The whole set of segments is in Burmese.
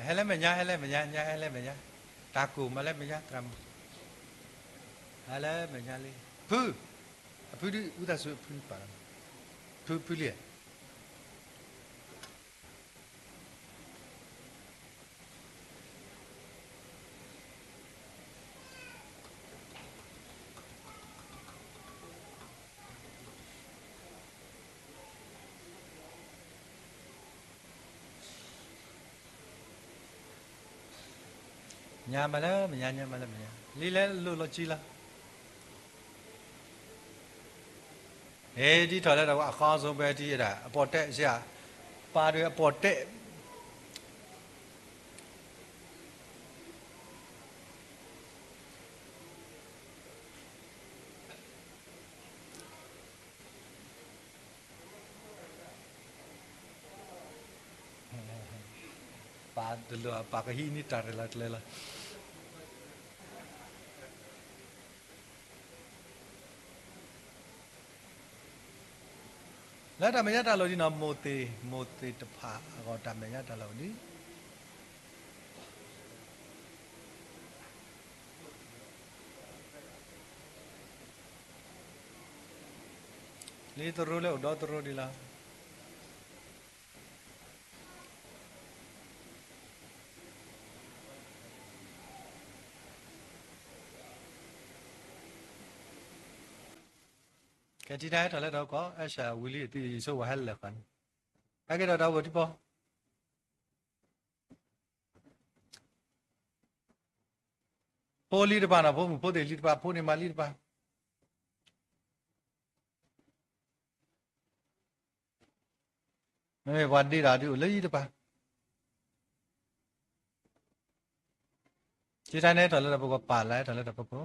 hele menya hele menya taku male menya tram hele menya li pu di udah su pu parang pu lihat nhà mà đó nhà mà là nhà lý lẽ lo chi là ê đi thôi là đâu khó số bé đi đã bỏ tệ xe ba đứa bỏ tệ ba dulu ba cái hi ni tar làแล้วทำไมยัดตาเราดีนะโมเตตผาก็ทำไมยัดตาเราดีนี่ตัวรู้แล้วดอตัวรู้ดีละแค่ที่ได้ตอนแรกเราก็ไอ้ชาวิลลี่ที่สู้ว่าฮัลเลยกันไอ้แกเราก็ที่พอพอลีดบ้านะพอเดลีดบ้าพอเนี่ยมาลีดบ้าไม่วันดีราดิโอลีดบ้าที่ได้เนี่ยตอนแรกเราก็ป่าแล้วตอนแรกเราก็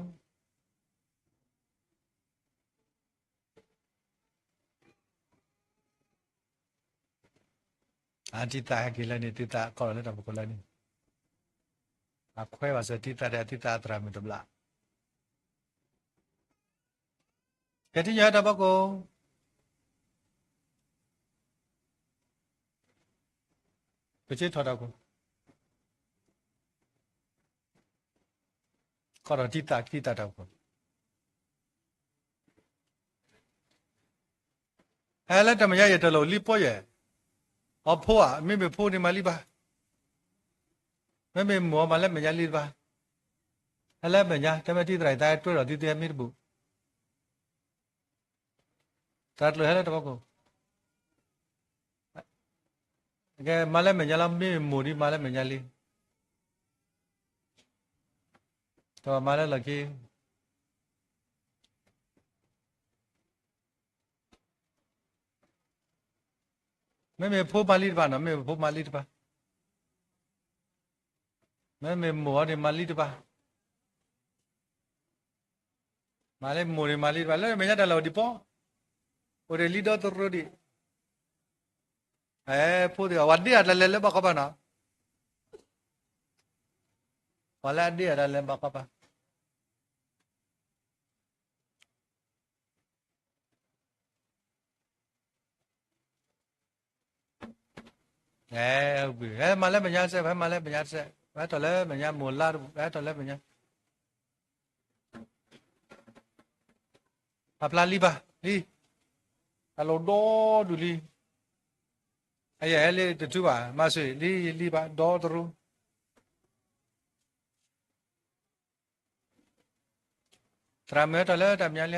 อันที่ตากินแล้วนี่ที่ตาก่อนแล้วเราก็แล้วนี่อาควายว่าจะที่ตาเดียที่ตาตรามิตรบลาแค่ที่ยาดับก็ไปเช็ดถอดเอาก็เราที่ตาดับก็แล้วทำไมยาจะเราลีบป่วยเอาพ่อไม่เป็นพ่อนี่มาลีบ้าไม่เป็นหมัวมาแล้วไม่ยาลีบ้าแล้วไม่ยาทำไมที่ไตรตายตัวเราที่เตี้ยไม่รู้ตัดเลยแล้วตัวก็แกมาแล้วไม่ยาเราไม่หมูนี่มาแล้วไม่ยาลีตัวมาแล้วหลักที่ไม่เป็นพ่อมาลีบ้านะไม่เป็นพ่อมาลีบ้าไม่เป็นหมูนี่มาลีบ้ามาเลยหมูนี่มาลีบ้าแล้วไม่ยาแต่เราดิปอโอเรลีดอตัวรู้ดิพูดดีวันนี้อะไรเล่นบ้ากับนะวันนี้อะไรเล่นบ้ากับมาเลยไม่ยาเสพมาเลยไม่ยาเสพตอนแรกไม่ยาหมูลาตอนแรกไม่ยาอัปลาลีบ้าลีฮัลโหลดอดูลีไอ้เล่ตัวบ้ามาสิลีบ้าดอตัวรู้ตรามตอนแรกทำยังไง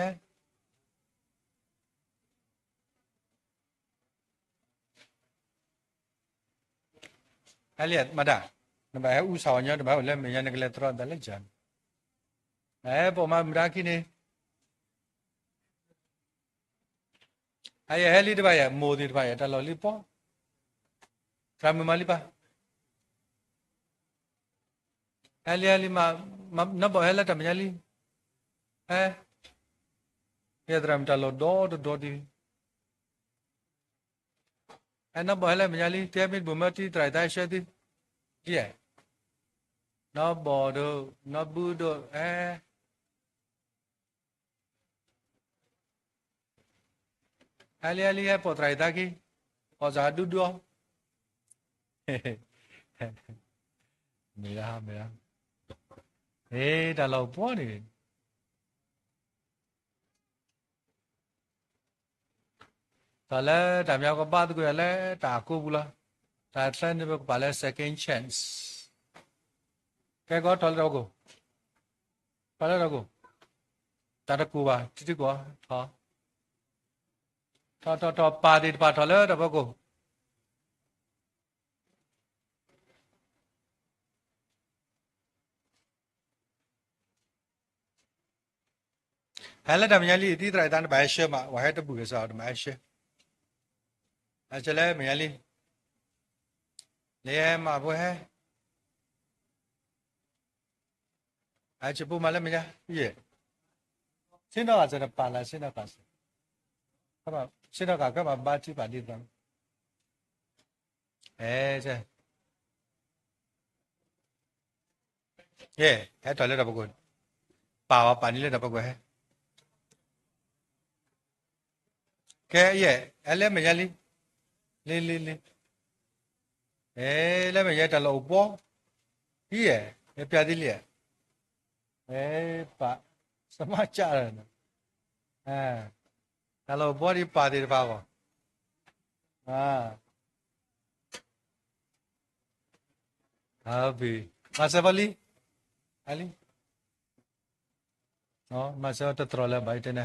ไอ้เลี้ยมาด่าทำไมอุตส่าห์เนี่ยทำไมเล่นไม่ยังนึกเล่นตรอนแต่เล่นจังพอมาไม่ได้กินเนี่ยไอ้ลีดบ้าโมดีบ้าแต่เราลีปอตรามมาลีบ้าไอ้เลี้ยลีมานับบ่อยแล้วทำยังลีเนี่ยตรามแต่เราดอดีไอ้นับบ่อยแล้วไม่ยังลีเทียบมิดบุ๋มที่ไตรได้เชื่อที่เกี่ยนับบ่อดูนับบูดูไอ้เลี้ยพอไตรได้กี่พอจะดู mira đã lâu quá đi ta lẽ đảm nhau có ba tuổi lẽ trả cô bula ta xem được bà lẽ second chance cái gót thôi đâu cô bà lẽ đâu cô ta đã cô bà chỉ có thọ bà đi bà thôi lẽ đâu bà cô hay là đảm nhau đi đi tại ta nó bài xe mà và hết cái buổi sao mà xe cho nên mình đi lấy mà vui hay chụp bút mà lấy mình nhá gì xin nó là bà là xin nó cả các bạn xin nó cả các bạn ba chữ bản đi rồi chứ hết rồi lấy đâu bao bảo bản đi lấy đâu bao hết cái lấy mình nhá lên lấy mình nhá trả lâu bó cái bia đi liền bà sao mà chả rồi trả lâu bó đi bà đi vào vì mà sao vậy Ali mà sao tôi trò lại bài tên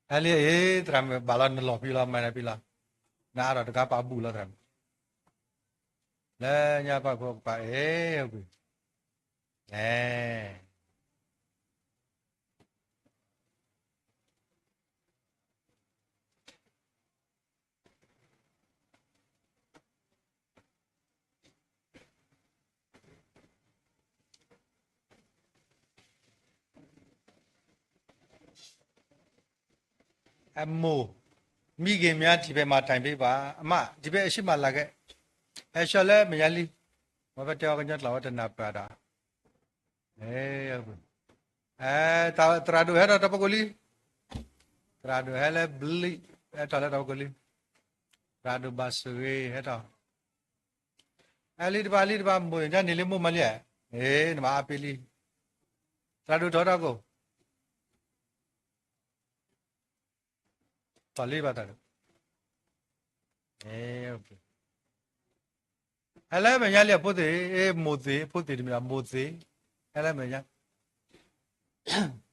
Ali tram balan lo pila mana pila na ra ka pa bu la tram le nya pa ko pa ok mô mi game ya thì về mà thành về bà mà thì về xí mà là cái sao lẽ mình đi mà phải cho cái nhất là cái nạp bà đã ta tradu hết rồi đâu có li tradu hết là beli hết rồi đâu có li tradu basuri hết rồi ali ba mua nhà nili mua mà li mà apeli tradu đó đâu có Tali bata ok ala me nyali apote moze pote mi moze ala me nya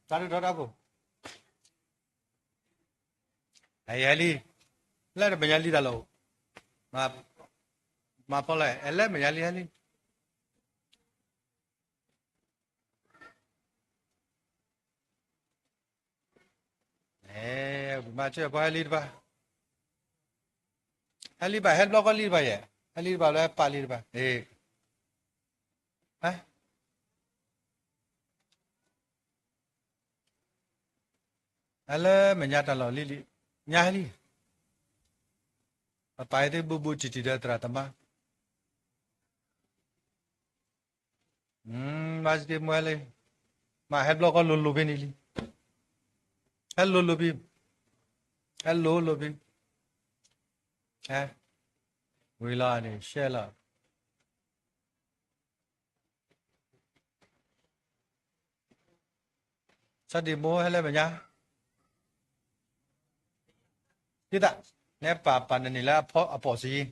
taru dora ko ayali la me nyali dalo ma pole ala me nyali ali mà chơi bao nhiêu ba ali ba help block ali ba ali ba là pali ba hả ala mình nhát là li nhá li apa itu bubu cici dah teratama mas dia mulai mà help block lulu lulu ni li hello lobby hello lobby vui la này share la sao đi mua hay là vậy nhá đi ta nè bà này là bỏ gì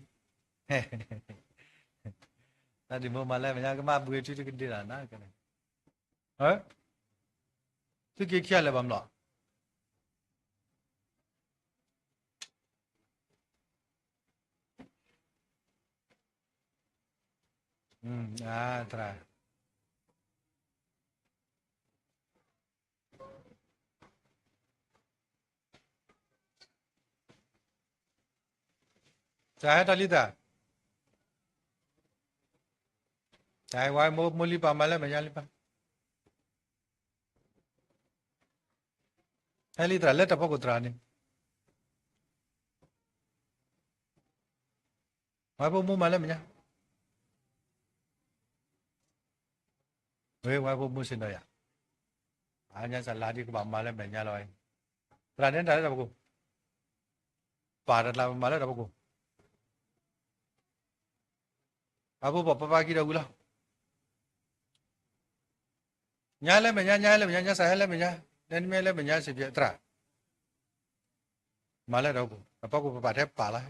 sao đi mua mà lại vậy nhá cái mà bữa trước cái đi là na cái này cái kia là bấm lọ tra trái ta lít à trái hoài mua li pa mà lại mày li pa hay li tra lết apa ko tra ni hoài mua mà lại mày nhá hoài mua xin đâu à nhá sao lá đi ko mà lại mày nhá rồi tra nên tra lết apa ko pa ra la mà lại apa ko Abu papa kita gula. Nyala menya saya le menya. Dan mele menya si tra. Malah aku. Apa aku papa teh pala.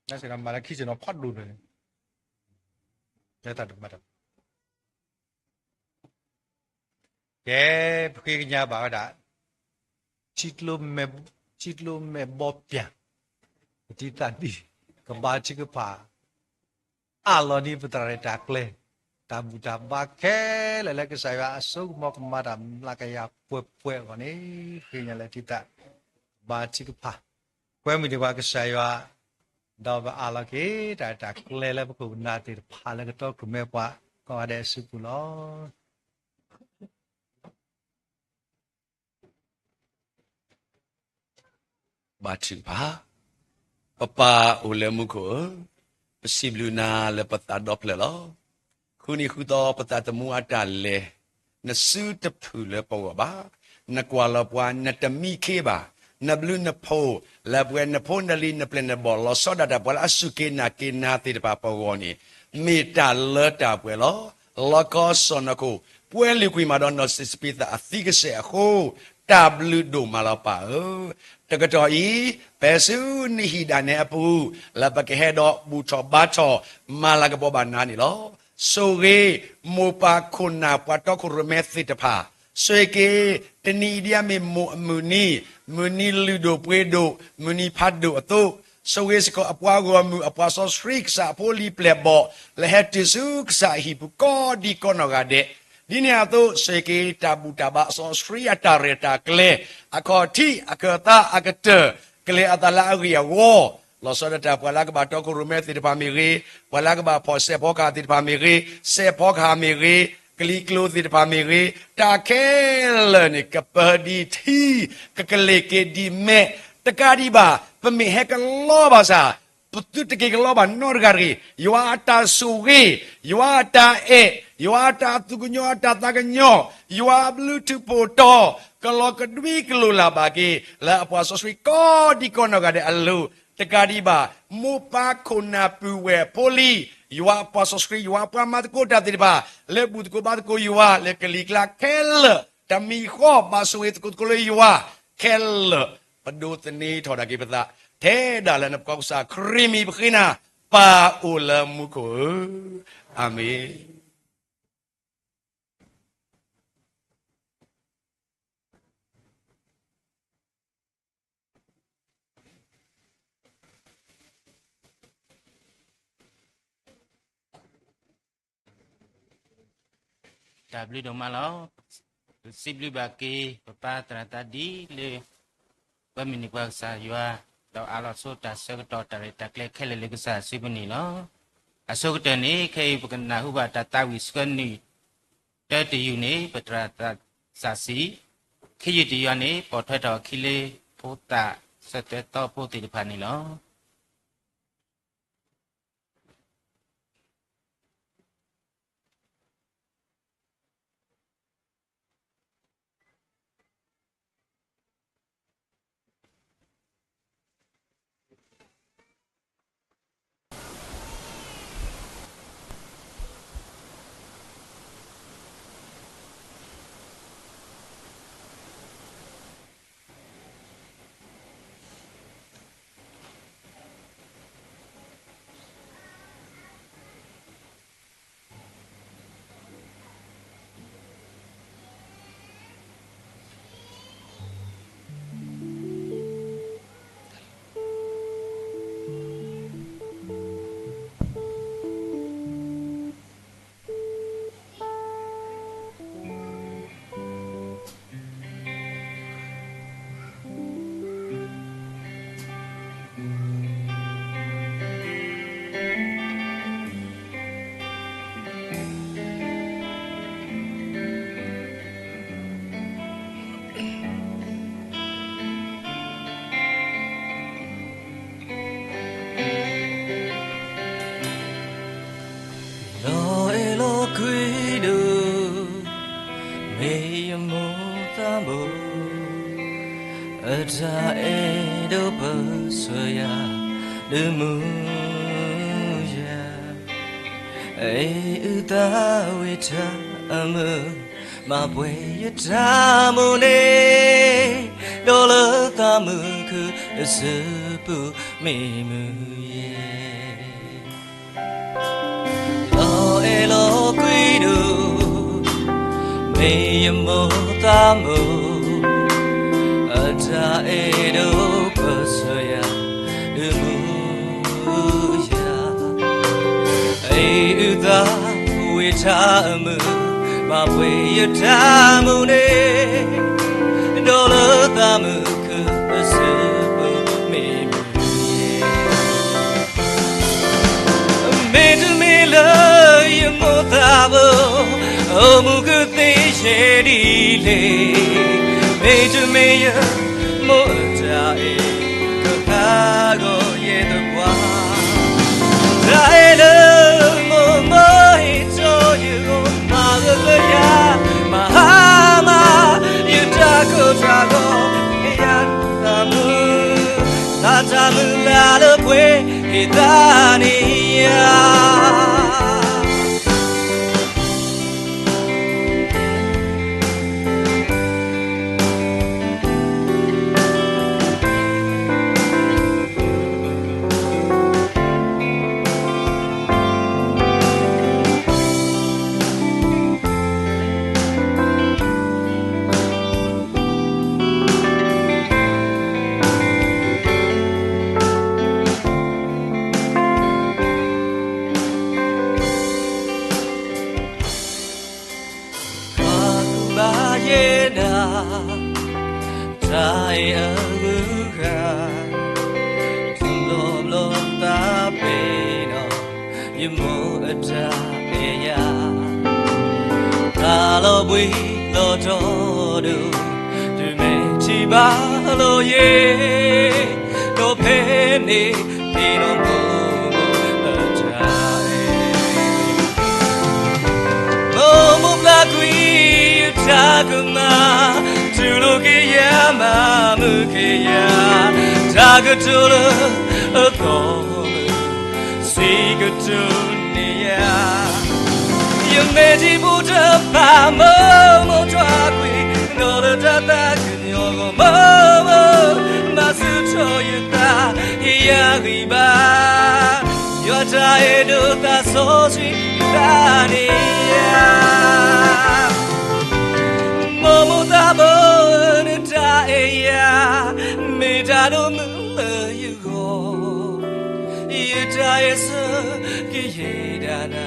Nasi ram malah kisi no pot dulu ni. Saya tak ada. Ye, perginya bawa dah. Citlo me bopya. Di tadi kebaca ke pa. Allah ni putra dakle. Tabu tabake lele ke saya asuk mau kemadam lah kayak pue ni. Perginya le tidak baca ke pa. Pue mi dibawa ke saya. Dah Allah ke dakle le buku nanti pala ke tu kumepwa kau ada sepulau. Baca pa. Papa ulemu ko Pesibuluna le patadop le lo. Kuni kudo patatamu ada le. Nasu tepu le pawa ba. Na kuala puan na temi ke ba. Na blu na po. La buen na po na li na plen na bol. Lo soda da bol asuke na ke na te pa pawa ni. Meta le da bwe lo. Lo ko sonako. Puen li kui madonna sispita athige se ako. Tablu do malapa. Tekatoi pesu ni hidane apu la pakai dok buco baco malah ke bobana ni lo sore mopa kuna pato kurumeti tepa soeke teni dia me muni ludo puedo muni padu atau sore seko apua gomu apua so strik sa poli plebo lehetisu sa hibu ko di konogade Dini atau segi tabu tabak so sri atareta kle akoti akata akete kle atala aria wo lo so da pala ke bato ko rumet di pamiri pala ke ba pose poka di pamiri se poka miri kli klo di pamiri ta kel ni kapadi thi kekele ke di me tekadi ba pemihek lo basa Putu teki keloba norgari, yuata sugi, yuata yuata tugunyo ata taganyo, yua bluetooth poto, kalau kedui kelula bagi, la apa soswi ko di kono gade alu, tekadi ba, mupa kona puwe poli, yua apa soswi, yua apa matko dati ba, le butko batko yua, le kelikla kel, tami ko basuit kutkule yua, kel, pedut ni thodaki peta. Thế là nập câu sa krimi bkhina pa ulamu ko amen Tabli dong malau sibli baki papa tadi le pemini kuasa yua tau alat so dasar tau dari takle kele le kusa sibuni lo asok dani kai bukan nahu ba data wiskan ni dadi yuni petrata sasi kiri dia ni potai tau kile pota seteto poti depan ni lo Ada edo bersuaya demu uta wita amu ma bwe yata mune dola tamu ku supu mimu ye lo elo kuidu me yamo tamu ata edo pasaya dumu ya uta wita amu ma bwe yata mune dola tamu ku supu mimu ye me to me lo yamo tamu omu ku te shedi le me to me ya mo ta e ko ta go ye the kwa da e lo mo mo e to you ma go ya ma ha ma you ta ko tra go ya ta mu la lo pwe e ta ni ya Try aguha Tulo lo ta peno Yumo ata eya Talo bui lo todu Tu me chiba lo ye No pene pino mo ata Momo la gui utaguma Mamukeya Tagatula Athom Sigatunia Yameti Buddha Pamo Motwakwi Nola Tata Kunyogo Momo Masuto Yuta Yariba Yota Edo Tasosi Dania Momo Tabo Eya, me da do mu you go. You die so, ki da na,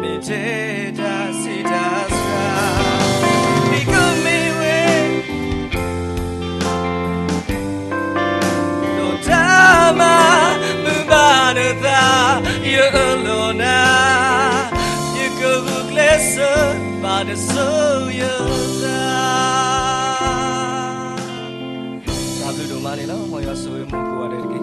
me te da si da sa. Because me we, no tama mu ba na da, you alone you go bless by the soul you da. Mari no, moya suwe mo ko arergi.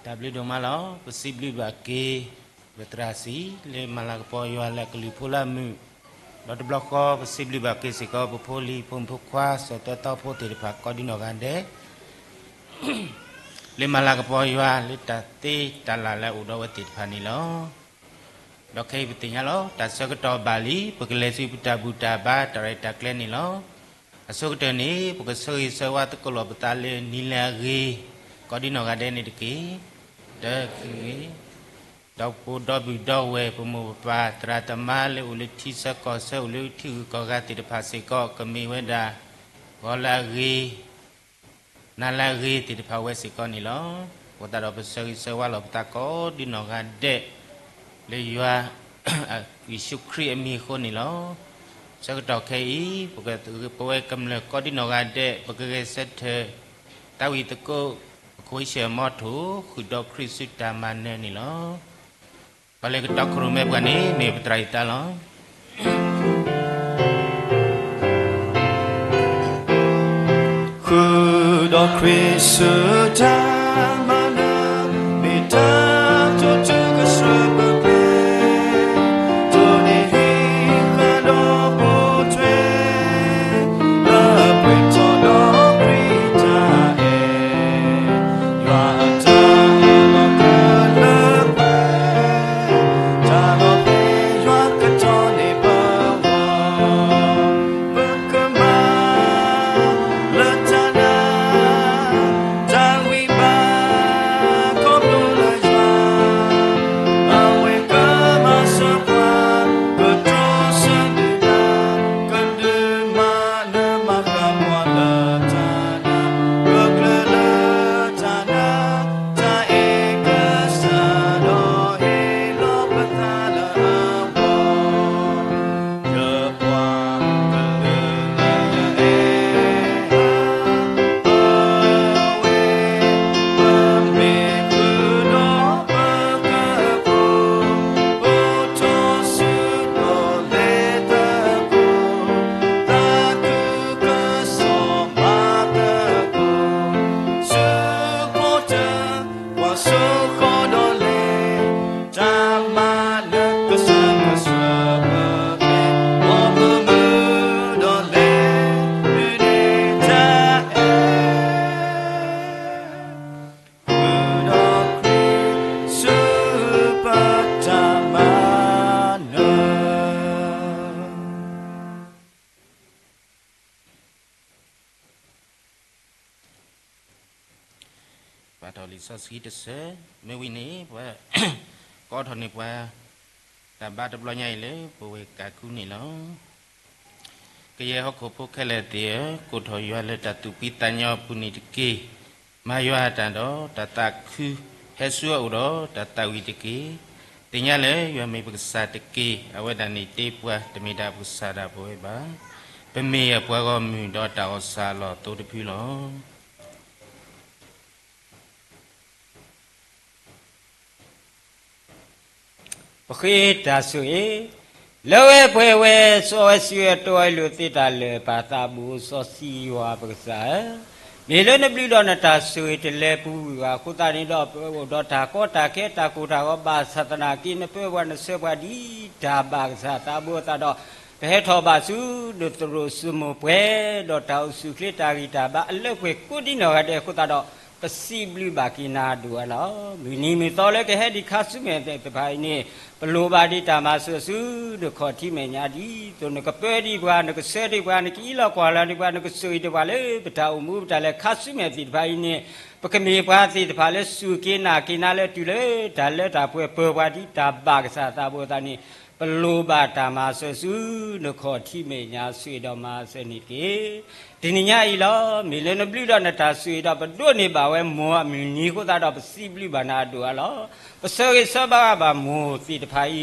W ดมาแล้วpossibly บาเกเวตราสีเลมาลากปอยว่าละกลิโพลามือเราจะบล็อกก็ possibly บาเกสิก็ปโพลีพงพควาสตตอโพติริภาก็ดินอกันเดเลมาลากปอยว่าเลตาตีตาลาและอุดวติภานิลอดอกเคยปฏิญญาลอตัดสกตอบาลีปกเลสิพุทธบูตาบาตะไรตะเคลนิลออสกตนี้ปกสวยสวัตกลบตาเลนิลากีก็ดินอกันเดนิตกีเด็กดอกปูดอกบิดอกเวปมุปาตราตมาเลอุลิทิสกอเซอุลิทิกอกาติดภาษิกอกมีเวดากอลากีนาลากีติดภาเวสิกอนิลอปตาดอกเสยสวาลบตากอดินอกันเดเลยว่าวิสุครีมีคนนิลอสกตอกเคยปกติปเวกำเนิดก็ดินอกันเดปกติเซตเธอตาวิตโกคุยเชื่อมอถูคือดอกคริสต์ตามันเนนี่ลอปะเลกดอกครูเมบกันนี่เมบไตรตาลอคือดอกคริสต์ตามันมีตาจุดจุดก็สบายตัวนี้ละดอกโบเทละปริตดอกปริตาเอยาตาละก็ละไปตาละไปยาก็ตอนนี้บ่าวบึกกมาละตานาจางวิบาคบดูละจาเอาไว้ก็มาสักวันก็ตรอสันดีนากันดูมาเนมากับวันละจานาบึกละจานาจาเอกสารโอเฮโลปตาละวอเยอะกว่ากันเลยเอเวเมคือดอกบกะกูโอโตสุโนเลตะกูตากูก็สมาตะกูสุโคตะวาสุโคโดเลจามาเลก็สะก็สะบะเปโอมมือโดเลอุเดตะเอคือดอกคริสต์ปะตามาเน ปาทอลิซอสกีเตเซเมวินีว่าก็ทอนิว่าแต่บาตบลอยใหญ่เลยปเวกาคุนี่ลอกะเยฮอกโคพกแคเลเตียกุทอยเลตตุปิตัญญอปุนิตกีมายอตันโดตตะคือเฮซัวอุโดตตะวิตกีติญญาเลยยอมมีปรึกษาตกีอเวดานิติปัวตมิดาปรึกษาดาปเวบาเปเมียปัวก็มีดอตาอสาลอตุตพิลอ ปะคีตาสุยเลเวเปเวโซเสียตัวลุติตาเลปาตาบูโซซีวาปรึกษามีเลนบลิดอนตาสุยตเลปูวาคุตานิดอตาโกตาเคตากูตาก็บาสัตนากินเปวันเสบดีตาบากษาตาบูตาดอเปทอบาสุดตรุสุโมเปดอตาสุคลิตากิตาบาเลเวกุดินอเดคุตาดอpossibly bakina duala mini mi tole ke he di khasu me te pai ni plo ba di ta ma su su de kho thi me nya di to ne ka pe di bwa ne ka se di bwa ne ki la kwa la di bwa ne ka su di bwa le bta u mu bta le khasu me ti pai ni pa ke me bwa ti ta le su ki na le tu le da le ta pwe pe bwa di ta ba ka sa ta bo ta niปลูบาตามาสุนขอที่เมียสวยดอมาสนิเกทีนี้อีล้อมีเลนบลิดอนตาสวยดอปดูนี่บ่าวมัวมีนี่ก็ตาดอปสิบลิบานาดูล้อปเสกสบาบามูติดพาย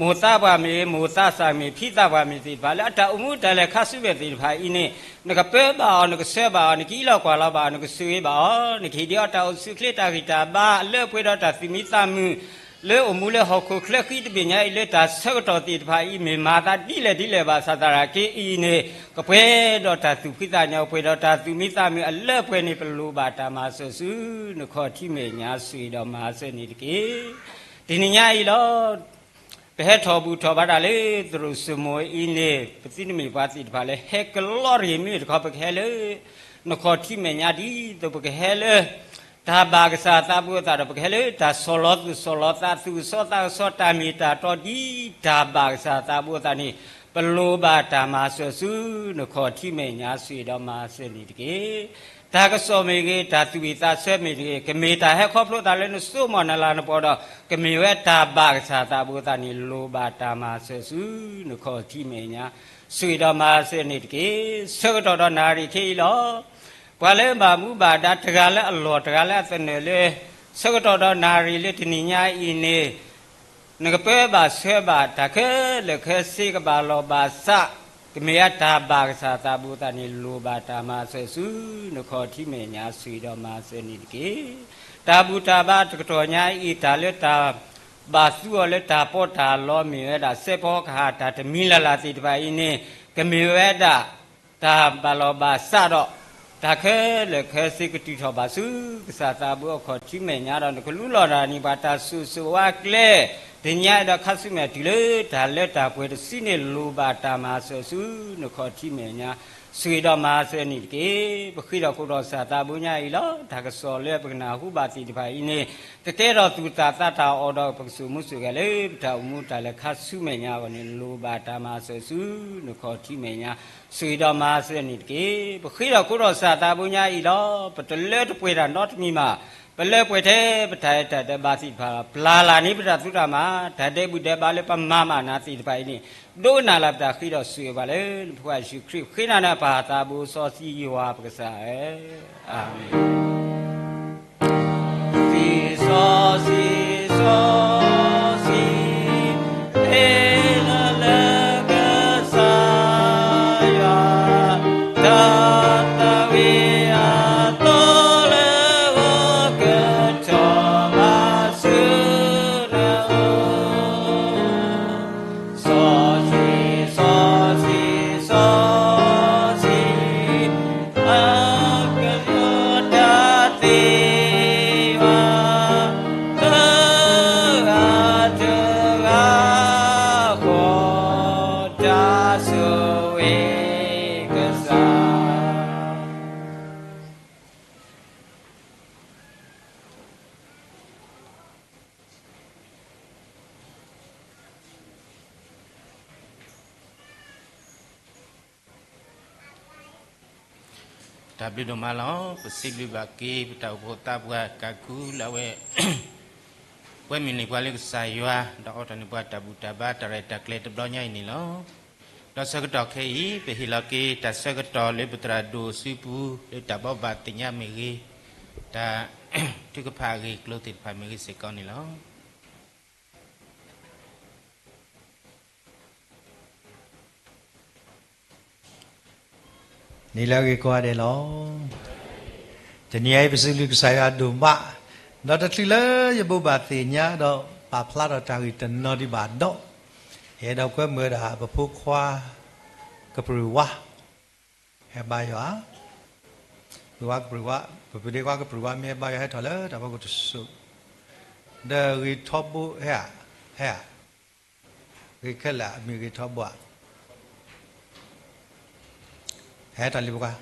มูตาบามีมูตาสามีพิตาบามีติดพายแล้วตาอุมุตาเลขัสุเวติดพายนี่นึกเป๊ะบ่าวนึกเสบ่าวนึกอีล้อกว่าล้บ่าวนึกสวยบ่าวนึกขี้เดียวตาสุคลิตากิตาบ้าเลิกไปดอตาสิมิตามือ le omule hokko kleki de binya ile ta sagato ti pha i me mata di le ba satara ke i ne kwe do ta tu phita nya pwe do ta tu mi ta mi alle pwe ni plu ba ta ma so su ne kho thi me nya sui do ma se ni ke di ni nya i lo pe tho bu tho ba da le tru su mo i ne pti ni mi ba ti pha le he glory mi kho pe he le ne kho thi me nya di to pe he le ta ba ka sa ta bu ta do pe le ta solo ta tu so ta mi ta to di ta ba ka sa ta bu ta niปโลบาตามาสสุนขอที่เมญาสีดอมาเสนิตเกตากะโสเมเกตาตุวิตาเสเมเกกเมตาให้ครอบโลตาเลนสุมอนาลานปอดกเมเวตาบากษาตาบุตานิโลบาตามาสสุนขอที่เมญาสีดอมาเสนิตเกสกตอดนาริเคลอปะเลบามุบาดาตกาเลอลอตกาเลตเนเลสกตอดนาริเลตินิญาอีเนนกเปบาเสบาตะเคเลเคสิกบาโลบาสะกเมยตาบากษาตาบุตานิโลบาตามาเสสุนขอที่เมญาสีดอมาเสนิเกตาบุตาบาตกตอญาอีตาเลตาบาสุอเลตาปอตาโลเมเวดาเสพอคาตาตมิลาลาติตบาอิเนกเมเวดาตาบาโลบาสะดอตาเคเลเคสิกติทบาสุกษาตาบุขอที่เมญาดอนกลุลอรานิบาตาสุสุวะเคลดิญญาดคัสสุเมติเลตาเลตาปวยสิเนลูบาตามาสสุนขอที่เมญาสุยดอมาเสนิเกปခိดอกุดอสาตาบุญญาอีลอตากะสอเลปกนาหุบาติตบาอิเนตะเกรอตุตาตตาออดอปกสุมุสุกะเลตาอุมุตาเลคัสสุเมญาวะเนลูบาตามาสสุนขอที่เมญาสุยดอมาเสนิเกปခိดอกุดอสาตาบุญญาอีลอปตะเลตปวยดานอตมีมาปเลปวยเทปไทยตะเดบาสิภาปลาลานิปตะตุตามาตะเดบุเดบาเลปมามานาติตบาอิเนโดนาลาปตะခိดอสุยบาเลพวะชิคริခိนานะปาตาบุซอสียวาปกษาอาเมนสีซอสีซอสีเอละละกะสายาตาตะเวอาโตตาบลิดมาลอปสิบลิบากีปตาอุปตาบวกากูลาเวเวมินิกวาเลกสายวาดอกตันบวตาบุตาบาตะเรตะเคลตบลอญาอินิลอดอสกตอเคอีเปฮิลากีตาสกตอเลปุตราดูซิปูเลตาบบาติญาเมรีตาทุกภากีกโลติดภาเมรีเสกอนิลอนี่แล้วก็ได้หรอจะเนี่ยไปซื้อลูกสายดูบ้าเราจะทีละอย่าบุบาติญาเราปาพลาดเราจากอิตนอดิบาดดอกเห็นเราก็เมื่อด่าประพุกควากระปรือวะเห็นใบหรอปรือว่ากระปรือวะปรือเรียกว่ากระปรือวะมีใบให้ถอดเลยแต่ว่าก็จะสุดเดี๋ยวรีทอบุเฮ้รีแค่ละมีรีทอบุเฮ้ตอนนี้บุกะ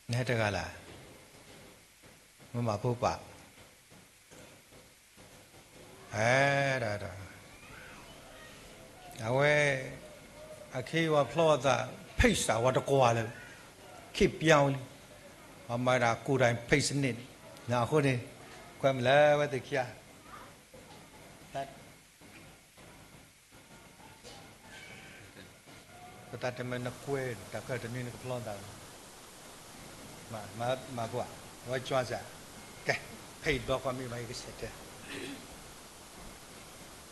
เนี่ยจะกันละมันมาพูดปะเฮ้ได้เอาไว้อาคีว่าพลอดจะพิษสาวตะกัวเลยขีบยาวเลยพอมาด่ากูได้พิษนิดนะคนนี้ความแล้วว่าติดขี้ ก็ตัดแต่มันนักคุยแต่ก็จะมีนักพลอนต่างมากว่าไว้จ้าจ้ะแกให้ดอกความมีไว้ก็เสร็จเลย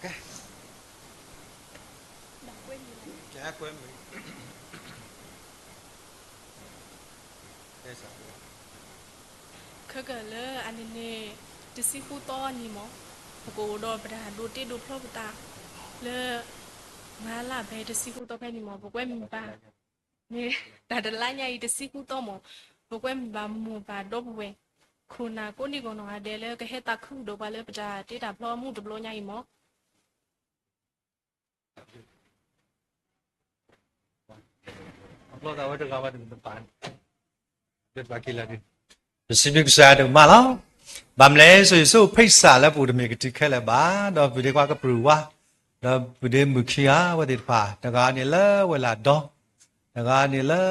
แกแกคุยมีได้สัก Kagale anine disiku to ni mo ko do bra do ti do phlo ta le ngala be disiku to pe ni mo bo kwe mi ba ni da da la nya i disiku to mo bo kwe mi ba mo ba do bo we khuna ko ni ko no ade le ke he ta khu do ba le bra ti da phlo mu do blo nya i mo လောကဝတ္တကဝတ္တပန်ဒီဘာကိလာဒီစီဘစ်စာဒမလာဗမ်လဲဆိုဖိတ်စာလက်ပူတမေကတိခဲလက်ပါတော့ဗီဒီကွာကပရူဝါတော့ဗီဒီမူခီယာဝတိဖာတကားနေလဲဝလာတော့တကားနေလဲ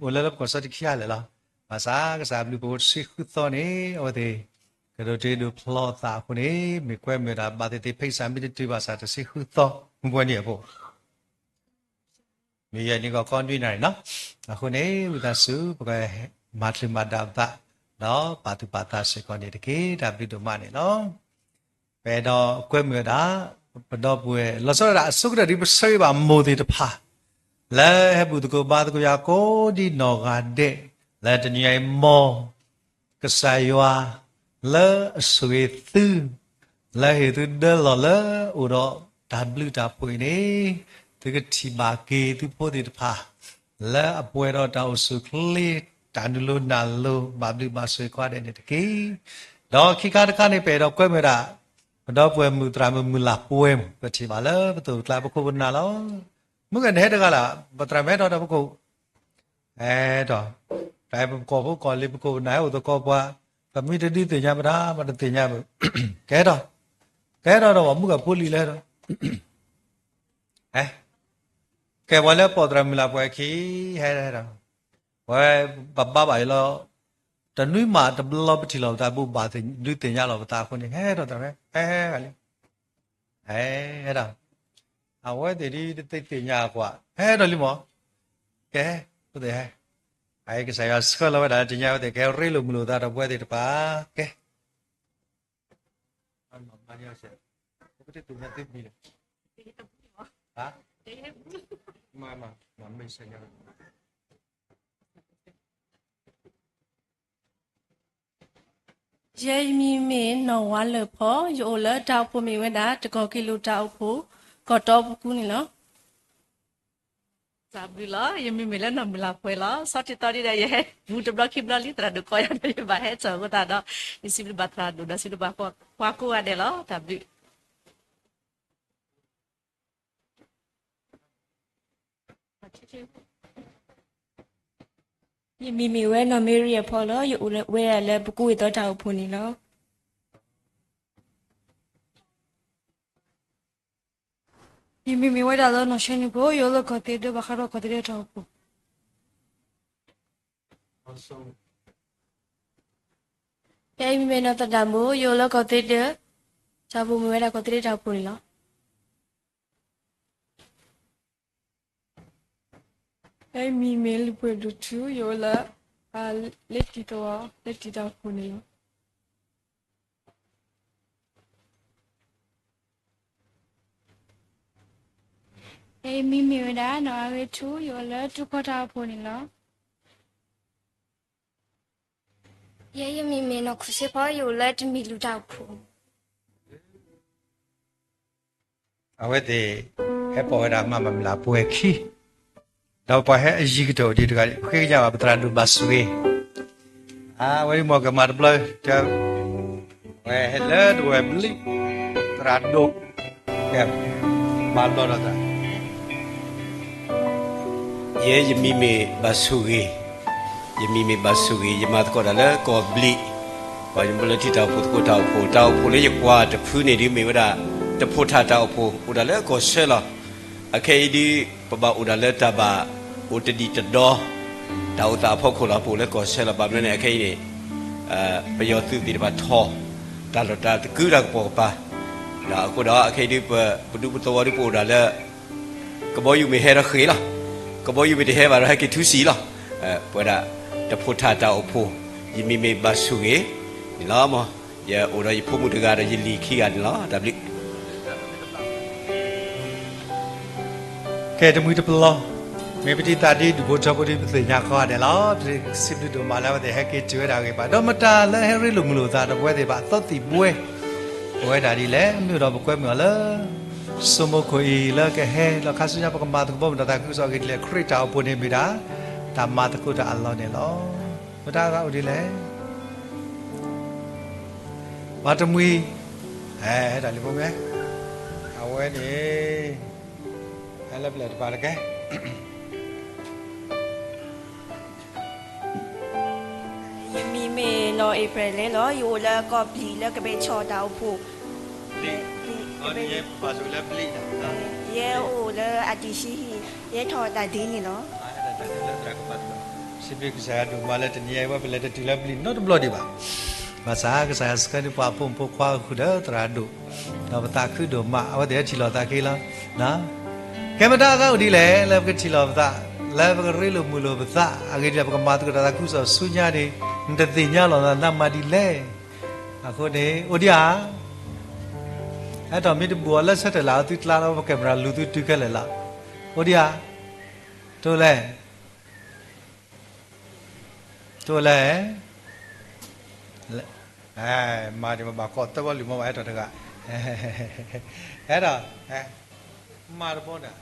ဝလာတော့ကောစတိခီယာလဲလားဘာသာကစားဘလူပိုစီခုသောနေဝတိကရိုတေဒူဖလောတာခုနေမိကွဲမေတာဘာတိဖိတ်စာမိတိဘာသာတစီခုသောမပွင့်နေဖို့ มีอย่างนี้ก็ก้อนด้วยหน่อยเนาะအခုနေဝိသစုပကမာထမတာတာเนาะပါတုပါတာစေကောနေတကေဒါပိတုမနေเนาะဘယ်တော့ကွဲ့မြတာဘတော့ပွဲလောစောရအစုကရဒီပစေပါမိုဒီတဖာလဲဟပုတကောပါတကောယာကိုဒီနောကတဲ့လဲတညိုင်မောကဆာယွာလဲအဆွေသူလဲဟေသူဒလောလဲဥတော့ဒါဘလူတာပွေနေ တကတိမာကေသူပိုဒီတဖာလဲအပွဲတော့တောက်စုကလေးတန်လူနာလူမဘလီမဆွေခွာတဲ့တကေတော့ခိကာတကနေပဲတော့ကွဲ့မြတာဘတော့ပွဲမူတရာမူလာပွဲပတိပါလဲဘသူကလာပခုနာလောမှုကနေတကလာပတရမဲတော့ပခုတော့တိုင်ပကောဖို့ကောလေးပခုနိုင်ဟိုတော့ကောပွားကမိတတိတင်ကြမလားမတင်ကြဘူးကဲတော့မှုကပိုလီလဲတော့ကဲဝါလဲပေါ်တရမလာပွဲခီဟဲတော့ဝဲဘဘပါလောတနွိမာတဘလပတိလောတာဘူးပါတင်လူတင်ရလောတာခုနေဟဲတော့တမဲကလေတော့အဝဲတည်းတိတ်တင်ညာကွာဟဲတော့လီမောကဲဟုတ်တယ်ကစားရစကလောတာတင်ညာတဲ့ကဲရေလို့မလို့တာတော့ပွဲတည်းတပါကဲအမမရဆက်ဘယ်တူနေတိပြီလဲဟာ မမေ့စညာ ယေမီမေနော်ဝါလဖောယိုလတောက်ဖို့မီဝဲတာတကောကီလိုတောက်ဖို့ကတော့ကူနေနော်ဇာဘီလာယေမီမေလည်းနော်မလာဖွဲလားစောတိတော်ရရဲ့ဘူးတဘလခိဘလလီတရာဒကိုရတယ်ဘာဟဲ့ဆောတာတော့ဒီစီဘလဘတ်ရာဒူဒါစီဘဘာကွာကိုရတယ်လားတဘီ ယမီမီဝဲနော်မေရီရဖော်လို့ယူဝဲရလဲပကူရတော့တောက်ဖို့နေလို့ယမီမီဝဲတာတော့နော်ရှင်ကိုယူလို့ကတဲ့ဘခါတော့ကတဲ့တောက်ဖို့ယမီမီနော်တတမိုးယူလို့ကတဲ့ချာဖို့မဝဲတာကတဲ့တောက်ဖို့နေလို့ Hey, me mail puedo tu yo la letito punilo. Hey, me da no ave tu yo la tu kota punilo. Ye me no kusipa yo let me luta pu. အဝဲတဲ့ဟဲပေါ်ရမမလာပွဲခီ တော့ပါဟဲအကြီးကတော့ဒီတကခေကြပါပတရလူဘဆွေဝိမောကမာဘလချာဝဲဟဲလဒဝဲဘလီတရဒိုကဲမာလောရတာ ye yemime basugi yemime basugi yemat ko da le ko bli ba yum bla ti ta put ko ta phu le yakwa ta phu ne di me da ta phu tha ta phu u da le ko se la akai di ba u da le ta ba u ti di ta do ta u ta pho ko la phu le ko se la ba ne akai ni ba yo tu ti ba tho ta lo ta ku da ko pa da ko da akai di ba du bu to wa di phu da le ko bo yu me he ra khi la ကဘောယူမတဲ့ဘာရဟကထူစီလားပွားတဖုထတာအဖို့ယမီမေဘဆုကေဒီလားမရအိုရဖုမှုတကားရလီခီကဒီလားဒါဘလီကဲတမူတပလော မေပတိတာတိဒီဘုချပုတိပညာခေါ်တယ်လားစစ်တူမာလာတဲ့ဟက်ကကျွေးတာကေပါတော့မတာလဲဟဲရီလုံမလို့သားတပွဲတွေပါသောတိပွဲတာဒီလဲမြို့တော်ဘကွဲမြော်လဲစမခွေလာကဟဲလာခါစညာပကမာတဘောမတာကုစောကေလေခရစ်တာပုန်နေမိတာတမတ်ကုတာအလ္လာဟ်နေလောမတာကဥဒီလဲဘာတမွေဒါလေးပုံမဲအဝဲနေအဲ့လက်လက်ပါရကဲยมีเมนอเอเปรเลยเหรออยู่แล้วก็ปลีแล้วก็ไปชอดาวผูก อ๋อนี่ปาสุแล้วปลีนะ เยโอแล้วอาติชิเยทอดาดีนี่เหรอ สิบิกษาดูมาแล้วตะเนียว่าเป็นแล้วติแล้วปลี not bloody ba ภาษาก็สาสกันปาปุ่มพวกควาคือเด้อตราดุเราปตาคือโดมาเอาเดี๋ยวทีเราตาเคละนะแกมาตาก็ดีแหละแล้วก็ทีเราตาแล้วก็เรลุมุโลปตาอะเกจะก็มาตุกตาคุสสุญญาดินตติญาลนะมาดีแลอะโคเดโอดิอาအဲ့တော့မိတဘူလက်ဆက်တယ်လားသူတလားတော့ကင်မရာလူသူတူခဲ့လေလားโอดิอาတို့လဲမာဒီမှာကောတဘလူမအဲ့တော့တကအဲ့တော့မာရပေါ်တာ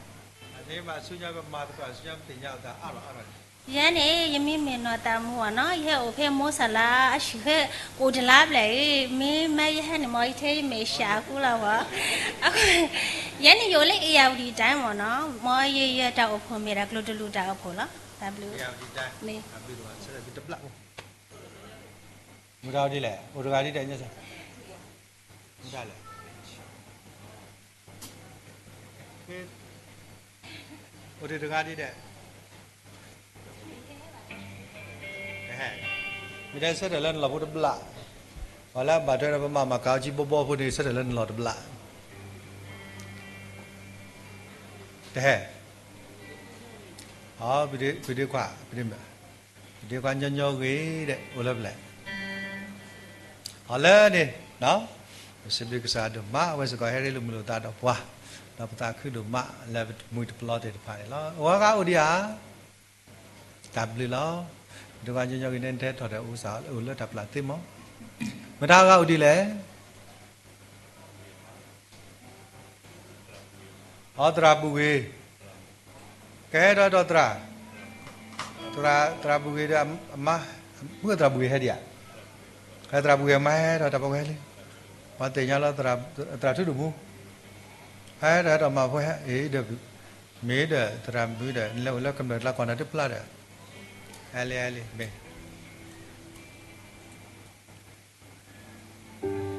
အနေမှာဆုညာပဲမာတကဆုညာတင်ညတာအဲ့တော့ရန်နေယမိမေနောတာမူဝနော်ရဲအိုဖေမောဆလာအရှိခေကိုဒလာပလေမေမယဟန်မောထဲမေရှာကူလာဝအခုရန်နေရိုလေအေယာဝတီတိုင်းပေါ့နော်မောရရတောက်ဖို့မေတာကလုတလူတောက်ဖို့လား W အေယာဝတီတိုင်းနေအပြီးတော့ဆက်ပြီးတပလက်မူတော်ဒီလေဟိုတကားဒီတိုင်ညက်စားမူတာလေဟိုတကားဒီတဲ့มีได้เสร็จแล้วเราพูดบลาพอแล้วบาดเจ็บเรามาเกาจีบพูดนี่เสร็จแล้วเราบลาแต่อ๋อไปดีกว่ายันยอกกี้เด็กโอ้เลิศเลยเอาเลยนี่เนาะสิบดีก็สาดุมาไว้สกอยให้ได้ลุมลุตาดอกว่าเราปตาคือดุมาแล้วมือตะปลอดเด็ดผ่านแล้วว่าก้าวดีอ่ะจับเลยแล้วดูการยังกินเน้นเทสถอดอุตสาหอุลดับหลังติมมั้งมาท้าก็อุดีเลยอ๋อตราบุเกแกได้ดอตราบุเกได้มาเมื่อตราบุเกให้เดียใครตราบุเกมาให้เราตราบุเกเลยมาเตะยาเราตราทุดุมูให้เรามาพอให้เดี๋ยวมีเดี๋ยวตราบุเกเดี๋ยวแล้วกำเนิดละก่อนนะที่พลาดเดี๋ยวAli be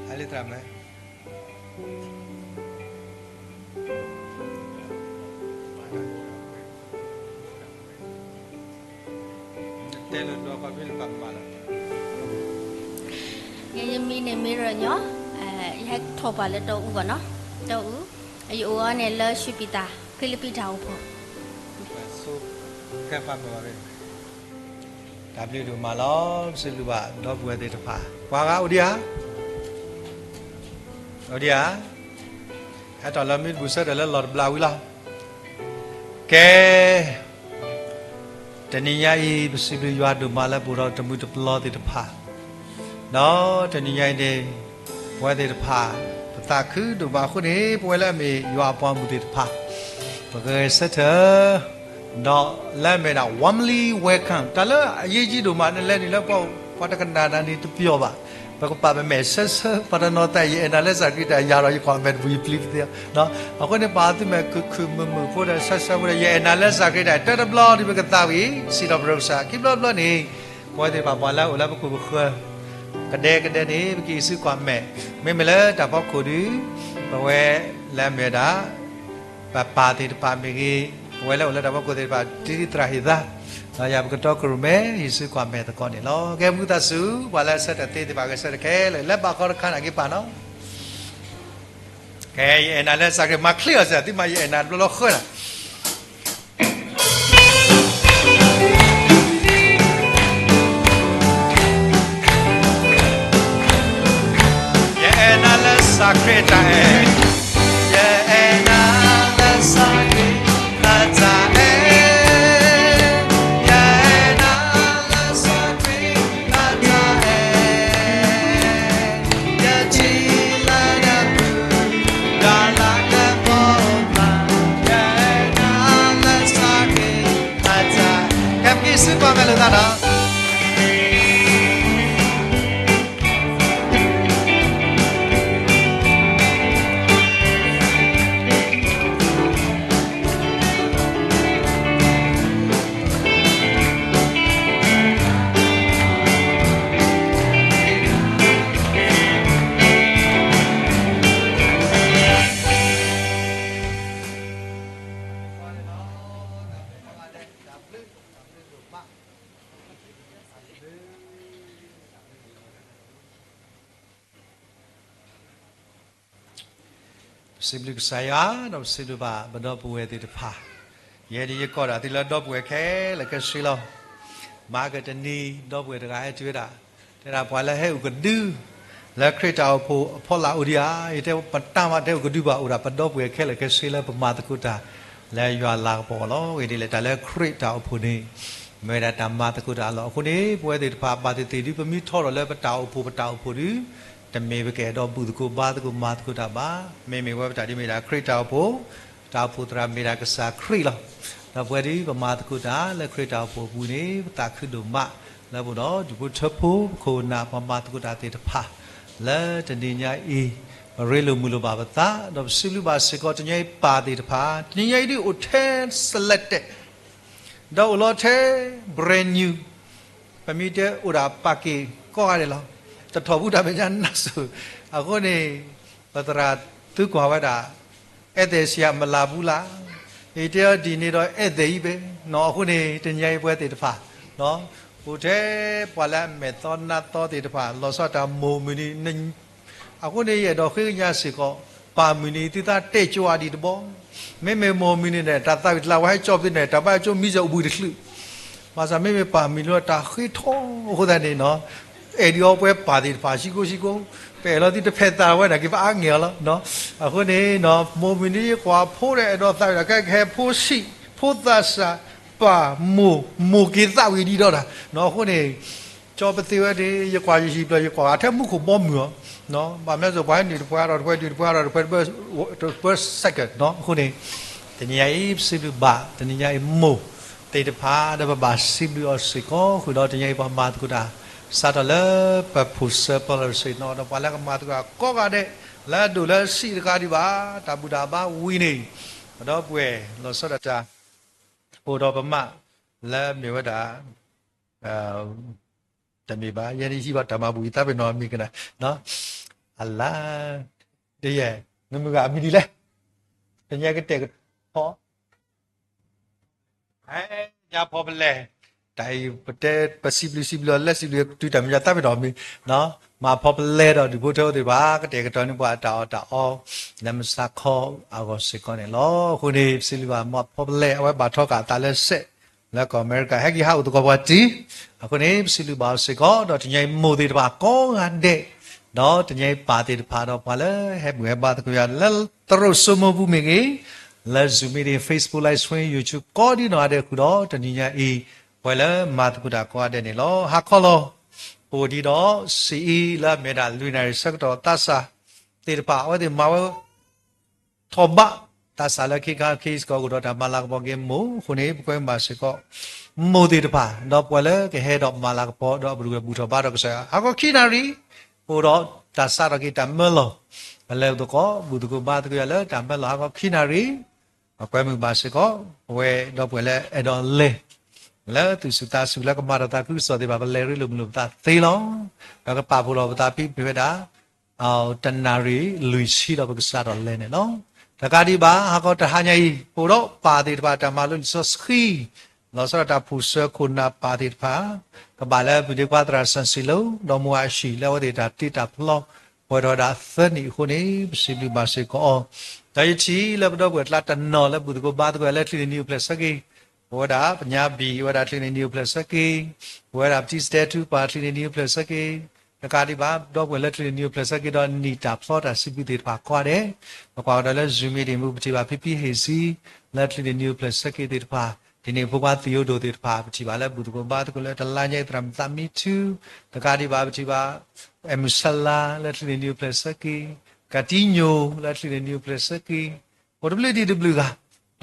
Ali tram hai telo do pa bil bang mala ရရမီနေမေရညရက်ထောပါလက်တော့ဦးကောနော်တော့ဦးအယူအောနဲ့လရှိပီတာဖိလိပီတာဦးဖို့ so ka pa ma ba W တို့မှာလောစိလူပါတော့ပွဲသေးတဖာကွာကဥဒီယာအဲ့တော့လမီဘူဆက်တယ်လော်ဘလာဝီလာကဲတဏိယဤပစိလူရွာတို့မှာလည်းပူတော့တမှုတပလောသေးတဖာနော်တဏိယတဲ့ပွဲသေးတဖာပတာခုတို့ပါခုနေပွဲလည်းမေရွာပွားမှုသေးတဖာဘဂယ်ဆက်တော့လဲမဲ့တော့ warmly welcome တလဲအရေးကြီးတို့မှလည်းနေလဲပေါ့ဖတ်တကန်ဒါနေတူပြောပါဘကပါမဲ့ဆက်ပရနောတရဲ့နာလဲစကိတရာရော comment we please နော်အခုနေပါတိမဲ့ခုမဖို့တဲ့ဆက်ဝရရဲ့နာလဲစကိတတက်ဘလော့ဒီဘကတာဝီစီတော့ဘရောစာကိဘလော့နေပွဲတဲ့ပါပါလာဥလာဘခုဘခကတဲ့နေဘကိစုကွာမဲ့မလဲတပေါက်ခုဒီဘဝဲလဲမဲ့တာပါတိတပါမေကြီးဝဲလောက်လက်တော့ကိုတေပါတိတိတရာဟိသာရဘကတော့ကရမဲယေစုကွာမဲတကောနေလောကဲမှုတဆူဘာလဲဆက်တဲ့တေပါကဆက်ခဲလက်ပါခေါ်ခါနာကိပါနော်ကဲယေနာလက်စကမခလီယာစတိမယေနာလောခေါ်လာယေနာလက်စကရတာယေနာလက်စက Siblu saya no siblu ba bado puwe ti pa ye di ko da ti la do puwe khe la ka shi lo ma ka tani do puwe da ga chwe da te da bwa la he u ka du la krita pho pho la udia ye te pata ma te u ka du ba u da bado puwe khe la ka shi la pa ma ta ku ta la ywa la po lo we di le da la krita pho ni me da ta ma ta ku da lo khu ni puwe ti pa ba ti ti pa mi tho lo le pata pho di တမေဘကေတော့ဘူးတကူဘာတကူမာတကူတာပါမေမေဝဘတာဒီမေတာခရစ်တောက်ဖို့တောက်ဖို့တရာမေတာကစားခရစ်လောတော့ဘွယ်ဒီပမာတကူတာလက်ခရစ်တောက်ဖို့ဘူးနေတာခရစ်တို့မလည်းဘုတော့ဒီဘုထဖို့ခိုနာပမာတကူတာတေတဖာလဲတနေညာအီရေလိုမူလိုပါပတာတော့ဆီလူပါစေကောတညိပါတေတဖာတညိဒီအိုထဲဆလက်တဲ့တော့လောထဲ brand new ပမီတဲ့ဥရာပါကေကောရတယ်လော တတော်ဘူးဒါပဲညာနတ်ဆိုအခုနေပတရာသူကွာဝတာဧည့်သည်ဆရာမလာဘူးလားဒီတည်းဒီနေ့တော့ဧည့်သည်ပဲနော်အခုနေတညိပွဲတေတဖာနော်ဟိုတဲ့ပွာလာမေသောနာတော်တေတဖာလောစောတာမိုမီနီနအခုနေရတော့ခေညာစီကောပါမီနီတိတာတဲ့ကြွားဒီတဘောမေမေမိုမီနီနဲ့တာတာလာဝိုင်းကြော့တဲ့နဲ့တပတ်ကျုံမိစောဘူးတလှပါစာမေမေပါမီလို့တာခိထောဟိုတဲ့နေနော် အဲ့ဒီတော့ပွဲပါတီပါရှိကိုပယ်လို့ဒီတစ်ဖက်သားဝဲတာကဘာငယ်လို့နော်အခုနေနော်မိုမီနီကွာဖိုးတဲ့တော့တာကခဲဖိုးရှိဖိုးသစာပါမိုကေသဝီဒီတော့တာနော်အခုနေကြောပတိဝဲဒီရကွာရှိပြရကွာအထက်မှုကိုပေါ်မြနော်ဘာမဲ့ဆိုဘိုင်းဒီဖွာတော့ဖွာဒီဖွာတော့ဖွာဘတ်စက္ကန့်နော်အခုနေတနည်းအိစီဘဘာတနည်းအိမိုတေတဖာတဘဘာစီဘီအော်စီကိုခုတော့တနည်းပါမာတကူတာ Sada le papusa palersi no da pala kamat ka ko ga de la du la si ka di ba ta bu da ba wi ni do pwe lo so da cha po do pa ma la me wa da ta me ba ye ni si ba ta ma bu ta pe no mi kana no Allah de ye no mi ga mi di le ta nya ka te ko ho ai nya pho ba le တိုင်ပတဲ့ပစီပလီစီပလလက်စီပလီတူတမရတပ်ပြတော်မီနော်မာဖော်ပလဲတော့ဒီဘုထောတွေပါကတဲ့ကတော့နေပွားတောအောနမစခောအောစကောနေလောခုနေစီလီပါမဖော်ပလဲအဝဲဘာထောကတာလက်ဆက်လက်ကောအမေရိကဟက်ကီဟာဥတကောပါတီအခုနေစီလီပါစေကောတော့တညိမိုသေးတပါကောငါတဲ့နော်တညိပါသေးတပါတော့ဘာလဲဟက်ဘွဲဘာတကွာလက်တရဆုမဘူးမင်းကြီးလက်ဇူမီဒီ Facebook live stream YouTube ကောဒီနော်တဲ့ခုတော့တညိညာအီ ဝဲလာမာတကူတာကွာတဲ့နေလောဟာခေါ်လောဟိုဒီတော့စီလာမေဒါလူနာစက်တော့တဆာတေပါဝဲဒီမာဝထောဘတဆာလခိကခေစ်ကောတော့တမလာဘောကဲမို့ခုနေပွဲမှာစကောမိုတေတပါတော့ပွဲလေကဟဲတော့မလာဘောတော့ဘူးထောဘာတော့ကစားအကောခိနာရီဟိုတော့တဆာရကိတမလောဘလဲတော့ကောဘူးတကူဘာတကူရလဲတမလာကောခိနာရီပွဲမှာစကောဝဲတော့ပွဲလေအဲ့တော့လေ လဲသူစတာဆူလကမာရတာကုစောတဲ့ဘာလဲရီလုံလုံတာသေလောတော့ကပါဖို့တော့တာပြီးပြတာအော်တနာရီလူရှိတော့ကစားတော့လဲနေနော်တကားဒီပါဟာကောတဟာညာကြီးပို့တော့ပါတိတပါတမလို့စောစခီလောစရတာဖူဆခုနာပါတိတပါကဘာလဲဘီဒီကွာတရာဆန်စီလောတော့မွာရှိလဲဝဒေတာတိတာဖလောဝရတာသနီခုနေစီဘီပါစေကောတိုင်ချီလဲဘတော့ကွလာတနော်လဲဘူးကိုဘာတကွလဲထီနီပလက်စကီ ဝဒါပညာဘီဝဒါထလင်းနီပလက်စကေဝဒါပတီစတဲတူပါထလင်းနီပလက်စကေတကာဒီပါတော့ဝလက်ထလင်းနီပလက်စကေတော့နီတာဖလော့တာစီပီတေပါကွာတယ်မကွာတော့လဲဇူမီဒီမူပတိပါဖိဖိဟေစီလက်ထလင်းနီပလက်စကေတေပါဒီနေ့ဘုရားသီယိုဒိုတေပါပတိပါလဲဘူးတကောဘာတကောလဲတလာညဲတရမ်သမီတူတကာဒီပါပတိပါအမဆလာလက်ထလင်းနီပလက်စကေကတီညိုလက်ထလင်းနီပလက်စကေဝဒဘလီဒီဒဘလီက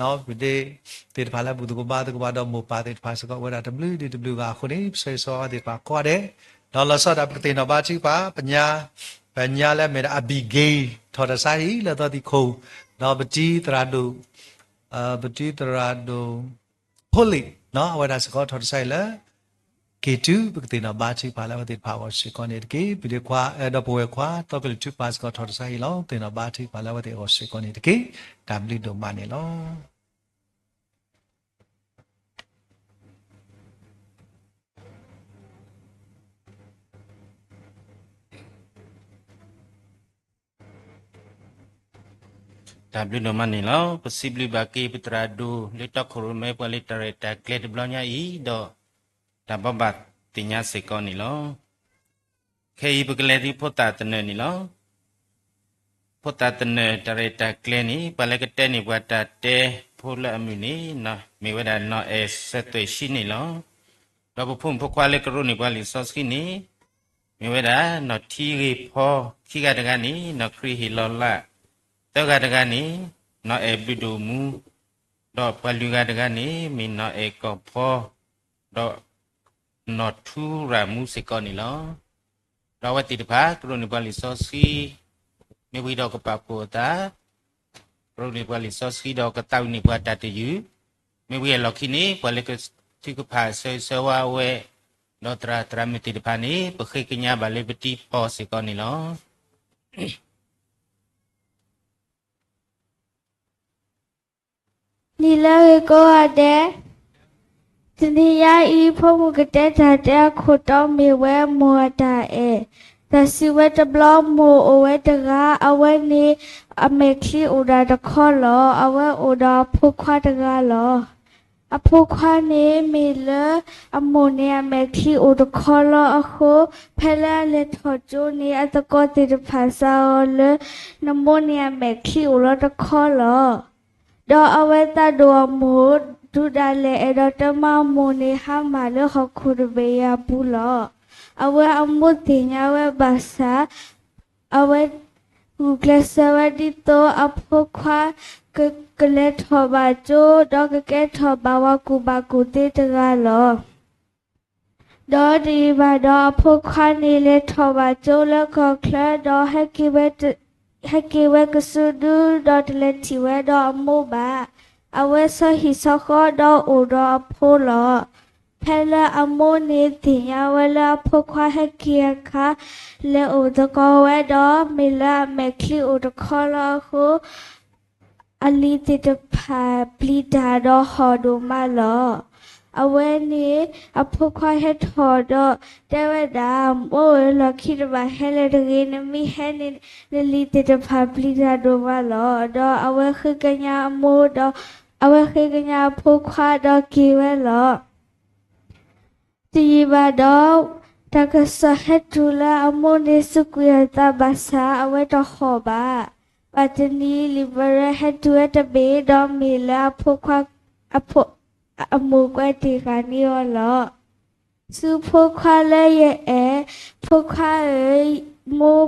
နော်ဒီတေတဖာလာဘူးတကဘာတော့မပါတေတဖာစကောဝဒါ WDW ကခုနေဆွေစောတေပါကွာတယ်နော်လဆော့တာပတေနော်ဘာချိပါပညာလဲမေအဘီဂေးထော်တဆိုင်လဲတော့ဒီခုနော်ပတိတရာဒိုဖိုလီနော်ဝဒါစကောထော်တဆိုင်လဲ K2 ပတေနော်ဘာချိပါလာတေပါဝရှိကောနေတကေဘီဒီခွာအဲ့တော့ဘွယ်ခွာတော့ကလ2ပါစကောထော်တဆိုင်လောတေနော်ဘာချိပါလာတေရှိကောနေတကေ W ဒိုမနေလော က ဒါဘလူတော်မနေလောပစီဘလူဘာကေပတရာဒူလက်တော့ခရမဲပလက်တရတာကလက်ဘလညာဤတော့ဒါဘဘတင်ညာစေကောနေလောခေဤပကလေးဒီဖို့တာတနေနေလောဖို့တာတနေတရတာကလက်နီပလကတဲ့နေဘတ်တာတဲဖိုးလအမီနီနော်မေဝဒနော်အဲဆက်သွေရှိနေလောတော့ဘဖုန်ဖခွာလေကရုနေပါလီဆော့စကီနီမေဝဒနော်ထီရီဖောခီကတကနေနော်ခရီဟီလောလာတောကတကနေနော်အဲဘီဒိုမူတော့ပလူကတကနေမင်းနော်အဲကောဖောတော့နော်ထူရာမူစကောနီလောတော့ဝတိတဖာကရုနေပါလီဆော့စကီမေဝီတော့ကပပိုတာပရိုဒီပွာလီဆော့စကီတော့ကတောက်နေပွာတတ်တူမေဝီလော်ခီနီပွာလီကတိကဖာဆွေဝါဝဲနော်တရာမတီတဖာနေပခိကညာဘလေပတိပေါ်စကောနီလောနီလာကိုအတဲ့ဒီယာဤဖို့မကတဲ့တဲ့ခုတော်မေဝဲမောတာအဲသစီဝဲတဘလမိုအဝဲတကအဝဲနေအမေခီအိုဒါတခေါ်လောအဝဲအိုဒါဖို့ခွားတကလောအဖို့ခွားနေမေလအမိုနေအမေခီအိုတခေါ်လောအခုဖဲလာလက်ထော်ကျိုးနေအတကောတိတဖာစာလနမိုနေအမေခီအိုလောတခေါ်လောတော့အဝဲတတော်မို့ဒုဒါလေအဲ့တော့တမမိုနေဟာမာလခခုရဘေယဘူးလောအဝဲအမှုတင်ရဝဲဘာသာအဝဲဂူကလစဝဒီတိုအဖို့ခွာကလက်ထောပါကျိုတော့ကဲထောပါဝကူပါကူတေတကလောတော့ဒီဘာတော့အဖို့ခွာနေလေထောပါကျိုလကောကလတော့ဟက်ကီဝဲကဆုဒူတော့လက်ချီဝဲတော့အမှုပါအဝဲဆဟိစခောတော့အိုတော့အဖို့လောဖဲလာအမိုးနေတင်ရဝလာဖို့ခွာဟက်ကီခါလေအိုတကောဝဲတော့မီလာမက်ခလီအိုတခေါ်လာခုအလီတိတဖာပလီဒါတော့ဟော်ဒိုမလောအဝဲနေအဖို့ခွာဟက်ထော်တော့တဲဝဲတာမိုးလခိတဘာဟဲလေတကေနမီဟဲနေလီတိတဖာပလီဒါဒိုမလောတော့အဝဲခကညာအမိုးတော့အဝဲခကညာဖို့ခွာတော့ကီဝဲလောဒီဘာတော့တကဆဟက်တူလာအမွန်နေစုကွေတာဘာသာအဝဲတော့ခေါ်ပါပတ်တနီလီဘရဟက်တူတဘေတော့မီလာဖို့ခွာအမှုကွဲတီကနီရောလောစုဖို့ခွာလဲရဲ့ဖို့ခွာမို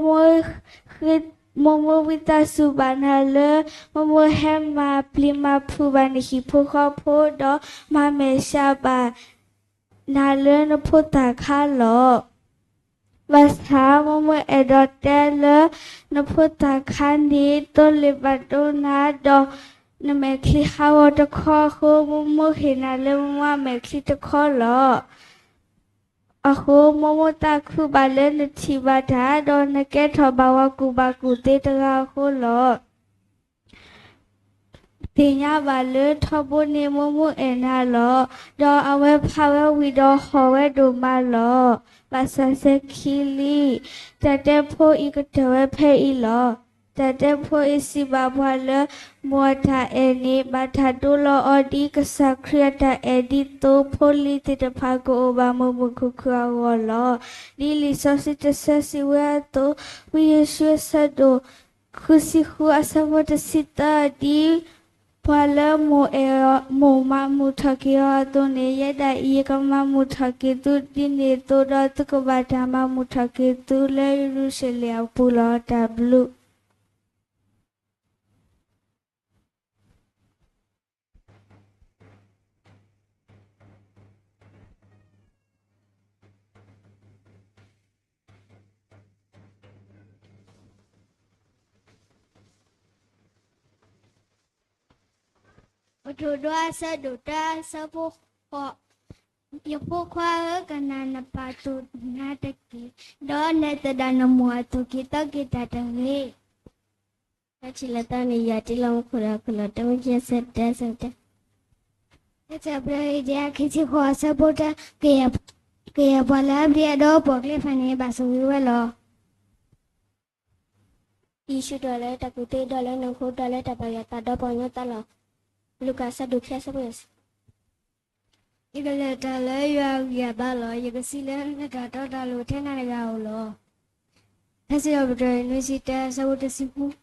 ဝိတာစုဘာနာလေမိုဟမ်မာပလီမာဖူဘာနီဖို့ခွာဖို့တော့မမေရှာပါနာလေနဖို့တာခါလောဝတ်ဟာမမအဒတဲလနဖို့တာခါနီတိုလီဘတိုနာတော့နမေခလီဟာဝတခေါ်ခုမဟိနာလေမမေခလီတခေါ်လောအခုမတာခုပါလေနချီပါတာတော့နကဲထောဘဝကူပါကူတေတကာခုလောတင်ရပါလေထဖို့နေမအနာလောတော့အဝဲဖဝဲဝီတော့ဟောဝဲဒိုမလောပါဆဆခီလီတတဲ့ဖို့ဤကတဝဲဖဲဤလောတတဲ့ဖို့ဤစီပါဘွာလေမောတာအနီဘာထတူလောအဒီကစခရတာအဒီတိုဖိုလီတတဖာကိုဘာမမခုခွာဝလောဒီလီဆောစစ်တဆစီဝဲတိုဝီရွှေဆဒိုခုစီခုအစဝတ်စီတာဒီပွာလမိုမမူထကီယာတုန်ရတဲ့ဤကမမူထကီတုဒီနေတိုရတကဘာတာမမူထကီတုလေရုရှလျာပူလာတဘလူတို့တော့ဆက်တို့တာစဖို့ဟောယဖို့ခွာကနနပါတုနာတကီဒေါ်နဲ့တဒနမွာတုကိတကိတတငေအချီလတန်ရတိလောခရခလတမကျဆက်တဲ့ဆက်တဲ့ချက်ပြည့်ကြခိချခေါ်စဖို့တကေဘလာပြတော့ပေါ်ကလေးဖနေပါဆိုဝဲလော Isu dole takute dole nongko dole tabaya tada ponyo talo. Luka sadukya sabes. Igale dale ya balo yagasile nagata dalo tena nagaulo. Hasi obdo nusita sawuta sipu.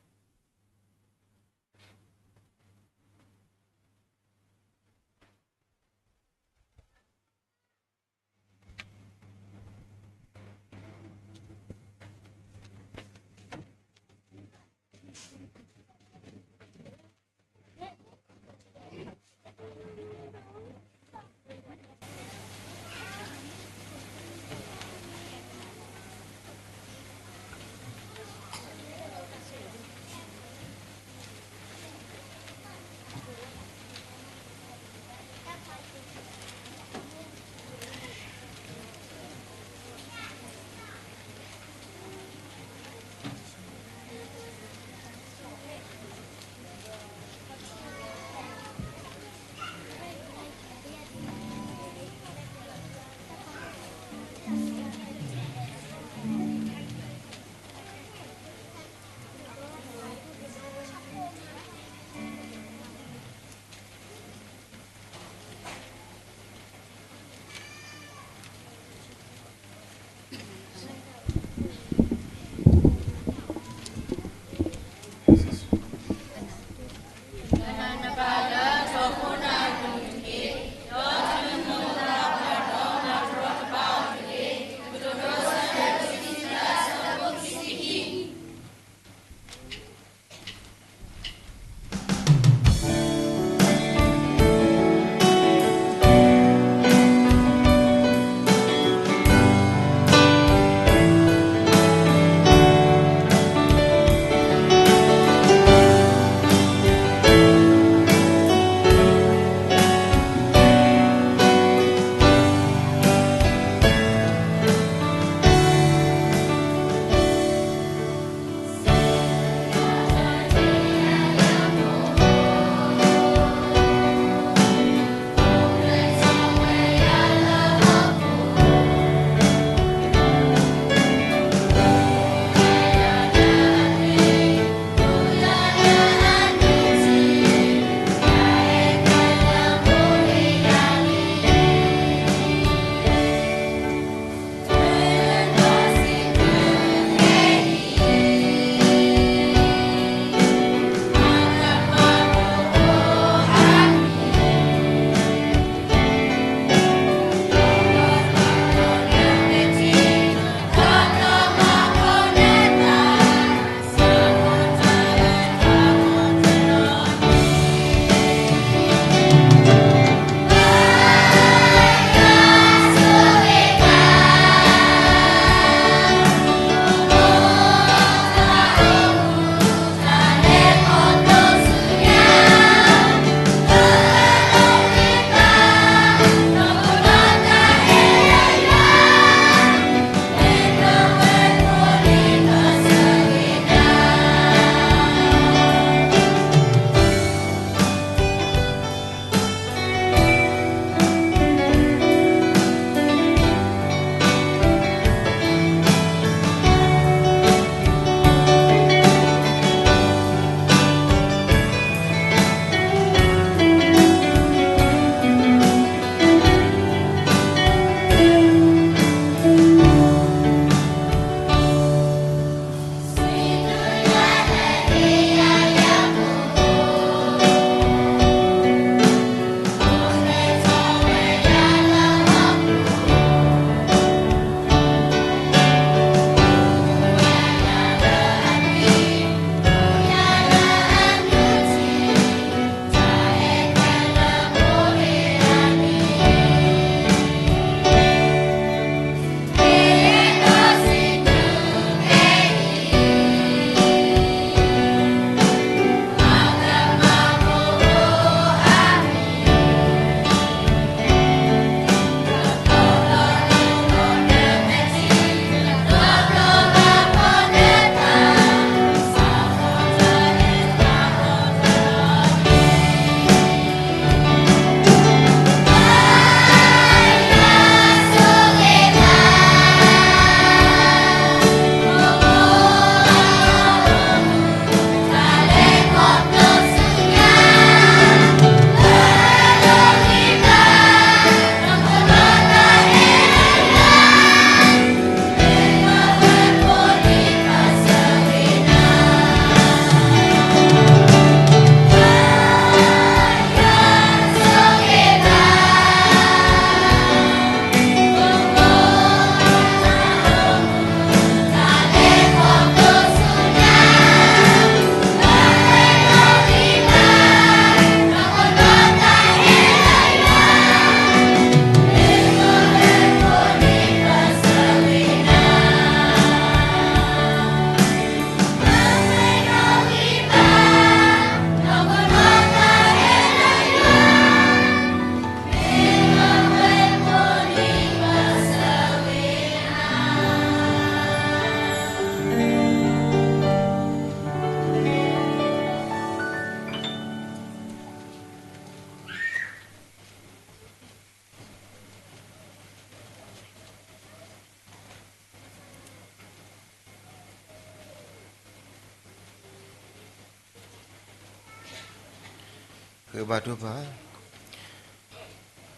คือบาทุบา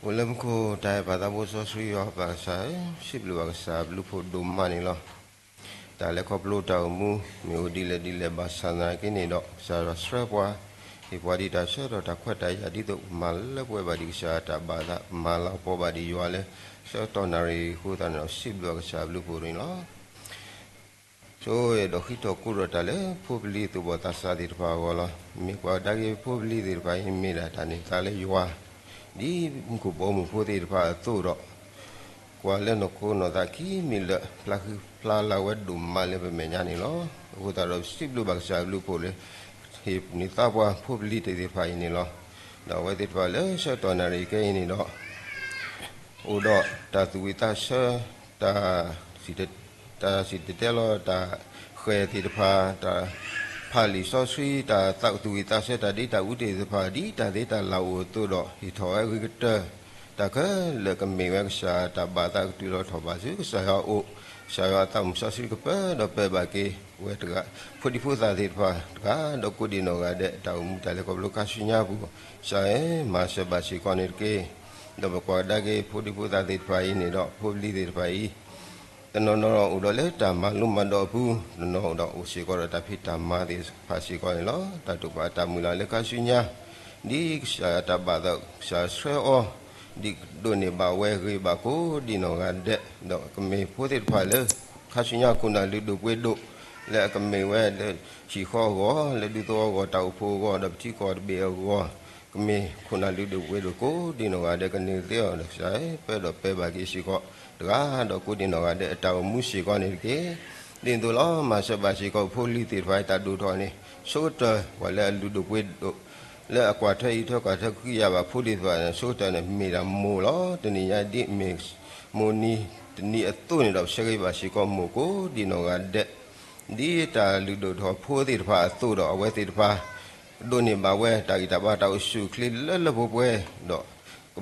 วันเริ่มโคตายปาตาบุษสุริยะปากสายสิบลูกสาบลูกผู้ดุมมานี่หรอแต่แล้วก็ปลุกตามูมีอุดิเลบาสนากินนี่ดอกสารสระปัวที่พอดีตาเชื่อเราตาขวัญตายาดีตุมาแล้วป่วยบาดีสาตาบาดามาแล้วพอบาดีอยู่เลยเชื่อตอนนั้นคู่ตอนนั้นสิบลูกสาบลูกผู้นี่หรอช่วยดอกฮิตกุรตาเลยผู้ผลิตตัวตาสาดิฟ้าวละมีกว่าดักผู้ผลิตตัวไปมีได้ทันทีตาเลยอยู่ว่าดีมุขบ่มุขผู้ที่ฟ้าตัวดอกกว่าเล่นนกนกตาขี้มีละพลาลาวดุมมาเลยเป็นเมียนี่หรอผู้ตาเราสิบลูกบักสาลูกผู้เลยฮิปนิตาว่าผู้ผลิตตัวไปนี่หรอดอกไว้ตัวไปเลยเชื่อตอนนั้นแค่นี้ดอกอุดรตาตุวิตาเชื่อตาสิเดตาสิเตลตาเคยติดพาตาพาลิซอสีตาตักตุวิตาเสตาดีตาอุติสพาดีตาดีตาลาวตัวดอกฮิทอยกิเตตาก็เลิกมีเวกษาตาบาตาตุลทบาสิสายโอสายตามซอสีก็เปดอกเปบากีเวทกะพุทธิพุทธาติดพากะดอกกุดินอกะเดตาอุมตาเลกบลูกาสุญญาบุสายมาเสบาสิกอนิเกดอกกวาดาเกพุทธิพุทธาติดพาอินี่ดอกพุทธิติดพาอิตนนอุดเลตามาลุมันดอบูนนดออุสิกรตาพิตามาดิภาสิกอลตาตุปาตามุลาเลกาสุญญาดิสาตาบาดสาเสอดิโดเนบาเวริบาโกดินอกาเดดอกเมพุติพาเลคาสุญญาคุณาลิดุเวดุและกเมเวเลชิขอโกเลดิโตโกตาอุโพโกดับจิกอเบโกกเมคุณาลิดุเวดุโกดินอกาเดกันนิเตอเลไซเปดอเปบากิสิกอดราดอกกุดินอกาเดตามุสิกอนิเกดินตุลอมาสบาสิกอโพลิติไฟตาดูทอนี่สุดวะเลลุดุเวดุและกว่าไทยเท่ากับทักขิยาบาพูดิตว่าสุดเนี่ยมีรำมูลอตนี่ยาดิมิกส์มูนีตนี่ตุนี่เราเสกบาสิกอมูโกดินอกาเดดีตาลุดุทอพูดิตฟ้าตุดอเวติตฟ้าโดนี่บาเวตากิตาบาตาอุสุคลิเลบุเวดอก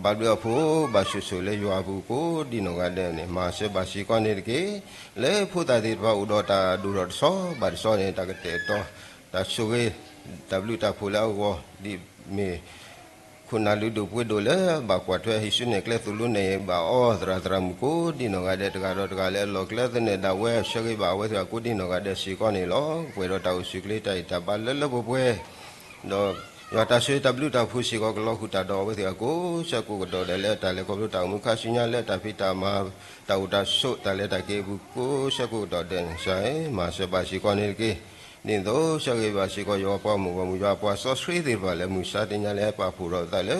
บาดเดือผู้บาสุสุเลยัวบุโกดินอกาเดเนี่ยมาเสบาสิกอนิเกเลผู้ตาติดฟ้าอุดตาดูรสอบาดซอเนี่ยตากเตตอตาสุเกตาบลูตาพูลาวดิเมคุณนาลุดุพุดเลบากว่าเธอฮิสุเนเคลตุลุเนบาออตรามุโกดินอกาเดตกาโรตกาเลโลเคลตเนดาเวเชกิบาเวตกากุดินอกาเดสิกอนี่ลอเวโรตาอุสุคลิตาอิตาบาเลเลบุเวดอยาตาเสตาบลูตาพูสิกอกลอคุตาดอเวตกาโกสกุกดอเดเลตาเลกบลูตามุคาสิญาเลตาพิตามาตาอุตาโสตาเลตาเกบุโกสกุดอเดนไซมาเสบาสิกอนี่เกนิโดเชกิบาสิกอยอปอมุกมุยอปอสอสรีติบาเลมุสาติญาเลปาพูโรตาเล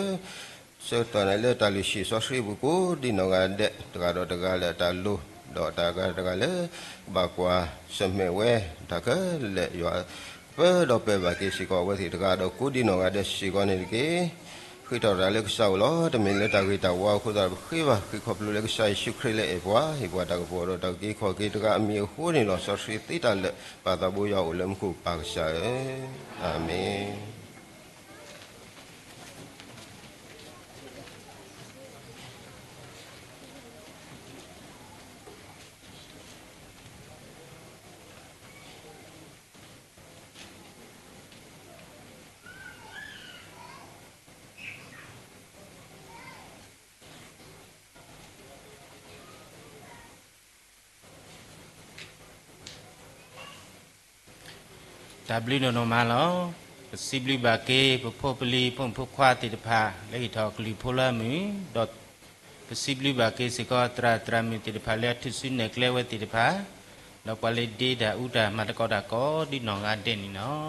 เสตาเลตาลิชิสอสรีบุโกดินอกาเดตกาโรตกาเลตาลูดอตากาตกาเลบากว่าเสมเวตากะเลยอเปดอเปบากิสิกอเวติตกาโดกุดินอกาเดสิกอนี่เกคือตอราเลกซาวลอตะมิเลตากิตาวาคุตาคือว่าคือขอบลูเลกไซชุคริเลเอวาฮิบวาตากะโปโรตากิขอกิตกะมีฮูนี่ลอสอสิติตาเลปาตาบุยาอุเลมคุปากซาอาเมนตาบลิโนโนมาแล้วสิบลิบาเกปพบลีพงพควาติดพาเลหิทอกลีโพลามีดอทสิบลิบาเกสิกอตรามีติดพาเลทิสุนเนกเลวติดพาเราปาเลดีดาอุดามาตะกอดากอดินองอาเดนี่เนาะ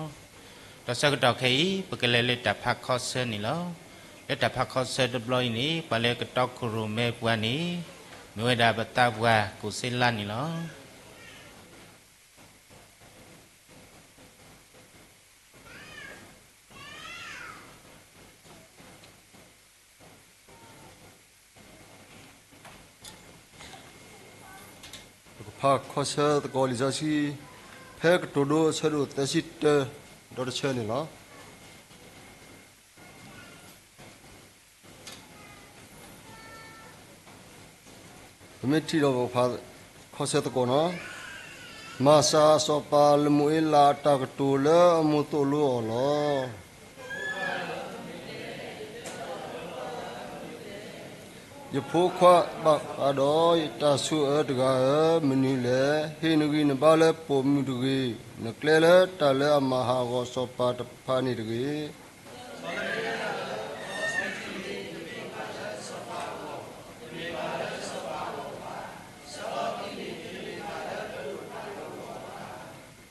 เราสักดอกเคยปกเลเลตาพักคอเซนี่เนาะเลตาพักคอเซดบลอยนี่ปาเลกตอกครูเมปวานี่มีเวดาบตาบัวกุเซลานี่เนาะพาข้อเชื่อตะกอลิซาซีเพ่กตัวดูเชื่อดูแต่สิเตอดอเชื่อนี่ละไม่ที่เราพาข้อเชื่อตะกอนะมาซาสปาลมุอิลาตากตูเลมุตุลูอลอ ยพขวะบักอดอยตาสุตกามณีเลเฮนุกินบาเลปมุตกีนกเลเลตาเลมหากสปาตพานิตกี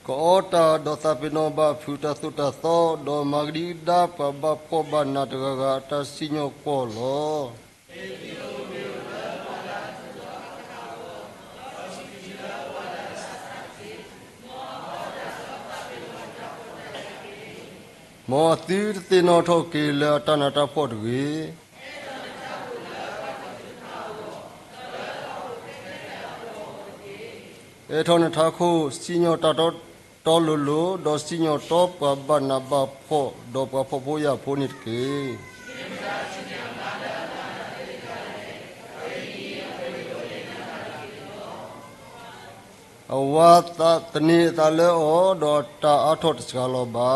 ก็ตาดอตาปิโนบาฟิวตาสุตาโตดอมากดีดาปบาปบานาตกะตาสิญญโกโลมอติรติโนโทกิเลตานาตาพอดกีเอทอนทาคูสิญญตาโตตอลุลุดอสิญญตปบานาบาพอดอปะพอโพยาโพนิตกีอวาตาตนีตาเลโอดอตาอาทอตสกาโลบา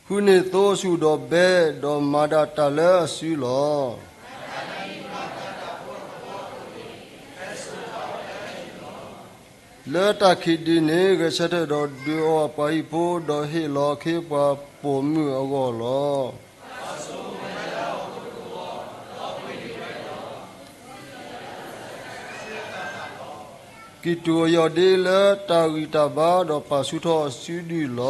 คุณิโตสุดอเบดอมาดาตาเลสุโลเลตาคิดิเนกเสตดอดิโอปะอิโพดอเฮโลเคปะปอมุอโกโลกิตัวยอดีเลตาวิตาบาดอปาสุทอสุดีโล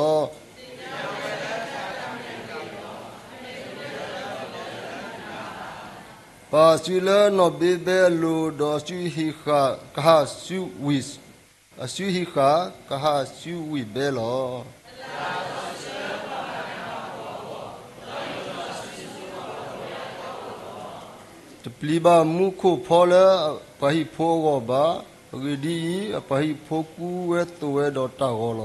ปาสุเลนอบิเบลูดอสุฮิคากะสุวิสอสุฮิคากะสุวิเบโลตปลีบามุโคพอเลปะหิโพโกบารีดีปะหิโพกูเวตเวดอตาโกโล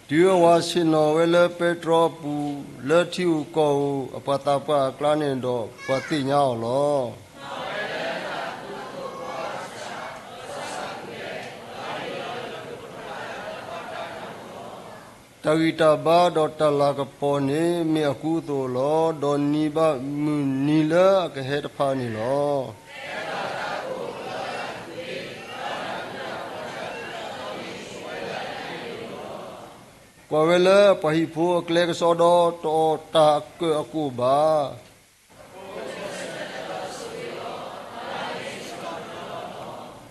ดิวาสิโนเวเลเปโตรปูเลทิวโกอปตาปะกลาเนโดปะติญาโลตากิตาบาดอตาลากปอเนเมอคูโตโลดอนีบามุนีเลกะเฮตพานีโลกว่าเวลาปะหิโพเคลกซอดอตอตาเกอกูบา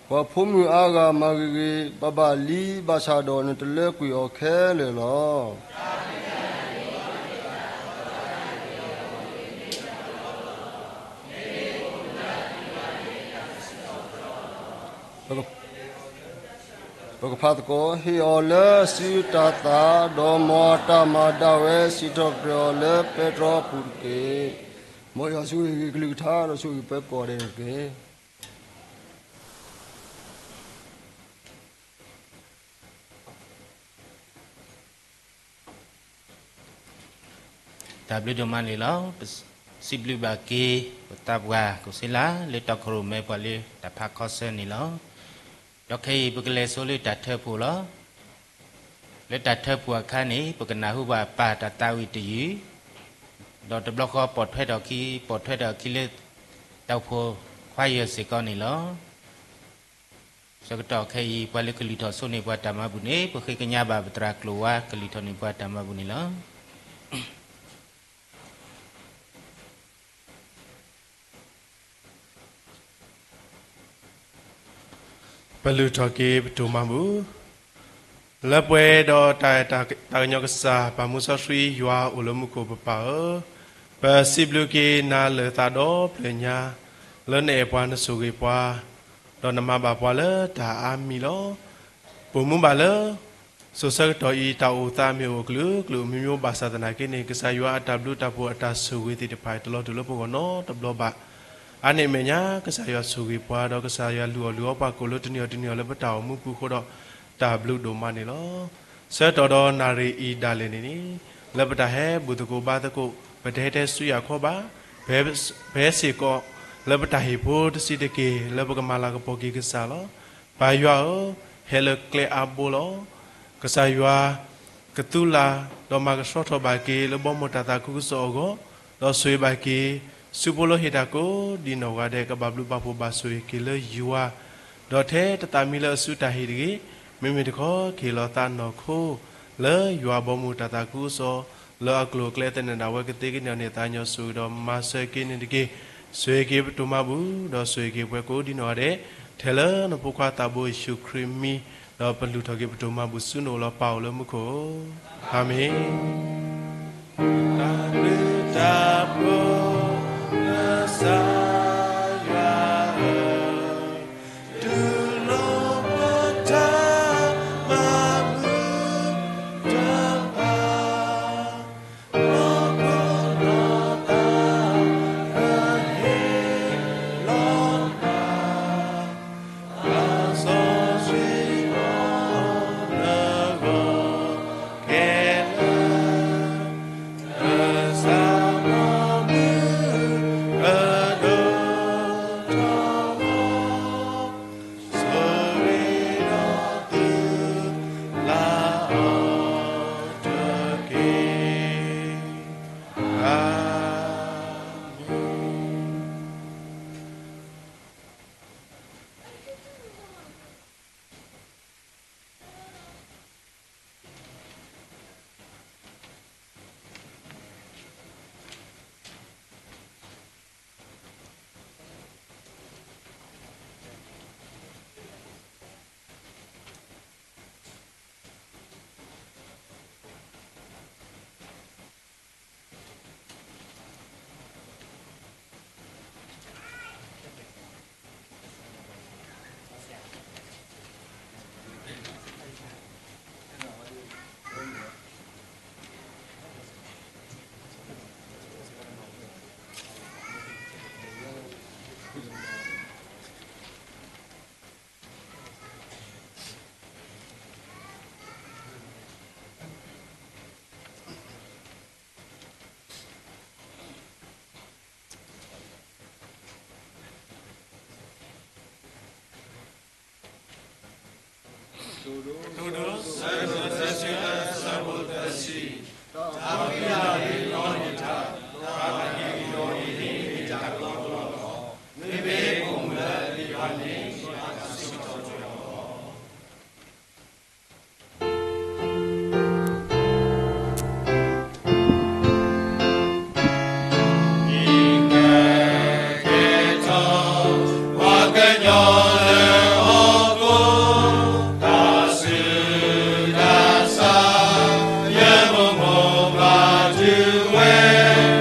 กว่าพุมืออากามากกีบาบาลีบาชาดอนตะเลกุยโอเคเลยลอปกพัดก็ฮิโอเลสิตาตาดอมอตามาดาเวสิทอกรอเลเปโตรปุรเกมอยาสุยกลิทาสุยเปปอเรเกตาบลิดมาเลยแล้วสิบลิบากีตาบว่ากุศิลาเลตอกรูเมปอลีตาพักคอเซนี่แล้วดอกเคยปกเลโซลิตัดเทพูแล้วเลตัดเทพูข้านี้ปกนาหุบาปาตาตาวิตีดอกตบล็อกคอปลดเพดดอกขี้ปลดเพดดอกขี้เลตาโพควายเยสิกอนี่แล้วสกตอเคยปอลีกลิทอโซนี่ปตามาบุเน่ปเคยกัญญาบาปตรากลัวกลิทอนี่ปตามาบุนี่แล้วปลุทอกีปตุมาบุละเวดอตายตาญกษาปามุสรียัวอุลมุโกปปาปะสิบลุกีนาเลตาดอเปญญาเลเนปวานสุกีปวาดอนมาบาปวาเลตาอามิโลปุมุบาเลสุสกตออีตาอุตามิโอกลุกลุมิโมบาสาตนากินีกษายัวอัตบลุตาปูอัตสุกีติตภัยตลอดตุลปกโนตบลบะอันนี้เมียก็สายสุกิปวาดก็สายลัวปากโกลุตเนียแล้วปะตาวมุกุโคดตาบลูดมานี่ลอเสตอดอนารีอีดาเลนี่แล้วปะตาเฮบุตรโกบาตะโกปะเทเตสุยาขอบาเบสิโกแล้วปะตาฮิโพตสิเตเกแล้วปะกมาลากปอกีกษาลอปายัว ဟဲလကလေအဘောလောကဆာယွာကတူလာဒေါ်မာကဆော့ထဘာကေလဘောမတတာကုဆောကိုလောဆွေဘာကေစုပိုလိုဟီတာကိုဒီနောဝါတဲ့ကဘဘလူဘဖို့ဘာဆွေကေလယူဝါဒေါ်တဲ့တတမီလစုတာဟီဒီမိမိတခေါ်ကေလောတာနောခိုလေယူဝါဘောမတတာကုဆောလောကလိုကလေတဲ့နာဝကတိကိနေတာညောဆူတော့မာဆကေနေဒီကေဆွေကေတူမဘူးဒေါ်ဆွေကေဘွဲကိုဒီနောတဲ့ထဲလနပုခွာတာဘိုရှုခရမီတော့ပလူထော်ကေပတူမဘူးဆုနိုလောပေါလမှုခိုအာမင်တာလေတာဘိုနာဆာယာဒူလောပတာမဘူးတာပါလောကောလောတာဟေလောပါအာဆောစီWhere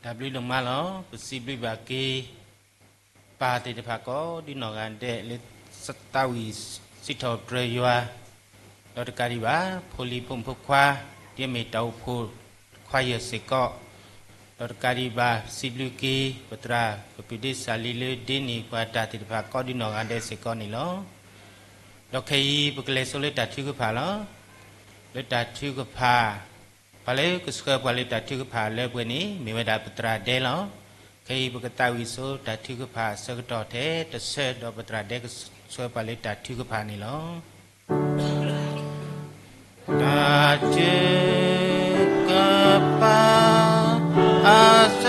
ดับลิลงมาแล้วปสิบลิบากีปาติดพักก็ดินอกันเดเลสตาวิสิทอเตรยัวดอตการิบาโพลีพงพควาเดียเมตาโพควายเสกก็ดอตการิบาสิบลิกีปตราปปิดิสาลิเลดินีกว่าตาติดพักก็ดินอกันเดเสกก็นี่แล้วดอกเคยปกเลโซเลตัดที่กุพาแล้วเลตัดที่กุพาพอเลยก็สกัดพอเลยตัดที่กุพาเล็บวันนี้มีเวลาปตราเดแล้วเคยปกตาวิโซตัดที่กุพาสกัดต่อเทตัดเสดดอกปตราเดก็สกัดพอเลยตัดที่กุพานี่แล้วตัดที่กุพาอาเซ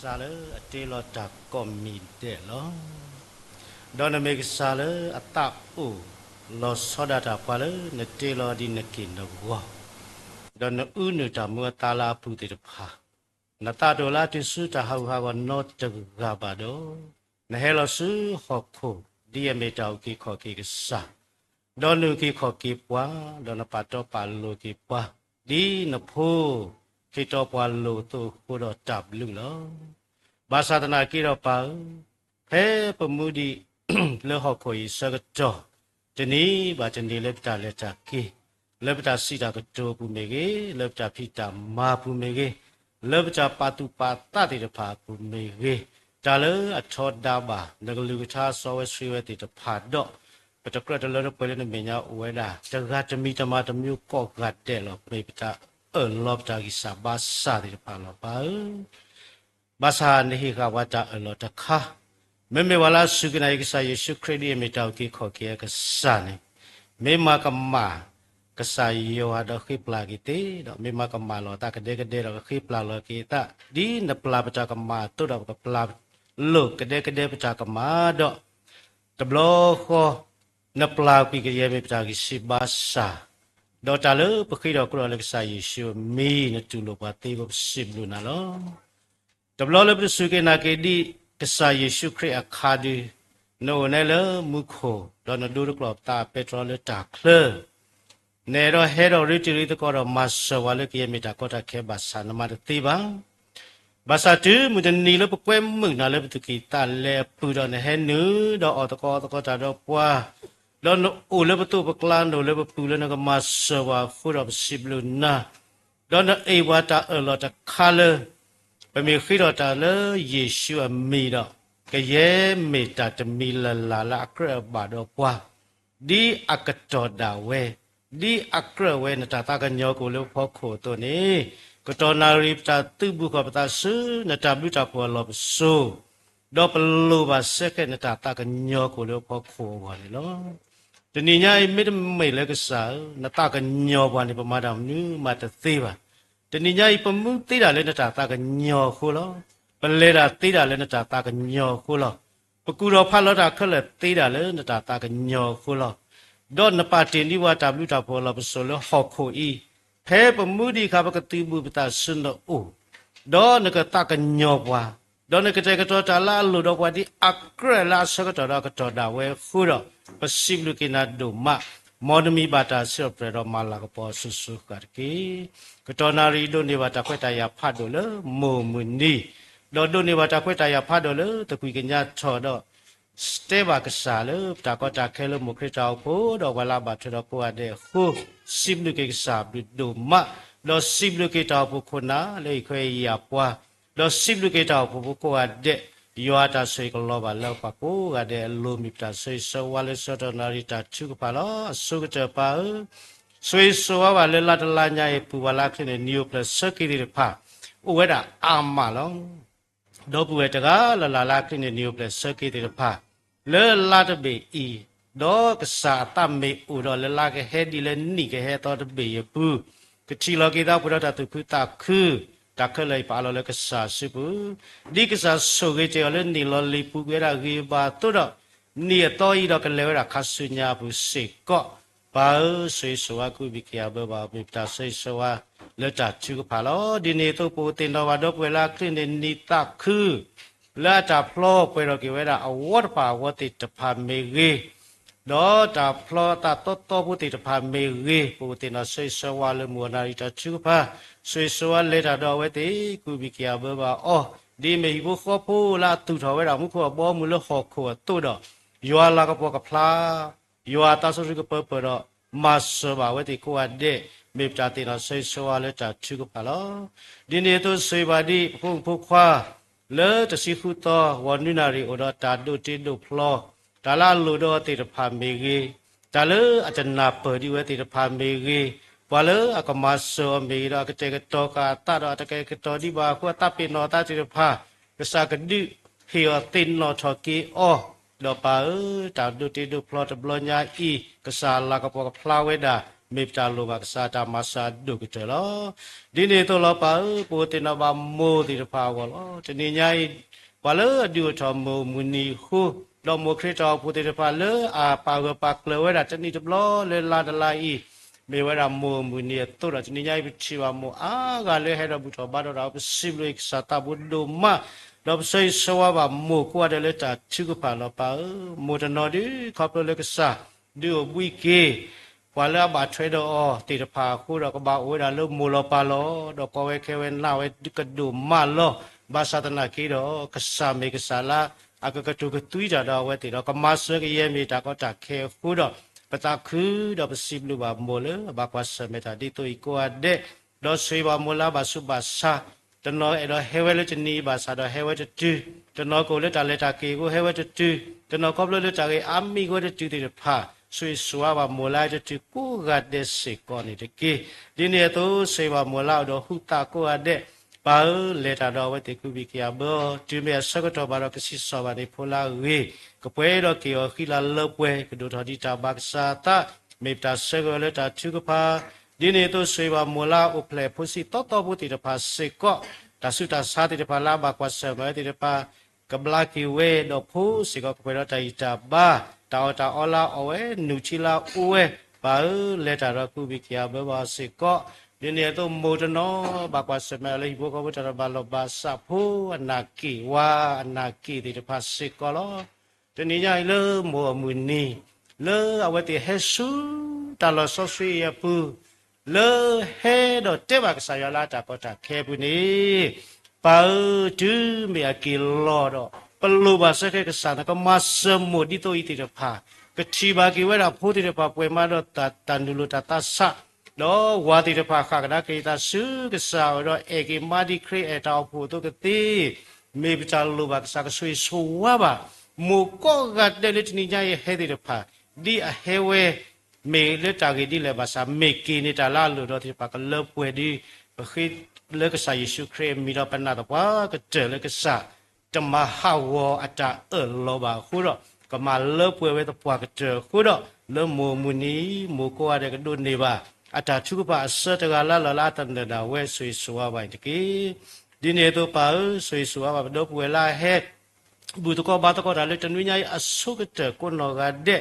ซาเลอเตลอจากก็มีเดลอดอนเมกซาเลออัตตาอูลอสอดาตาพาเลเนเตลอดินกินดวะดอนอูนุตามัวตาลาปูติตพานาตาโดลาติสุตาฮาวฮาวานอตกาบาโดนเฮลอสุฮอกโคดิเอเมตาอุกิขอกิกซาดอนุกิขอกิปวาดอนปาโตปาโลกิปวาดีนโพคิดว่าโลตุคูดจับลุงล้อบาสาตนาคิดว่าป่าเฮ้ปมุดีเลือหอกคอยสักจ่อจะนี้บาจะนี้เล็บตาเล็บจากกีเล็บตาสีตากโจปุเมเกเล็บตาพิตามาปุเมเกเล็บตาปาตุปาตาติดพาปุเมเกจาเลอชอดดาบานักลูกชาสวัสดิ์เวติดพาดอกปัจจุบันเราเปิดเรื่องเมียอวยดาจะกัดจะมีธรรมะธรรมิวก็กัดเดลไม่พิจารลอบจากิสาบาสาติดพาลอบาบาสาเนหิกาวาจาลอตะค่ะไม่ว่าลาสุกนัยกิสาเยซูคริสต์เมตาอุกิขอเกียกษาเนี่ยไม่มากมากษาโยฮาดอกขีปลากิเตดอกไม่มากมาลอตากระเดกระเดดอกขีปลาลอกิตาดีนปลาประจากมาตุดอกปลาโลกกระเดกระเดประจากมาดอกตบลอขอนปลาปีกเยเมประจากิสิบาสาดอกจาเลปขีดอกกรอลกิสาเยซูมีนจุลปาติบสิบลุนาลอตบลอเลปสุกนาเกดีกษาเยซูคริสต์อาคาดีโนเนลมุโคดอนดูรกรอบตาเปโตรเลตาเคลเนโรเฮโรริจิริตกอรมาสวาเลกิเยมิตากอตาเคบาสานมาติบังบาสาตุมุดนีเลปกเวมึงนาเลปตุกิตาเลปูดอนเฮนูดออตกอตกอตาดอปัวดอนอูเลปตุปกลานโดเลปปูเลนกมาสวาฟุรอบสิบลุนาดอนเอวาตาลอตาคาเลปมีขีดตาเลเยซูมีดอกเยเมตาจะมีลาอักระบาดอปัวดีอักจอดาเวดีอักระเวนตาตากันยอกุเลพอโคตัวนี้ก็ตอนนารีตาตึบุกบตาซื้อนตาบิตาพัวลบสูดอปลูบาเซกนตาตากันยอกุเลพอโควันเนาะทีนี้ไงไม่เล็กสาวนตากันยอวันนี้ประมาณนี้มาตตีบะทีนี้ไงปมุติดาเลนตาตากันยอคูลปเลดาติดาเลนตาตากันยอคูลปกูรอพัลดาขลติดาเลนตาตากันยอคูลดอนนปาตินิวาตาบิตาพัวลบสูลฮอกโคอีเพ่ปมุดีข้าพกติบุปตาสุนโอดอนกตากันยอวาดอนกเจกตตาลาลุดอกวาดีอักเรลาสกตระกตดาเวฟูรปสิบลุกินาดุมา မော်ဒမီဘာတာဆော့ပရမာလာကပေါ်ဆူဆူကတ်ကီကတော်နာရီဒိုနေဘာတာခွက်တရဖတ်တို့လေမိုမူနီဒေါ်ဒိုနေဘာတာခွက်တရဖတ်တို့လေတကွေကညာချော်တော့စတေဘာကစားလေတာကတာခဲလို့မခရတောက်ဖို့တော့ဝလာဘာထတော့ကိုအတဲ့ခုစိဘလူကေစားဘဒိုမတော့စိဘလူကေတောက်ဖို့ခုနာလေခွေရပွားတော့စိဘလူကေတောက်ဖို့ကိုအတဲ့ယောတာဆွေကလောပါလောက်ပါကိုကတဲ့လိုမီတာဆွေဆောဝါလေဆောတော်နာရီတာချုကပါလောအစုကတပါဆွေဆောဝါလေလာတလာညာရဲ့ပူဝလာခင်းတဲ့နီယိုပလက်စကီရီဖာဥဝဲတာအာမလောတော့ပူဝဲတကားလာလာခင်းတဲ့နီယိုပလက်စကီရီဖာလေလာတဘေဤတော့ကစားတမေဥတော့လေလာကဟဲဒီလေနိကဟဲတော်တဘေယပူကချီလောကေတာပရတာတုခုတာခုတာခလိုက်ပါလောလေကစားစုပူဒီကစားဆိုကေချေလေနီလောလီပူကေရာဂေဘာတို့တော့နီတော့ဤတော့ကလေရာခါဆုညာဘူးစေကောပါဆွေဆွာကုဘိကရဘဘာမိတာဆွေဆွာလက်တာချူကဖာလောဒီနေတော့ပိုတင်တော်ဘာတော့ပွေလာခင်းနေနီတာခုလာတာဖလောပွေတော့ကေဝဲတာအဝတ်ပါဝတ်တိတဖာမေရေတော့တာဖလောတာတော့ပုတိတဖာမေရေပိုတင်တော်ဆွေဆွာလေမူနာရီတာချူကဖာဆွေဆွာလက်တာတော့ဝဲတိကုဘိကရဘဘာအော်ဒီမေဘခောဖိုလာတူတော်ဝဲတာမှုခောဘောမူလခောခောတို့တော့ယောလာကပေါ်ကဖလာယောတာဆိုရကပပတော့မဆဘာဝတိကိုအတဲ့မေပတာတင်တော့ဆွေဆွာလက်တာချူကဖာလောဒီနေတော့ဆွေပါဒီဖုန်ဖုခွာလေတစီခုတော့ဝနုနာရီဩတော့တာဒုတိဒုဖလောဒါလာလူတော့တိတဖာမေကြီးဒါလေအတနာပဒီဝတိတဖာမေကြီးဘာလေအကမဆောမေရကတဲ့ကတော့ကတာတော့တကယ်ကတော့ဒီဘာခွတ်ပိနောတာတိတဖာကစားကဒီဟီယတင်နောထကီအောတော့ပါတာဒုတိဒုဖလောတဘလညာဤကစားလာကပေါ်ကဖလာဝဲတာမေပတာလိုပါကစားတာမဆာဒုကတလောဒီနေတော့လောပါပိုတင်တော့ပါမိုးတိတဖာကောလောတနေညာဤဘာလေအဒူထမောမူနီဟုတော့မခရတောပိုတိတဖာလေအာပါဝပါကလဝဲတာတနိတဘလောလေလာတလာဤမေဝရမောမူနီတော့တနေညာဤချီဝမောအာကလေဟဲတော့ဘူးတော့ဘာတော့ပစိဘလိကစတာဘုဒ္ဓမတော့ဆွေဆွာပါမို့ကွာတယ်လက်တာချူကပါတော့ပါမိုတနော်ဒီခေါပလကစားဒီဝီကေဝါလာဘာထရတော့တေတဖာခုတော့ကဘာဝဲတာလို့မိုလောပါလောတော့ကောဝဲခဲဝဲနာဝဲဒီကဒူမလောဘာသာတနာကေတော့ကစားမေကစားလာအကကတူကတူကြတော့ဝဲတေတော့ကမဆွဲကရဲမေတာကောတာခဲခုတော့ပတာခုတော့ပစိဘလူပါမိုလေဘာကွာစမေတာဒီတူကိုအတဲ့တော့ဆွေပါမိုလာဘာစုဘာစာတနော်အဲ့တော့ဟဲဝဲလက်ချနီဘာသာတော့ဟဲဝဲတူတနော်ကိုလက်တာလက်တာကေကိုဟဲဝဲတူတနော်ကောပလက်တာကေအမီကိုတူတေဖာဆွေဆွာဘာမိုလာတူကိုကတဲ့စေကောနေတကေဒီနေတော့စေဘာမိုလာတော့ဟူတာကိုအတဲ့ပါလက်တာတော့ဝဲတေကူဘီကရဘောတူမေဆကတော့ဘာတော့ကစီစောဘာနေဖိုလာဝေကပွဲတော့ကေခီလာလပွဲကဒိုတော်ဒီတာဘတ်စာတာမေတာဆေဂလက်တာချူကဖာဒီနေတော့ဆွေပါမလာဥပလေဖုစီတော့ဘူးတိတဖာစေကောတဆုတာစာတိတဖာလာဘကွာဆမဲတိတဖာကဘလာကီဝဲတော့ဖုစေကောကပွဲတော့တိုင်တာဘာတာအောလာအဝဲနူချီလာဥဝဲဘာလက်တာတော့ကုဘီကရဘစေကောဒီနေတော့မိုတနောဘကွာဆမဲလေးဘောကဝတရဘလောဘာစဖိုအနာကီဝါအနာကီတိတဖာစေကောလောတနေကြလေမောမူနီလေအဝဲတိဟဲဆူတာလောဆောဆွေရပူလေဟဲတော့တဲ့ပါကစားရလာတာပေါ်တာခဲဘူးနေပါဒူးမြေကီလောတော့ပလူပါစခဲကစားကမဆမဒီတော့ဤတိတဖာကချီပါကီဝဲတာဖိုးတိတဖာပွဲမတော့တန်ဒူလိုတာတဆတော့ဝါတိတဖာခကနာကေတာစုကစားတော့အေကီမာဒီခရီအတောက်ဖို့တော့ကတိမေပချာလိုပါကစားကဆွေဆိုဝါပါမူကောကတဲ့လက်နီကြရဲ့ဟဲတိတဖာဒီအဟဲဝဲမေလက်တာကေဒီလေဘာစာမေကီနေတာလာလို့တော့ဒီပါကလပွဲဒီခိလကစာယေရှုခရစ်မီတော့ပနာတော့ဘာကတဲ့လကစာတမဟာဝအတာလောပါခုတော့ကမလပွဲဝဲတော့ပွားကတဲ့ခုတော့လမမူနီမူကိုရတဲ့ကဒုနေပါအတာချုကပါအစတကလာလာတန်တဲ့ဝဲဆွေဆွာပိုင်တကေဒီနေတော့ပါဆွေဆွာပါတော့ပွဲလာဟဲဘူတကောဘာတကောဒါလေတနွေးညာအဆုကတဲ့ကိုနော်ကတဲ့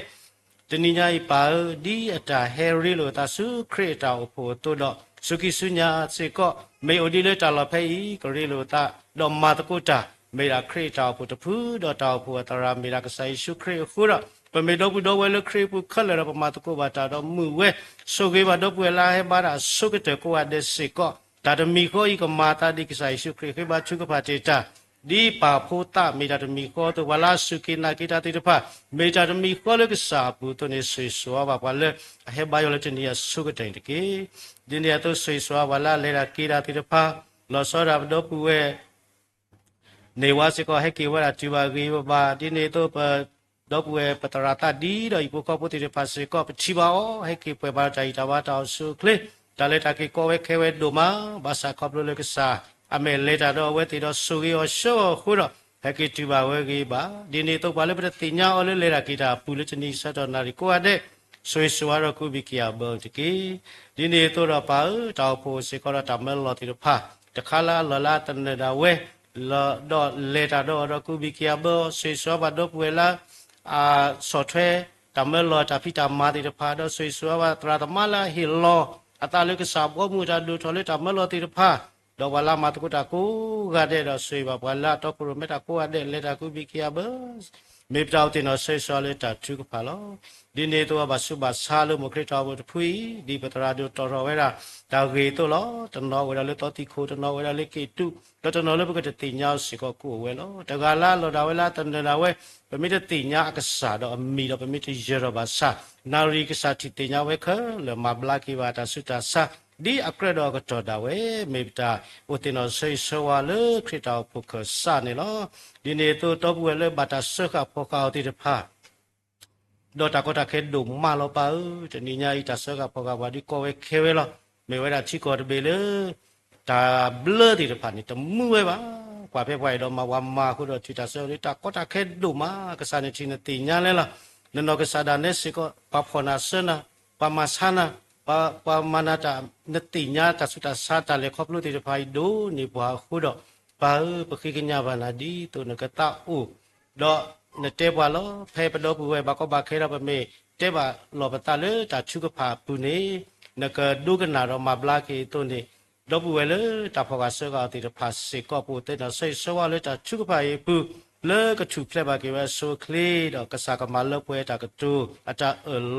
တနိညာဤပါဒီအတာဟဲရီလိုတာစုခရတာဖို့တို့တော့စုကိစုညာစေကောမေအိုဒီလေတာလဖေးကရီလိုတာတော့မာတကုတာမေရာခရတာဖို့တဖူးတော့တောက်ဖို့တရာမေရာကဆိုင်ရှုခရခုတော့ ပမေတော့ဘူးတော့ဝဲလခရီးပူခက်လာပမာတကိုဘာတာတော့မှုဝဲဆိုကေဘာတော့ပွေလာဟဲဘာရာဆုကတဲ့ကိုအဒက်စေကောတာတမီကိုဤကမာတာဒီကဆိုင်ရှုခရီခေဘာချုကဖာတေတာဒီပါဖို့တာမေတာတမီကိုတော့ဝလာစုကိနာကိတာတိတဖာမေတာတမီကိုလကစာဘူးတော့နေဆွေဆွာဘာလဲဟဲဘာယောလက်တနီယဆုကတဲ့တကေဒီနေရာတော့ဆွေဆွာဝလာလေရာကိတာတိတဖာလောစောရဘတော့ပူဝဲနေဝါစကောဟဲကေဝရာတူဘာဂေဘာဒီနေတော့တော့ပွေပတရာတာဒီတော့ဒီပုကပုတိတဲ့ပါစေကောပချီပါအောဟဲကေပွေပါတိုင်တာဝါတောက်ဆုခလေဒါလေတာကေကောဝဲခဲဝဲဒိုမာဘာစာကောပလိုလေကစာအမေလေတာတော့ဝဲတီတော့ဆူရီောရှောခုတော့ဟဲကေတူပါဝဲကေပါဒီနေတော့ပါလေပတိညာအော်လေရာကေတာပူလချနီဆတ်တော်နာရီကိုအတဲ့ဆွေဆွာတော့ကုဘီကီယာဘောတကေဒီနေတော့ပါတောက်ဖို့စေကောတာမဲလော်တီတော့ဖာတခါလာလော်လာတနေတာဝဲလော်တော့လေတာတော့ကုဘီကီယာဘောဆွေဆွာပါတော့ပွေလာစောထွဲတမလောတာဖိတာမာတိတဖာတော့ဆွေဆွာဝတရာတမလာဟီလောအတလုကစာဘောမူတာဒူထော်လေတမလောတိတဖာတော့ဝလာမတကုတာကိုကတဲ့တော့ဆွေပါဘလာတော့ပရမတာကိုအတဲ့လေတာကုဘီကီယာဘမေပတောက်တင်တော့ဆွေဆွာလေတာထုကဖာလောဒီနေတော့ဘာစုဘာဆာလို့မခရတော်ဘဖွီဒီပတရာဒူတော်တော်ဝဲတာတောက်ကြီးတော့လောတနော်ဝဲလေတော်တိခိုတနော်ဝဲလေကေတုတော့တနော်လေဘကတိညာစီကောကိုဝဲလောတကလာလောတာဝဲလာတန်တာဝဲပမိတတိညာအကစားတော့အမီတော့ပမိတရရဘာစာနာရီကစားတိတိညာဝဲခလမဘလာကီဝါတာစုတာစာဒီအကရတော့ကတော့တာဝဲမေပတာဥတင်တော့ဆေဆွာလေခရတော်ဖုခစာနေလောဒီနေတော့ပွေလေဘတာဆခဖောကောတိတဖာတော့တာကတာခဲဒုမာလောပါတနိညာဤတာဆခဖောကဝါဒီကိုဝဲခဲဝဲလောမေဝဲတာချီကောတဘေလေတာဘလတိတဖာနေတမှုဝဲပါกว่าเพ่ไว้ดอมาว่ามาคุดทิตาเซลิตาก็ตาแค่ดูมากษานิชินติญาเลยล่ะนั่นนอกษาดาเนสิก็ปะพนาเสนะปะมาสานะปะมานาตานติญาตาสุตาสาตาเลครอบรู้ติภายดูนี่บ่คุดปะปะคิกิญญาบานาดีตัวนกตาอุดอนเตบวาลอเพ่ปะดอปุเวบะก็บะเคระบะเมเตบะลอปะตาเลตาชุกภาปุเนนกดูกนาดอมาบลาเคตุนี่တော့ဘူးလေတာဖောကဆောကတိတဖာစေကောပိုတဲ့တော့ဆိတ်ဆောလေတာချုကပါယေပုလေကချုဖလက်ပါကေဝဆိုခလီတော့ကစားကမလပွဲတာကတူအတာ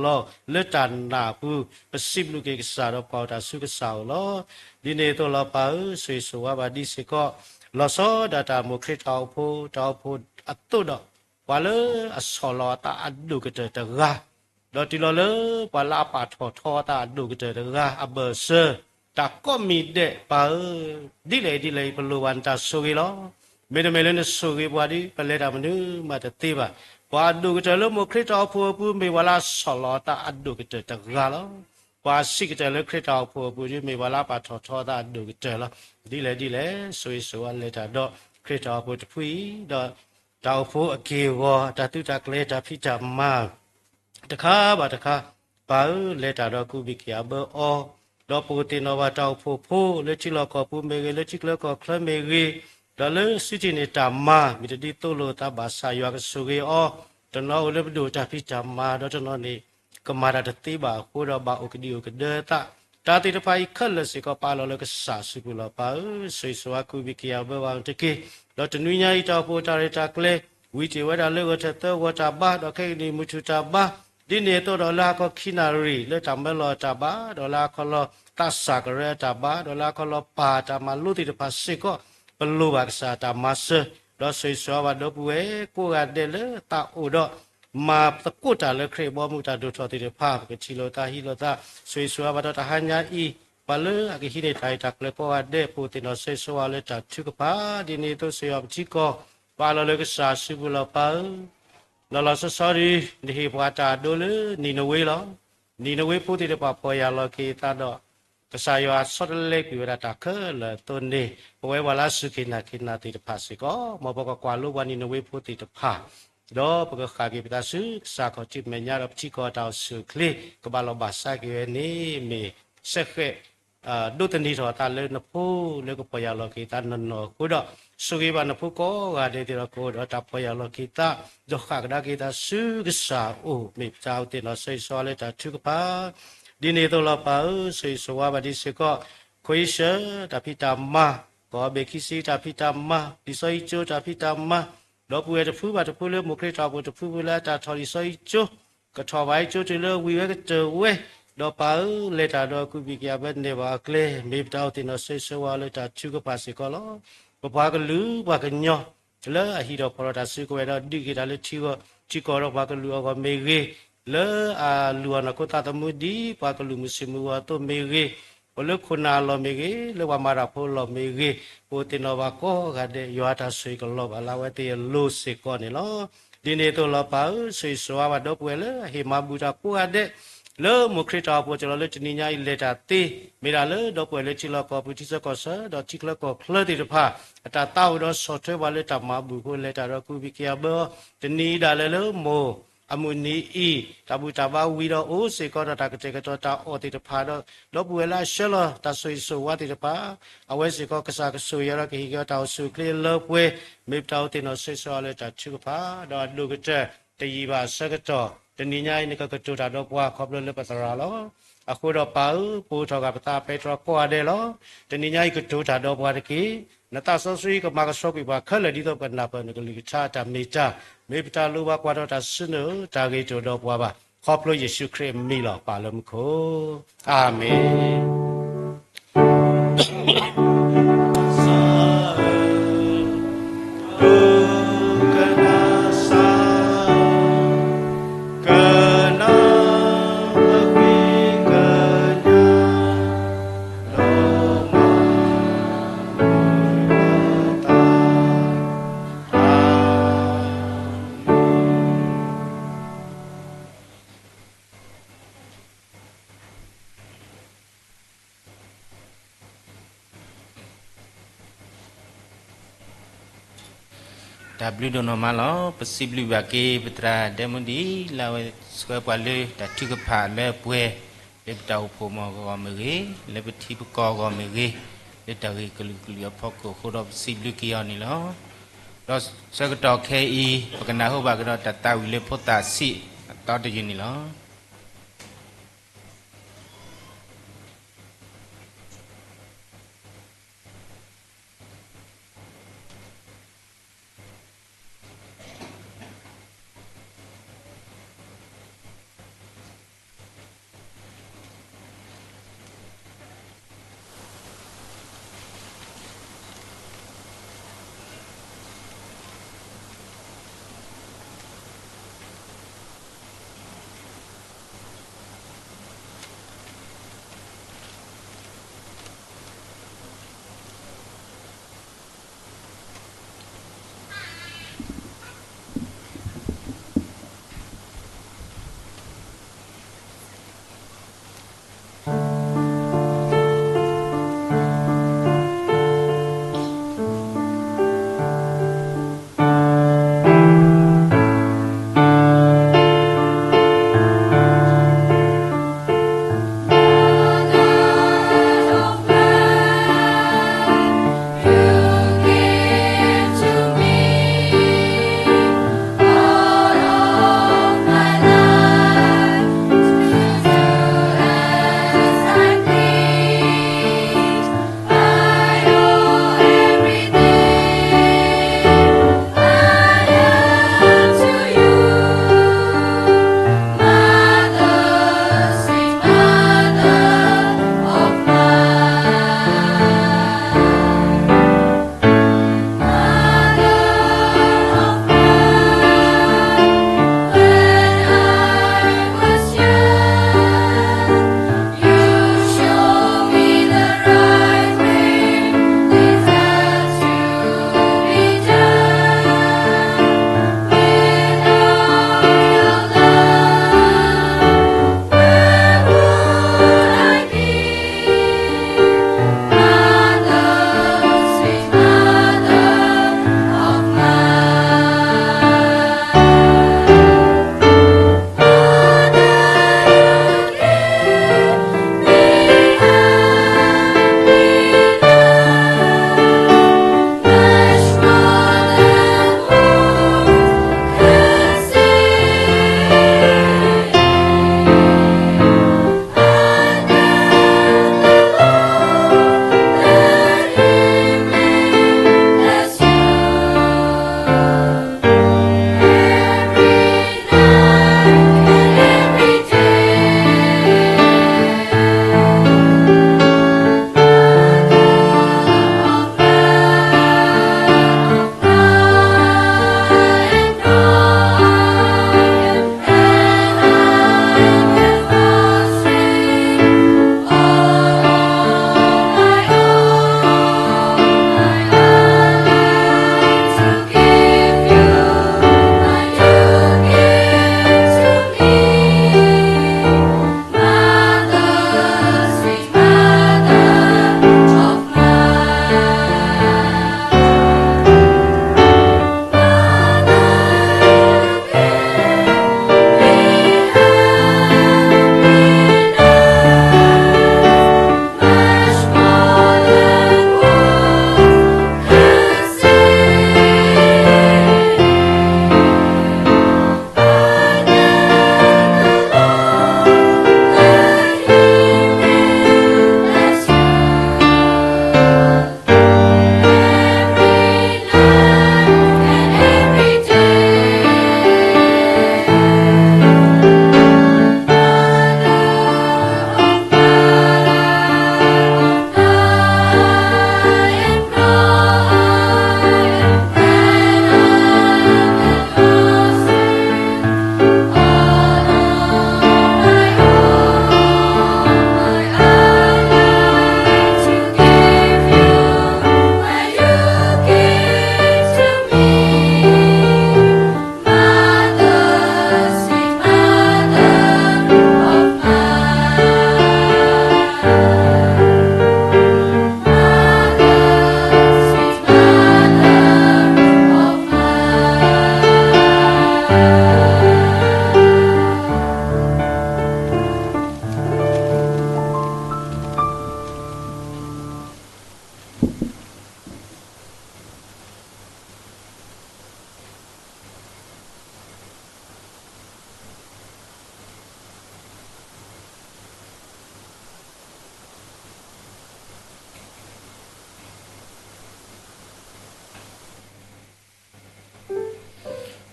လောလက်တနာဘူးပစိဘလူကေကစားတော့ပေါတာဆုကစားလောဒီနေတော့လောပါဆွေဆိုဝပါဒီစေကောလောစောဒတာမုခရတောက်ဖို့အတုတော့ဘာလေအဆောလောတာအဒုကတဲ့တရာတော့ဒီလောလေဘာလာပါထောတာအဒုကတဲ့တရာအဘဆာတာကောမီတဲ့ပါဒီလေဘလိုဝန်တာဆိုရီလောမေမေလည်းဆိုရီဘွာဒီပလဲတာမနူမတသေးပါဘွာဒုကတလမခရစ်တော်ဖို့ပူမေဝလာဆောလောတာအဒုကတဲ့တရာလောဘွာစိကတဲ့လခရစ်တော်ဖို့ပူဒီမေဝလာပါထောတာအဒုကတဲ့လောဒီလေဆိုရီဆိုလက်တာတော့ခရစ်တော်ဖို့တဖွီတော့တောက်ဖို့အကေဝတာတုတာကလေတာဖိတာမတခါပါလက်တာတော့ကုဘိကရဘောအောတော့ပူတင်တော့တောက်ဖို့လက်ချီလောကပူမေရလက်ချီလောကခလမေရဒါလေစစ်ချင်နေတာမမိတတိတိုလိုတာဘာစာရွာကဆူကေအောတနောလေဘဒူတာဖိတာမတော့တနောနေကမာရတတိပါဟိုတော့ဘာအိုကဒီအိုကဒေတာတိတဖိုင်ခလစီကပါလောလကစာစုကူလောပါဆွေဆွာကုဘိကရဘောဝတကေတော့တနွေညာဤတောက်ဖို့တာရတာကလေဝီတီဝဒါလေဝထတဝတာဘာတော့ခေဒီမူချူတာဘာဒီနေတော့ဒေါ်လာကခိနာရီလက်တမလောတာဘာဒေါ်လာခလောတဆာကရတာဘာဒေါ်လာခလောပါတာမလူတိတပါစေကောဘလူဘာကစားတာမဆတော့ဆွေဆွာဝတော့ပွေကိုကတဲ့လေတာအိုတော့မာတကုတာလေခရေဘောမူတာဒုထောတိတဖာကချီလိုတာဟီလိုတာဆွေဆွာဝတော့တဟညာဤဘလအကဟိနေထိုင်တာကလေကိုကတဲ့ပူတင်တော့ဆွေဆွာလေတာချုကပါဒီနေတော့ဆွေယောချီကောပါလောလေကစားစုဘလောပါလောလောဆောရီဒီဟိဘွာတာဒိုလေနီနဝေးလောနီနဝေးပူတိတပါပေါ်ရလောကေတာတော့ကစားရွာဆော့လက်ပြရတာခဲလတုန်နေဘဝဝလာစုခိနာတိတဖာစီကောမဘကကွာလိုဝနီနဝေးပူတိတဖာတော့ပကခါကေပတာစုစာခေါချိမညာတော့ချိကောတောက်စုခလေကဘာလောဘာစာကေနေမေဆက်ခဲဒုတနီတော်တာလေနဖိုးလေကပေါ်ရလောကေတာနနောကိုတော့สุกิบานพุโกกาเดติระโกดอตาปยาโลกิตาจอกกดากิตาสุกษาโอมิจาวตินอseiซอเลตาทุกปาดิเนโตลปาseiสวาบดิเสก็คุยเชตาพิตามาก็เบคิสิตาพิตามาดิซอยโจตาพิตามา တော့ပွေတဖူးပါတဖူးလေမုခရတာဘူးတဖူးလေတာထော်ရီဆိုကျိုကထော်ပိုင်းကျိုတလေဝီဝဲကတဝဲတော့ပါလေတာတော့ကုပိကဘတ်နေပါကလေမေပတောတင်တော့ဆေးဆွာလေတာချူကပါစီကောလောဘဘာကလူဘာကညောလဲအဟီတော့ပရတာစီကိုတော့ဒီကတာလေချီကိုချီကောတော့ဘာကလူကမေရေလဲအာလူအနာကိုတာတမှုဒီဘာကလူမရှိမှုဝတော့မေရေဘလခုနာလောမေရေလဲဝမာရာဖိုလောမေရေဟိုတင်တော့ဘာကောကတဲ့ရွာတာဆွေကလောဘာလာဝဲတဲ့လို့စေကောနေလောဒီနေ့တော့လောပါဆွေဆွာဘာတော့ပွဲလဲဟေမဘူတာကိုရတဲ့လေမခရတာပေါ်ကျလေတနိညာလက်တာတေမေရာလေတော့ပွဲလေချီလောကောပူတီစကောဆာတော့ချီကလကောခလတိတဖာအတာတောက်တော့ဆော့ထွဲပါလေတမဘူကိုလက်တာတော့ကုဘီကရဘောတနိဒါလေလေမောအမူနီဤတဘူတဘာဝီတော့အိုစေကောတာကတဲ့ကတော့တာအော်တိတဖာတော့လောပွေလာရှလတဆွေဆိုဝတိတဖာအဝဲစေကောကစားကဆူရရကေကောတောက်ဆူကလေးလောပွေမေတောက်တင်တော့ဆေဆောလေတာချူဖာတော့လူကတဲ့တည်ပါစကတော့တနိညာနိကကတူတာတော့ဘွားခေါပလလပစရာလောအခုတော့ပါပူထောကပတာပေထရပွားတယ်လောတနိညာကတူတာတော့ဘွားတကီနတဆောဆွေကမကဆောပိပါခက်လက်ဒီတော့ကနာပနကလိချာတာမေချာမေပတာလူဘကွာတော့တာစနုတာဂေတိုတော့ဘွားပါခေါပလယေရှုခရစ်မီလောပါလမခိုအာမင်ဒါဘလူးဒနိုမာလောပစီဘလူဘကေပတရာဒမဒီလာဝစကွဲပွားလေတတိကဖာလဲပွဲလက်တောက်ဖို့မောကောမေကြီးလက်ပတိပကောကောမေကြီးလက်တောက်ကလူကလူဖောက်ကိုခိုးတော့စီဘလူကီယောနီလောတော့စကတော့ခဲဤပကနာဟုတ်ပါကတော့တတဝီလေဖို့တာစီတော်တယူနီလော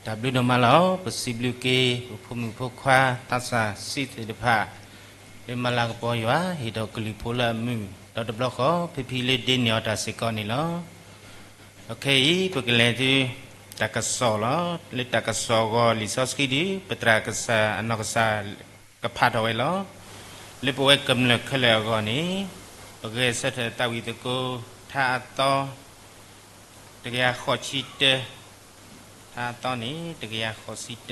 ดับดูดมาแล้วปสิบลูกเกพมุพควาทัศสิทธิภาเรมาลากปอยว่าฮิดอกลิโพลามือดอกบล็อกเขาพิเลเดนิอตาสิกอนี่แล้วโอเคปกเลที่ตากสอแล้วเลตากสอก็ลิซอสกีดีปตรากษาอนกษากระพัดเอาไว้แล้วเลปไว้กำเนิดขึ้นแล้วก่อนนี้โอเคเสร็จตาวิตโกท่าต่อตะเกียขอชิดท่าตอนนี้ตะเกียขอชิด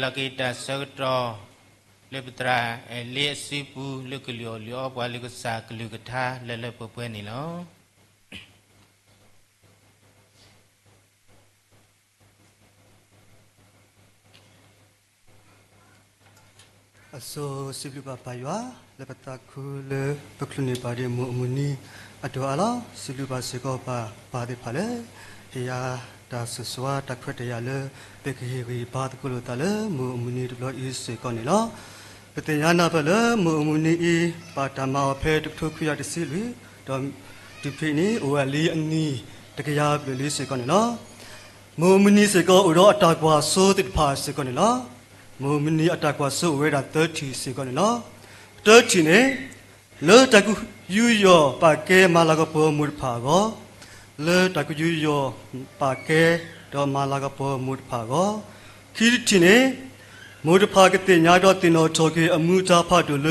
ลกิตาสกตรเลปตราเลียสิปูเลกลิโอลิโอปวาลิกสากลิกทาเลปเปนี่เนาะအစိုးစိပ္ပပါရွာလပတာခုလေပကလုနေပါဒီမူမူနီအတော်အလားစိပ္ပစေကောပါပါတဲ့ဖာလေ เฮียตาสุสวาตะควตยาเลเปกเฮรีบาตกุลตาเลมูมุนีตลออีเสกอนนี่ลอปะเตญานาเปเลมูมุนีอีปาตามาเพทุกทุกขยาติสิลุดอมดิเพนีโออลีอันนี้ตะกยาเปเลเสกอนนี่ลอมูมุนีเสกออุรอตากวาโซติพาเสกอนนี่ลอมูมุนีอตากวาโซเวดา30เสกอนนี่ลอ30เนเลตะกุยูยอปาเกมาลากปอมุดพาโกเลตะกุยูยอปาเกดอมาลากปอมุดพาโกคิดทิเนมุดพากะเตญาดอตินอโทเกอมูจาพาดุเล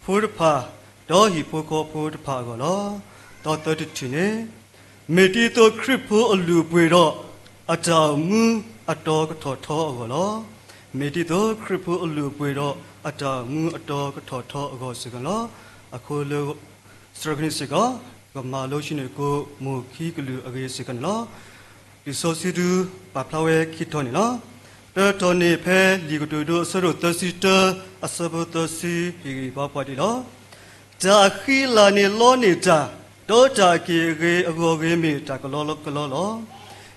ฟูดพาดอหิโพโกฟูดพาโกลอตอตะทิเนเมติโตคริปโพอลูปเวดออาจามูอตอกะทอทอโกลอเมติโตคริปโพอลูปเวดออาจามูอตอกะทอทอโกสิกันลออะโคเลสตรกนิสิกากะมาโลชิเนโกโมคีกลูอเกสิกันลอดิโซซิดูปาพลาเวคิทอนี่ลอเตตอนี่เพลีกตูดูสรุตสิตอสบตสิฮีบาปดิลอจาคีลานี่ลอนี่จาโตจากีเกอโกเกมีตากะลอลกะลอลอ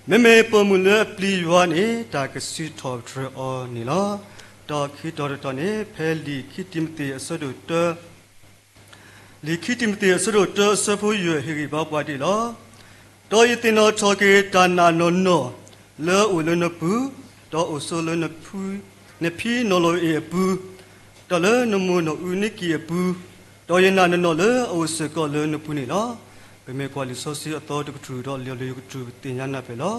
เมเมปอมุเลปลีวานี่ตากะสิทอทรอนี่ลอตอคิตอตอนี่เพลีคิติมติสรุตลีคิติมติสรุตสฟูยเฮริบาปดิลอตอยิตินอทอเกตานานนโนเลอุลนปูตออุโซลนปูเนพีโนโลเอปูตอเลนโมโนอุนิกิเอปูตอยนานนเลอุสกอเลนปูนี่ลอเปเมควาลิโซซิอตอตกทรูดอเลเลกทรูติญานาเปลอ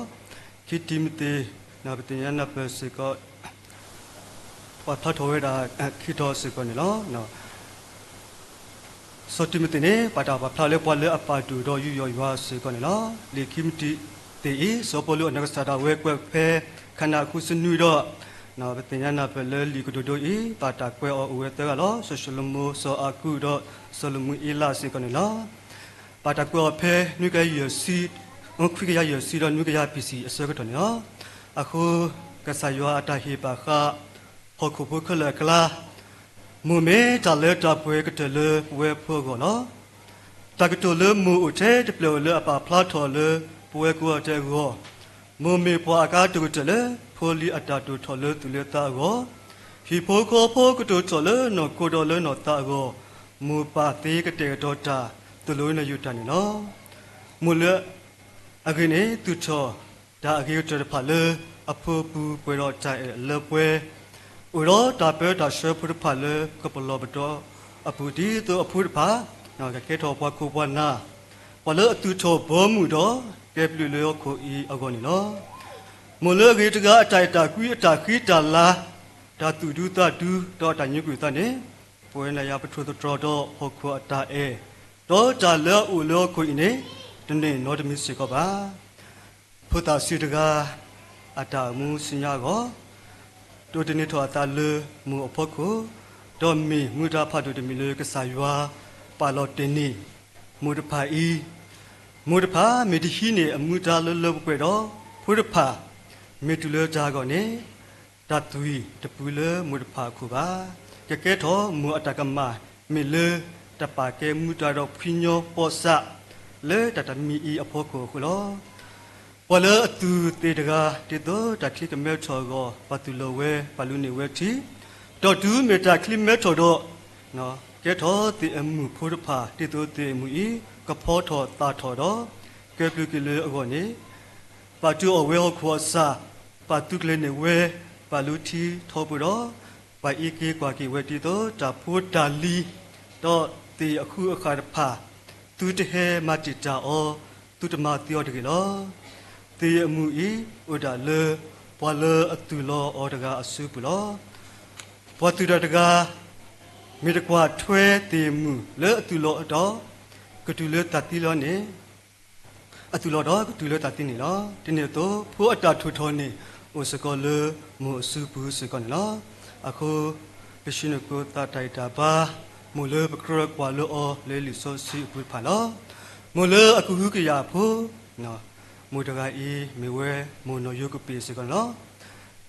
คิติมตินาเปติญานาเปสกอปะทะโทเวดาคิทอสกอนี่ลอเนาะสติมติเนปะตาปะพลาเลปวาเลอปาตูดอยุยอยว่าสกอนี่ลอเลคิมติเตอีโซโปโลนักสตาเวกเวเพขณะคุสนุยดอนาเปติญานาเปเลลีกโดโดอีปาตาเกวออเวเตกะลอโซชลโมโซอากุดอโซลมุอีลาสกอนี่ลอปาตาเกวเพนุกะยซีอนคุกะยซีดอนุกะยปิซีอสกอตนี่ลออะคูกะสายออาตาฮิปาคาฮอคุพุคละกลามูเมตาเลตาเปกะเตเลเวโพกอลอตากะโตเลมูอุเทตเปลเลอปาพลาทอเลปเวกัวเตโกมูเมปวากาตุกะเตเลโพลีอัตตาตุทอเลตุเลตาโกฮิโพโคโพกะตุทอเลนอโกดอเลนอตาโกมูปาเตกะเตดอตาตุโลนยุตานินอมูเลอะเกเนตุทอดาอะเกตะพาเลอโพปูเปรอใจเลเปอุโรตาเปตาเชพุทธพาเลกะปลอบดออปุดีตุอพุทธพานากะเกทอปะคุปนาปะเลตุทอบอมุดอเกปลุเลโอโคอีอะกอนิลอมูเลเกตกะอะไตตากุยตาคีตาลาตาตุดุตาดุดอตาญุกุตาเนปวยนายาปทุตตรอดอฮอควะตาเอดอจาเลอุโลโคอิเนตเนโนดมิสิกอบาพุทธสิตกะอะตามูสิญญาโกตัวเดนิทอตาเลมูอพโคดอมีมุดาพาดุเดมิเลกะสายว่าปาลอเตนีมุดพาอีมุดพาเมดิฮีเนอมุดาเลเลเปดอพุทธพาเมตุเลจาโกเนตัตุยตะปุเลมุดพาคุบากะเกทอมูอัตกะมาเมเลตะปาเกมุดาดอพิญโยปอสะเลตะตะมีอีอพโคคุลอปะเลอตุเตดกาติโตตะคลิกเมทอโกปะตุโลเวปะลุเนเวทีดอดูเมตาคลิเมทอโดเนาะเกทอติอมุพุทธพาติโตเตมุอีกะพอทอตาทอดอเกปลุกิเลอโกเนปะตุอเวฮควาซาปะตุกเลเนเวปะลุทีทอบุดอปะอีเกกว่ากิเวติโตตาพุทธาลีดอติอคุอะคาดพาตุเตเฮมาติจาอตุตมาติอดกิลอเตยมูอีอุดาเลปวาเลอตุลออดกาอสุปุลอปวตุดดกามีตะกว่าถวยเตมูเลอตุลอดอกตุเลตติลอเนอตุลอดอกตุเลตตินี่ลอติเนโตผู้อัตตาทุทอนี่อุสกอเลมูอสุปุสกอนี่ลออะโคเปชินโกตาไตตาบามูเลปกรกว่าเลอเลลิโซซิปุพาลอมูเลอะกุหุกยาโพเนาะมูดกาอีเมเวมูโนยุกปีสิกันลอ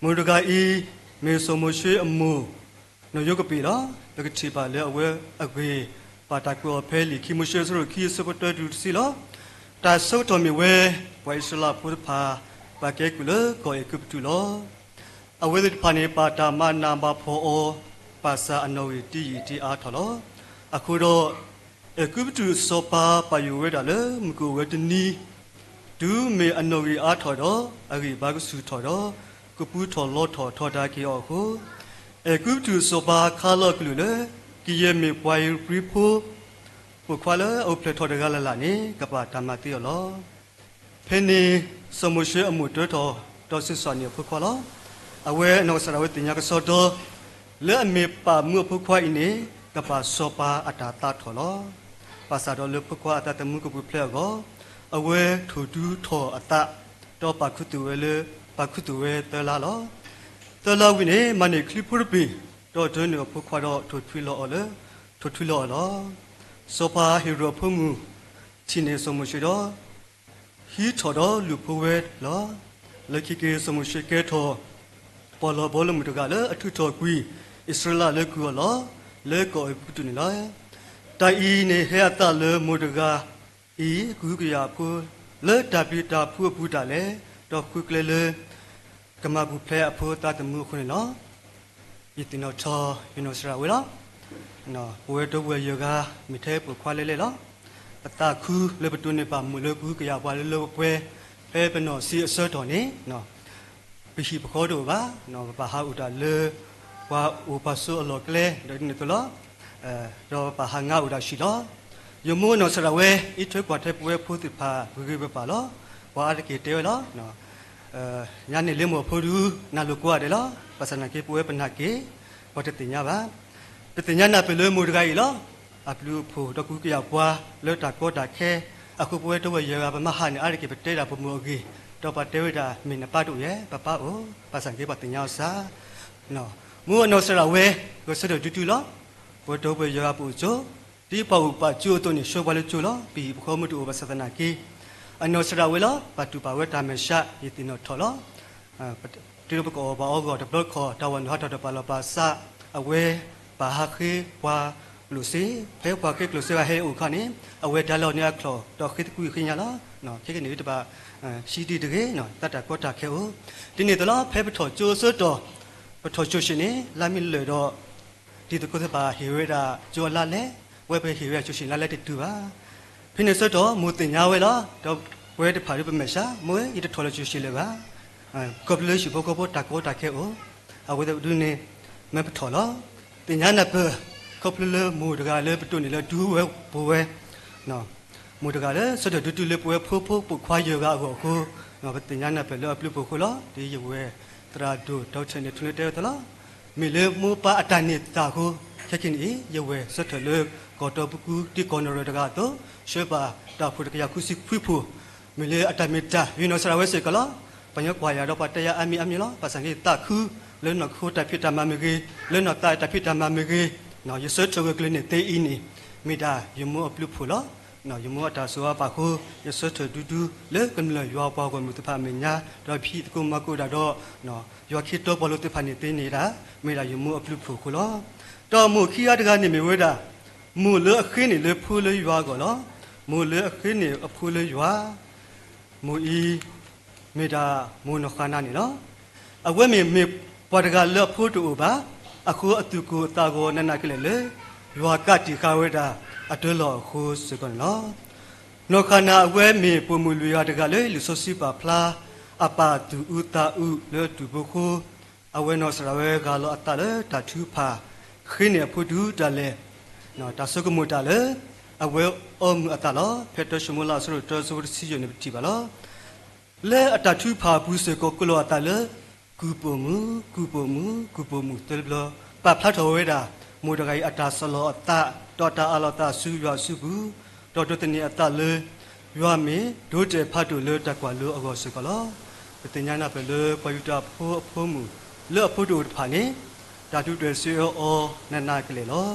มูดกาอีเมโซโมเชอมูโนยุกปีลอตะกติปาเลอเวอะเกปาตากัวเพลิคิมุเชสโรคีสปตดูสิลอ တာဆုတ်တော်မီဝဲဝိုင်ဆလာပုဒ်ဖာပါကေကူလကိုဧကုပတူလောအဝိဒဖာနေပါတာမနာမဖောအောပါစာအနောဝီတီတီအားထော်လောအခုတော့ဧကုပတူစောပါပါယဝဲတာလေမကူဝဲတနီဒူမေအနောဝီအားထော်တော့အဂိဘာကဆူထော်တော့ကပူထော်လောထော်ထော်တာကီအောခုဧကုပတူစောပါခါလောကလူလေကီယေမေပွိုင်ပရီဖိုပုခွာလအုပ်ပလက်ထော်တကလာလာနေကပတာမတီလောဖင်းနေစမရှိအမှုတော်တော်စစ်စောနေပုခွာလောအဝဲနောစရဝတင်ညာကစောတော်လဲအမေပါမှုပုခွာအင်းနေကပစောပါအတာတာထော်လောပါစာတော်လပုခွာအတာတမှုကပုဖလက်ကောအဝဲထူတူထော်အတာတော့ပါခုတူဝဲလေပါခုတူဝဲတလာလောတလာဝိနေမနေခလီပူပီတော့တွင်းနေပုခွာတော့ထူထွီလောလေထူထွီလောလောစောပါဟီရိုဖမှုချင်းနေစမရှိတော့ဟီထော်တော့လူဖဝဲလောလက်ခိကေစမရှိကေထော်ပေါ်လောဘောလမှုတကလည်းအထုထော်ကွီဣစရာလက်ကူလောလက်ကိုပုတူနေလားတိုင်ဤနေဟဲ့တာလေမူတကာဤကူကရဖူလက်တပိတာဖူပူတာလေတော့ခုကလေလေကမဘူဖဲအဖို့တာတမှုခွနေနော်ဤတင်တော့ချောယနိုစရာဝဲလားနော်ဝဲတော့ဝဲယောဂမိထဲပခွာလေလေနော်အတခုလေပတူနေပါမူလေကူကရပွားလေလို့ပွဲဖဲပနော်စီအစောတော်နေနော်ပိရှိပခေါ်တော့ပါနော်ဘာဟာဥတာလေဝါဥပဆုအလောကလေဒိနေတလောတော့ဘာဟာငါဥတာရှိလောယမိုးနော်စရဝဲဤထွေးကွာတဲ့ပွဲဖို့တိဖာဝေဝေပါလောဝါရကေတဲလောနော်ညာနေလေမောဖို့ဒူနာလိုကွာတယ်လောပစနာကေပွဲပနာကေဝတ်တင်ညာပါတညာနာပလေမူတကကြီးလောအပလူဖို့တကူကရပွားလောတာကောတာခဲအခုပွဲတော့ရေပါမဟာနေအရကေပတဲတာပမိုကြီးတော့ပတဲဝတာမင်းနပါတို့ရဲ့ပပအိုပစံကေပတင်ညာစာနော်မူအနောစရဝဲကိုစတော့တူတူလောဘတော့ပွဲရေပူချိုဒီပေါ့ပါချိုတော့နေရှောပါလေချိုလောပြီးဘခေါ်မတူပစသနာကေအနောစရဝဲလောပတူပါဝဲတာမရှာယတိနောထော်လောတိရပကောဘာအောတော့ဘလော့ခေါ်တဝန်ဟာတော့ပါလပါစာအဝဲပါဟာခေပွာလူစီဖဲပွားကေလူစီဟဲဥခါနေအဝဲဒါလောနေခလောတော့ခိတကူခိညာလားနော်ခေကနေတပါစီတီတကေနော်တတ်တာကောတာခဲဦးဒီနေ့တော့ဖဲပထောကျိုးစွတ်တော့ပထောကျိုးရှင်နေလာမီလေတော့ဒီတကုသပါဟေဝဲတာကျိုးလာလဲဝဲပဲဟေဝဲကျိုးရှင်လာလဲတူပါဖိနေစွတ်တော့မူတင်ညာဝဲလားတော့ဝဲတဖာရပမရှာမွေးဤတထောလကျိုးရှင်လေပါကောပလေရှိဘောကောတာကောတာခဲဦးအဝဲဒူနေမပထောလားတင်ညာနပကောပလေမူတကလည်းပတုနေလဲဒူဝဲဘဝဲနော်မူတကလည်းစတဲ့ဒူတူလေပွဲဖိုးဖိုးပုခွာယောဂကိုခုနော်တင်ညာနပလဲအပလူပုခုလားဒီယဝဲတရာဒူတောက်ချင်နေထွနေတဲတလားမီလေမူပါအတန်နေတာကိုချက်ချင်းဤယဝဲစတဲ့လေကောတော့ပုကူတီကောနော်ရတကတော့ရှေပါတာဖုတကရခုစီဖွိဖူမီလေအတမီတာဝီနော်စရာဝဲစေကလားပညကွာရတော့ပတရအမီအမီလားပစံကြီးတခုလဲနော်ခိုးတဖြစ်တမမကေလဲနော်တိုင်တဖြစ်တမမကေနော်ရစတ်ချောကလနေတေအင်းနီမိတာယမောအပလူဖူလားနော်ယမောအတာဆိုပါခိုရစတ်ထဒူဒူလဲကံလရွာပွားကိုမြတ်ဖာမညာတော့ဖြစ်ကုမကုဒါတော့နော်ရွာခိတော့ဘလို့တဖာနေတေနေတာမိတာယမောအပလူဖူခလားတော့မူခိရတကနေမြဝဲတာမူလေအခင်းနေလေဖူလေရွာကောနော်မူလေအခင်းနေအဖူလေရွာမူဤမိတာမူနခနာနေနော်အဝဲမေပတကလဖို့တူပါအခုအတူကိုတာကိုနနကလေလေရွာကတိခဝဲတာအတွဲလောခုစကောနော်နောခနာအဝဲမေပမူလူရတကလေလူဆိုစီပါဖလားအပါတူဥတာဥလေတူဘခုအဝဲနောစရဝဲကလောအတလေတထူဖာခင်းနေဖို့တူတလေနော်တဆကမူတလေအဝဲအုံအတလောဖက်တရှမူလာဆိုတော့ဆိုစီယနေတိပါလောလဲအတထူဖာဘူးစကောကလောအတလေကူပမှုတဲဘလပပလာတော်ဝဲတာမူတကကြီးအတာဆလောအတတော်တာအလောတာဆူရွာစုဘူးတော်တနေအတလေရွာမေဒိုတေဖတ်တူလေတကွာလောအကောစကလောပတင်ညာနာပဲလေပယူတာဖိုးမှုလေဖို့တူဖာနေတာတူတွေစီအောနနာကလေလော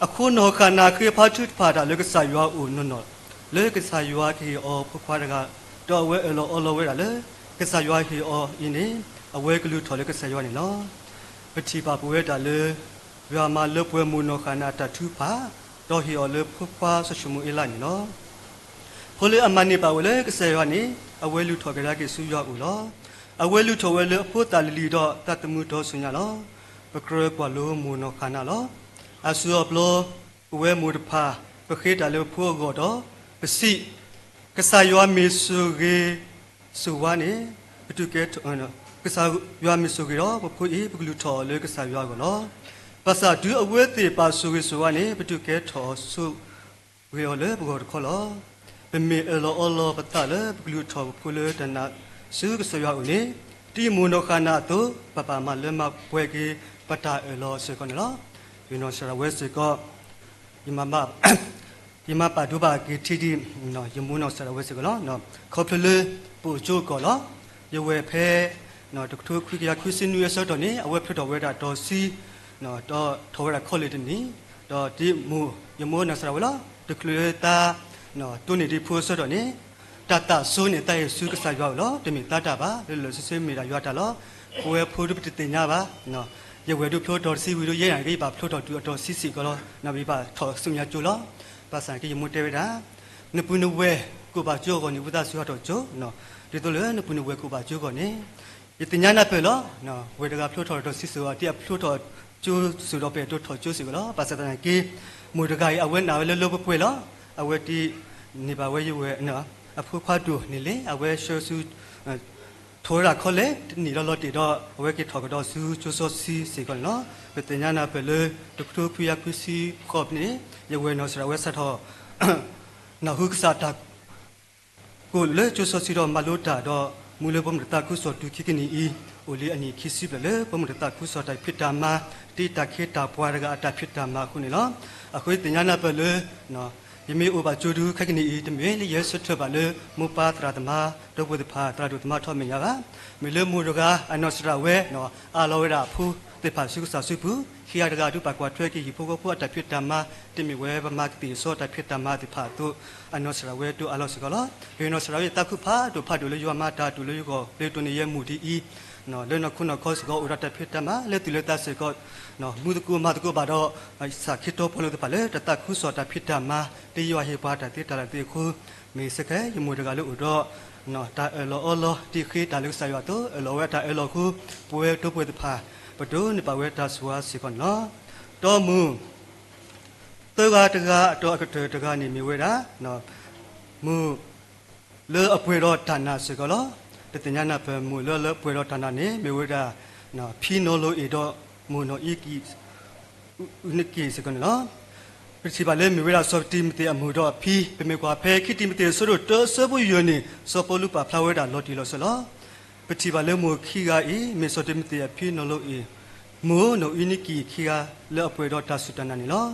အခုနောခနာခေဖတ်ထုဖာတာလေကဆာရွာဦးနော်လေကဆာရွာခေအောဖခွာတကတော့ဝဲအလောဝဲတာလေကဆာရွာခေအောအင်းနေအဝဲကလူထော်လည်းကဆက်ရွာနေနော်ပတိပါပွဲတာလေရွာမှာလပွဲမူနောခနာတထူပါတော့ဟီော်လေဖဖွာဆရှမှုအလာနေနော် ဖိုလေအမန်နေပါဝလေကစေရနေအဝဲလူထော်ကြရကိစုရောက်ဦးလောအဝဲလူထော်ဝဲလေဖို့တလီတော့တတ်မှုတော့ဆွညာလောပကရကွာလိုမူနောခနာလောအဆူအပလောဝဲမူတဖာပခေတလေဖို့ကတော့ပစီကဆာယောမေဆုရေစုဝါနေပတုကဲနော်ကဆာယောမေဆုရေတော့ပခုအေပကလူထော်လေကဆာယောကောလောပါစာဒူအဝဲတေပါဆုရေစုဝါနေပတုကဲထော်ဆုရေလေဘဂောခေါ်လောပမေအလောအလောပတလေပကလူထော်ဖူလေတနာဆုကဆာယောဦးနေတီမူနောခနာတုပပမလမပွဲကေပတာအလောစေကောနော်ဒီနော်ဆရာဝဲစေကောဒီမမဒီမပါဒုပါကေတီတီနော်ယမုနောဆရာဝဲစေကောနော်ခေါပလေပူချိုကောလောယဝဲဖဲနော်တခုခွိကရခွစင်းနူရဆော့တော့နေအဝဲဖတော်ဝဲတာတော်စီနော်တော့ထောဝဲတာခေါ်လေတနီတော့ဒီမူယမုနောဆရာဝဲလားတကလေတာနော်တုန်နေဒီဖိုးဆော့တော့နေတတဆိုးနေတဲ့ဆုကစားရောက်လောတမီတတပါလောစစမေရာရွာတာလောကိုယ်ဖိုးဒုပတိတင်ညာပါနော်ရဝဲတို့ဖလို့တော်စီဝီတို့ရဲရံကြီးပါဖလို့တော်တူတော်စီစီကလောနဘီပါထော်ဆုညာကျူလောပါစံကြီးမွတ်တဲဝဲတာနပုနဝဲကိုပါကျိုးကောနိဝဒဆွာတော်ကျိုးနော်ဒီတို့လေနပုနဝဲကိုပါကျိုးကောနေယတင်ညာနာပဲလောနော်ဝဲတကဖလို့တော်တော်စီစီဝါတိဖလို့တော်ကျိုးဆူတော့ပဲတို့တော်ကျိုးစီကလောပါစတန်ကြီးမွေတကကြီးအဝဲနာဝဲလောပွဲလောအဝဲတီနေပါဝဲရဝဲနော်အဖို့ခွားတူနေလေအဝဲရှောဆူထိုးရခေါ်လေနီလော်တီတော့အဝဲကထောက်တော့ဆူချိုစောစီစီကနော်ပတညာနာပဲလေဒုက္ခဖူရကုစီခေါပနေရဝဲနော်ဆရာဝဲဆက်တော့နာဟုကစားတာကိုလေချိုစောစီတော့မလို့တာတော့မူလေပုံတာကုစောတူခိကနီအီအိုလီအနီခိစီပဲလေပုံတာကုစောတိုင်ဖြစ်တာမှာတိတခေတာပွားရကအတာဖြစ်တာမှာခုနေနော်အခုတညာနာပဲလေနော်ယမေဥပကျူဒုခက်ကနီတမေလျက်ဆွတ်ထပါလေမူပါတရာတမဒုဘုဒ္ဓဖာတရာဒုတမထောမင်ရကမေလမူရကအနောစရဝဲနော်အာလောဝရဖူတေပါစုကဆာစုပူခီယာဒကဒုပကွာထွဲကီဖိုကိုဖူအတဖြစ်တမတမီဝဲပမကတိစောတဖြစ်တမတိဖာတုအနောစရဝဲတုအာလောစကလောဘေနောစရဝဲတခုဖာတုဖာတုလေယောမတာတုလေယောကိုလေတုနေယမူတီဤနော်လေနခုနခောစကောဥရတဖြစ်တမလေတုလေတဆေကောနော်မူတကူမတကူပါတော့စာခိတောဖလို့တပါလေတတခုစောတဖြစ်တမတေယောဟေပါတတေတရတေခုမေစကဲယမူတကလို့ဥတော့နော်တာအလောအလောတိခိတာလုဆာယောတုအလောဝဲတာအလောခုပွဲတုပွဲတဖာပဒုန်ပဝဲတာဆွာစီကောနော်တော်မူတောကတကတော့အကတတကနေမြဝဲတာနော်မူလေအပွေတော့ဌာနစေကောလောတတညာနာဖမူလေပွေတော့ဌာနနေမြဝဲတာနော်ဖီနိုလိုအေတော့မူနော်ဤကီဥနကီစေကောနော်ပစီပါလေမြဝဲတာစောတီမတေအမှုတော့ဖီပမေကွာဖဲခိတိမတေဆိုတော့တောဆဘယနေစောပလူပါဖလာဝဲတာလော်တီလောဆလောပတိပါလေမူခိကဤမေစောတိမတေဖီနိုလိုအေမိုးနိုအင်းကီခိကလေအပွေတော့တဆုတနာနေလော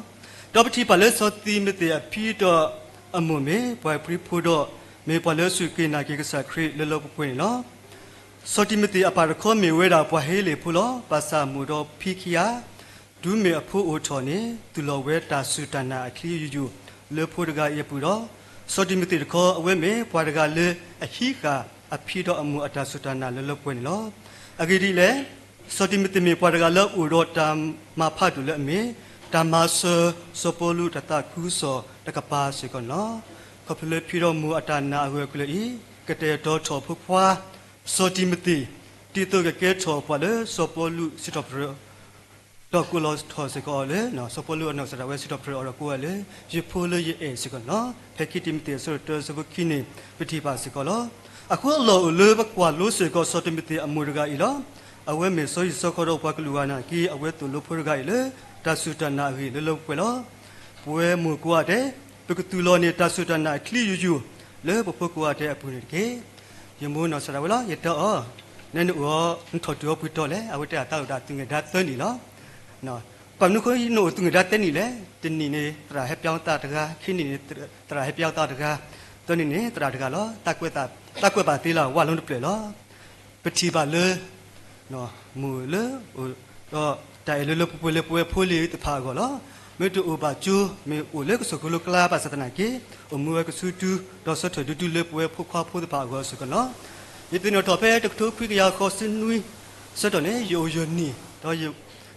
တော့ပတိပါလေစောတိမတေဖီတော့အမှုမေပွိုင်ပရိဖို့တော့မေပါလေစုကိနာကိကစခရီလေလောပွေလောစောတိမတေအပါရခောမေဝဲတာပွားဟေးလေဖူလောပါစာမူတော့ဖီခိယာဒူမေအဖို့အိုထော်နေသူလောဝဲတဆုတနာအခလီယူယူလေဖို့တကရပူတော့စောတိမတေခောအဝဲမေပွားတကလေအဟိကအဖီတော့အမှုအတဆုတနာလေလောပွေလောအဂိဒီလေစောတိမတေမေပွားတကလေဥရောတမ်မဖတ်တူလေမေတမဆစပိုလူတတခုစောတကပါစေကောနော်ခပလေဖီတော့မူအတနာအဝဲကလေကတဲ့တော့ထော်ဖုဖွာစောတိမတေတီတိုကကဲထော်ပွာလေစပိုလူစစ်တော့တော့ကိုလောထော်စကောလေနော်စပိုလူအနော်စရဝဲစစ်တော့ပရောကိုလေရဖိုလေရဲ့စကောနော်ဖက်ခိတိမတေဆိုတော့စဘခိနေပတိပါစကောလောအခုလောလေဘကွာလို့စကောစောတိမတေအမူရကဤလောအဝဲမေဆိုစကောတော့ဘွားကလူဝနာကီအဝဲတူလို့ဖိုရကဤလေတဆုတနာဟိလေလောပွဲလောပွဲမူကွာတဲ့ပကတူလောနေတဆုတနာခလီယူယူလေဘဖို့ကွာတဲ့အပူနေကေယမုနောစရဝလောရတော့နန်တော့ထော်တော်ပူတော့လေအဝဲတာတောက်တာတင်ငါသန်းနီလောနော်ပမ်နုခွိနိုတင်ငါတဲ့နီလေတင်နီနေတရာဟဲပြောင်းတာတကားခင်းနီနေတရာဟဲပြောင်းတာတကားတနီနေတရာတကားလောတက်ကွက်ပါသေးလားဝါလုံးတပလေလောပတိပါလေနော်မူလေတော့တိုင်လေပွေဖိုးလေတဖာကောလောမေတူဥပါကျူမေဥလေကစကလကလာပါစတနာကေအမူကဆူတူတော့ဆတ်တူတူလေပွေဖိုးခွာဖိုးတဖာကောစကလောယတိနောတော့ဖဲတခုခွိကရခေါ်စနွီစတော့နေယောယနီတော့ယ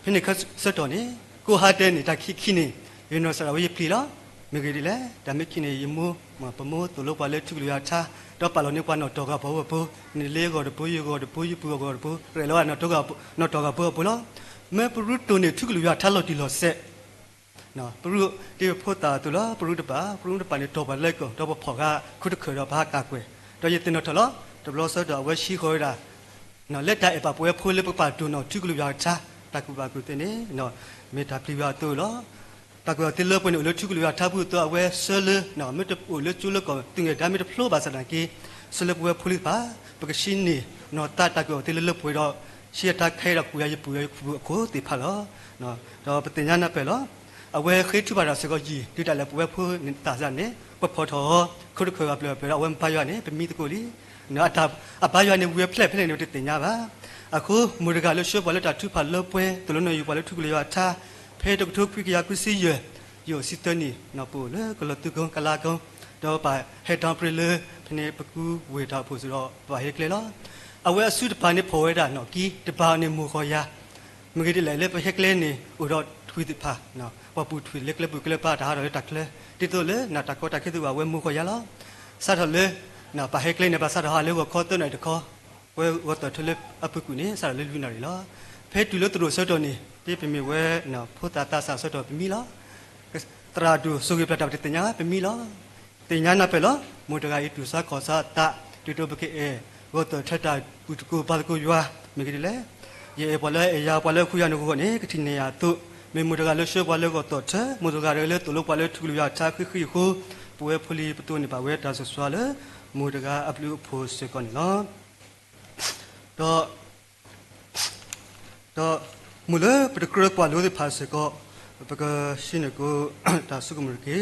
ဖိနေခစတော့နေကိုဟာတဲ့နေတာခိခိနေယေနောစရာဝေးပလီလားမ မေဂီလေဒါမခိနေယမမပမောတလောပါလေထုလူရချာတော့ပါလောနေကွာနော်တော့ကဘောဘောနေလေကောတပူယကောတပူယပူကောတပူရဲလောနော်တော့ကဘောလောမေပရုတိုနေထုလူရထားလို့ဒီလောဆက်နော်ပရုဒီဖို့တာတူလားပရုတပါနေတော့ပါလေကောတော့ဖော်ကခုတခေတော့ဘာကကွယ်တော့ရတင်တော့လောတဘလောဆောတော့ဝဲရှိခေါ်တာနော်လက်တိုင်အပပွဲဖိုးလေပပတူနော်ထုလူရချာတကူပါကူတင်နေနော်မေတာပြရတူလောတကွာတိလပနေလချုကလျာထဘူးတော့ဝဲဆလနော်မတပူလချုလကောတင်ရဒါမတဖလိုပါစတန်ကေဆလပွဲဖူလီပါပကရှင်နီနော်တတကွာတိလလပွေတော့ရှေ့တခဲရကူရပူရကိုတိဖလောနော်တော့ပတင်ညာနပဲလောအဝဲခေထုပါရစကောကြီးတိတလည်းပွဲဖူတာစနေပဖော်တော်ခုတခွေကပြပြအဝဲပါရနေပမီတကိုလီနော်အပါရနေဝဲဖလက်နေတင်ညာပါအခုမူရကလရှောဘလတာထုဖလောပွဲတလုံးနော်ယူပါလထုကလျာထားဖေတကထုခွိကရကုစီယိုစစ်တနီနပူလေကလတုကုံကလာကုံတော့ပါဟက်တံပရလေဖနေပကူဝေတာဖို့ဆိုတော့ပါဟက်ကလေလောအဝဲအစုတပါနေဖော်ရတာနော်ကီတပါနေမူခေါ်ရမကြီးလေလေပဟက်ကလေနေဥတော့ထွေးတပါနော်ပပူထွေးလက်လေပုကလေပါဒါတော့တက်လေတိတိုလေနာတကောတခေသူပါဝဲမူခေါ်ရလောစားတော့လေနော်ပါဟက်ကလေနေပါစားတော့လေကိုခေါ်တော့နေတခေါ်ဝဲဝတ်တော်ထလေအပုကူနေစားလေလူနာရီလောဖဲတူလို့သူတို့ဆော့တော်နေဒီပမီဝဲနော်ဖုတာတာဆာဆော့တော်ပမီလောတရာဒူဆိုဂီပလတာတညာပမီလောတင်ညာနာပဲလောမူတကဤတူစာခေါ်စာတာတူတူပကေအေဝတ်တော်ထတာကူတကူပါကူယွာမိကလေးရေပေါ်လဲအရာပေါ်လဲခူရနကိုကနေကတိနေရတုမေမူတကလရှေပေါ်လဲကတော့ချမူတကလည်းတူလို့ပေါ်လဲထူလူရချခိခိခုပွဲဖလီပတူနေပါဝဲတာဆဆွာလဲမူတကအပလူဖို့စကွန်လောတော့မူလပတကရကွာလို့ဒီဖာစကောပကရှင်ကိုတာစုကမရကေ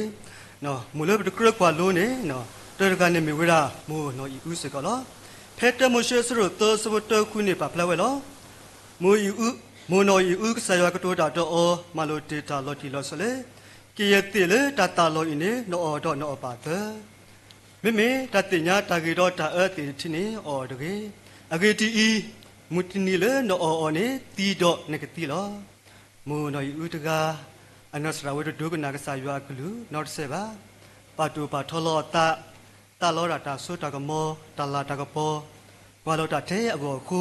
နော်မူလပတကရကွာလို့နေနော်တရကနေမီဝရမို့နော်ဤဥစကောလောဖက်တမရှေစရတောစဝတခုနေပါဖလာဝဲလောမို့ဤဥမို့နော်ဤဥကဆယကတောတာတော့မလိုတေတာလော်တီလော်ဆလေကေယတိလေတတာလော်ဤနေနော်တော့နော်ပါတဲ့မိမိတတိညာတာဂီတော့တာအတိတိနေအော်တကေအဂေတီဤမူတနီလေနော်အော်နေတီတော့နေကတိလောမူနော်ယူတကအနစရဝဒဒုကနာကဆာယွာကလူနော်ဆေပါပါတူပါထောလောတာလောတာဆိုတာကမောတလာတာကပေါ်ဝါလောတာတဲ့အကောခု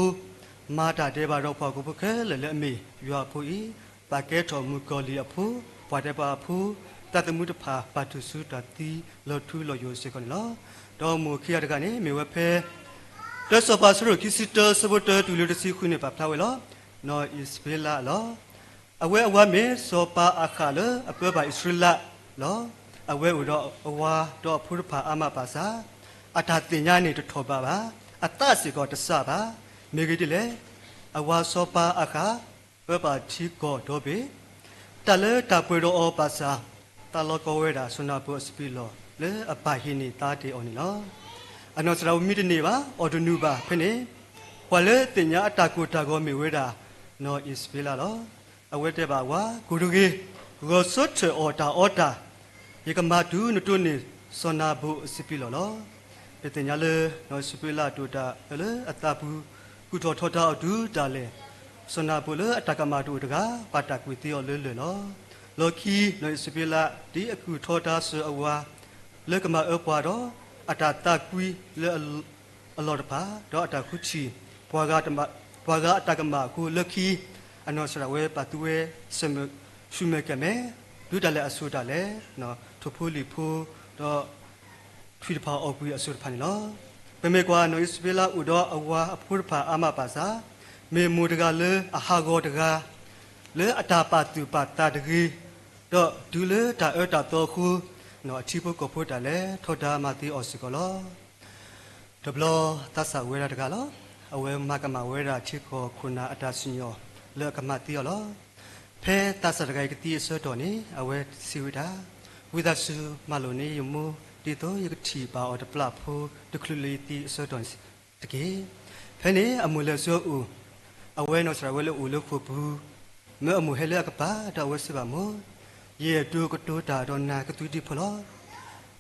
မာတာတဲ့ပါတော့ဖောက်ကိုဖခဲလေလေအမေယွာဖူဤပါကဲတော်မူကောလီအဖူပွားတဲ့ပါဖူတတမှုတဖာပါတူစုတတိလောထူလောယိုစေကောလောတော့မူခိရတကနေမေဝဖဲတဆပါစရခိစစ်တစဘတတူလူတစီခုနေပါဖလာဝဲလောနော်ဣစဘေလာလောအဝဲအဝမေစောပါအခါလအကွဲပါဣစရလလောအဝဲဥတော့အဝါတော့ဖုရဖာအမပါစာအတာတင်ညာနေတထောပါပါအတစီကောတဆပါမေဂီတလေအဝါစောပါအခါဘပါချီကောတော့ဘေတလဲတပွေတော့ပါစာတလောကောဝဲတာဆွနာပုစပီလောလေအပဟိနေတာတေအော်နီလောအနောစရာမိတနေပါအော်ဒနူပါဖနေဝလဲတင်ညာအတာကိုတာကောမေဝဲတာနော်ဣစပီလာလောအဝဲတဲ့ပါဝါဂုရုကေဂောဆွတ်ချေအော်တာယေကမာဒူနတုနေစောနာဘုစပီလောလောတင်ညာလေနော်စပီလာတူတာလေအတာဘူးကုတော်ထောတာဒူတာလေစောနာဘုလေအတကမာဒူတကပါတာကွေတီယောလေလောလော်ခီနော်စပီလာဒီအခုထောတာဆအဝါလေကမာအပွားတော့အတာတကွီလေအလော်တပါတော့အတာခုချီဘွာကအတကမာကိုလခီအနော်စရဝဲပတ်သူဝဲစမရှုမကမဲဒုတလည်းအဆူတလည်းနော်ထဖူလီဖူတော့ထွေဖာအောက်ကွီအဆူဖာနီလောပမေကွာနော်စပီလာဥတော့အဝါအဖူဖာအမပါစာမေမူတကလေအဟာဂောတကလေအတာပါတူပါတာတကြီးတော့ဒူလေတာအတာတော့ခုနော်အချိပုကဖို့တလည်းထောတာမတိအော်စကလောဒဘလသဆဝဲရတကလောအဝဲမကမဝဲရာချိခောခုနာအတာစညောလေကမတိယောလောဖဲသဆရဂိုင်ကတိဆောတော်နေအဝဲစီဝတာဝိဒဆူမလိုနေယမူဒီတော့ယကတိပါအော်တပလဖိုဒကလူလီတီဆောတော်တကေဖဲနေအမူလေဆောဦးအဝဲနော်ဆရဝဲလေဦးလို့ခုဘူးမဲအမူဟဲလေကပါတော့ဝဲစပါမို့ယေဒုကတိုတာတော့နာကတူတီဖလော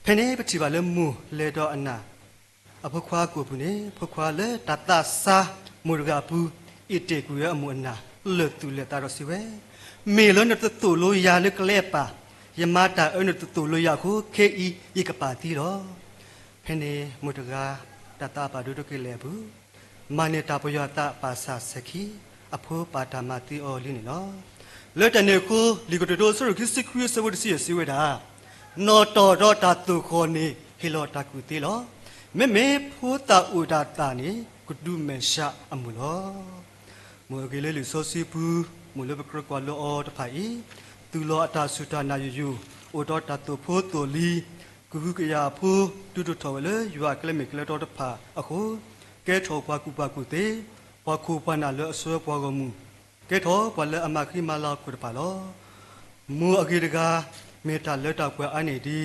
ဖဲနေပတိပါလေမူလေတော့အနာအဖခွားကိုဘူးနေဖခွားလေတတဆာမူရကဘူးဣတေကူရအမူအနာလေတူလေတာတော့စီဝဲမေလုံးနဲ့တူလို့ရလေကလေပါ ยมาตาตุลุยาคูเคอีอีกปาตีรอเพเนมุตกาตาตาปาดุตุกิเลบุมาเนตาปยตาปาสาสกีอโภปาตามาติออลินีเนาะเลตเนคูลิกโตโตสรุกิสิคุยสวดสิสิเวดานอตอรอตาตุโคนีฮิโลตากุติลอเมพูตาอุดาตานีกุดูเมชะอมุลอมัวกิเลลิโซซิปูมุลเบกรกวาโลอตไผตุลอตาสุตานายูโอตตาตุโพตุลีกุกุกยาพูตุตุทอเลยูอะกเลมิกเลตอตผาอะโคแกทอปากุปากุเตปาคูปานาเลอสวปากมูแกทอปาเลอะมาคิมาลากุตปาลอมูอะกิดกาเมตาเลตาควอานีดี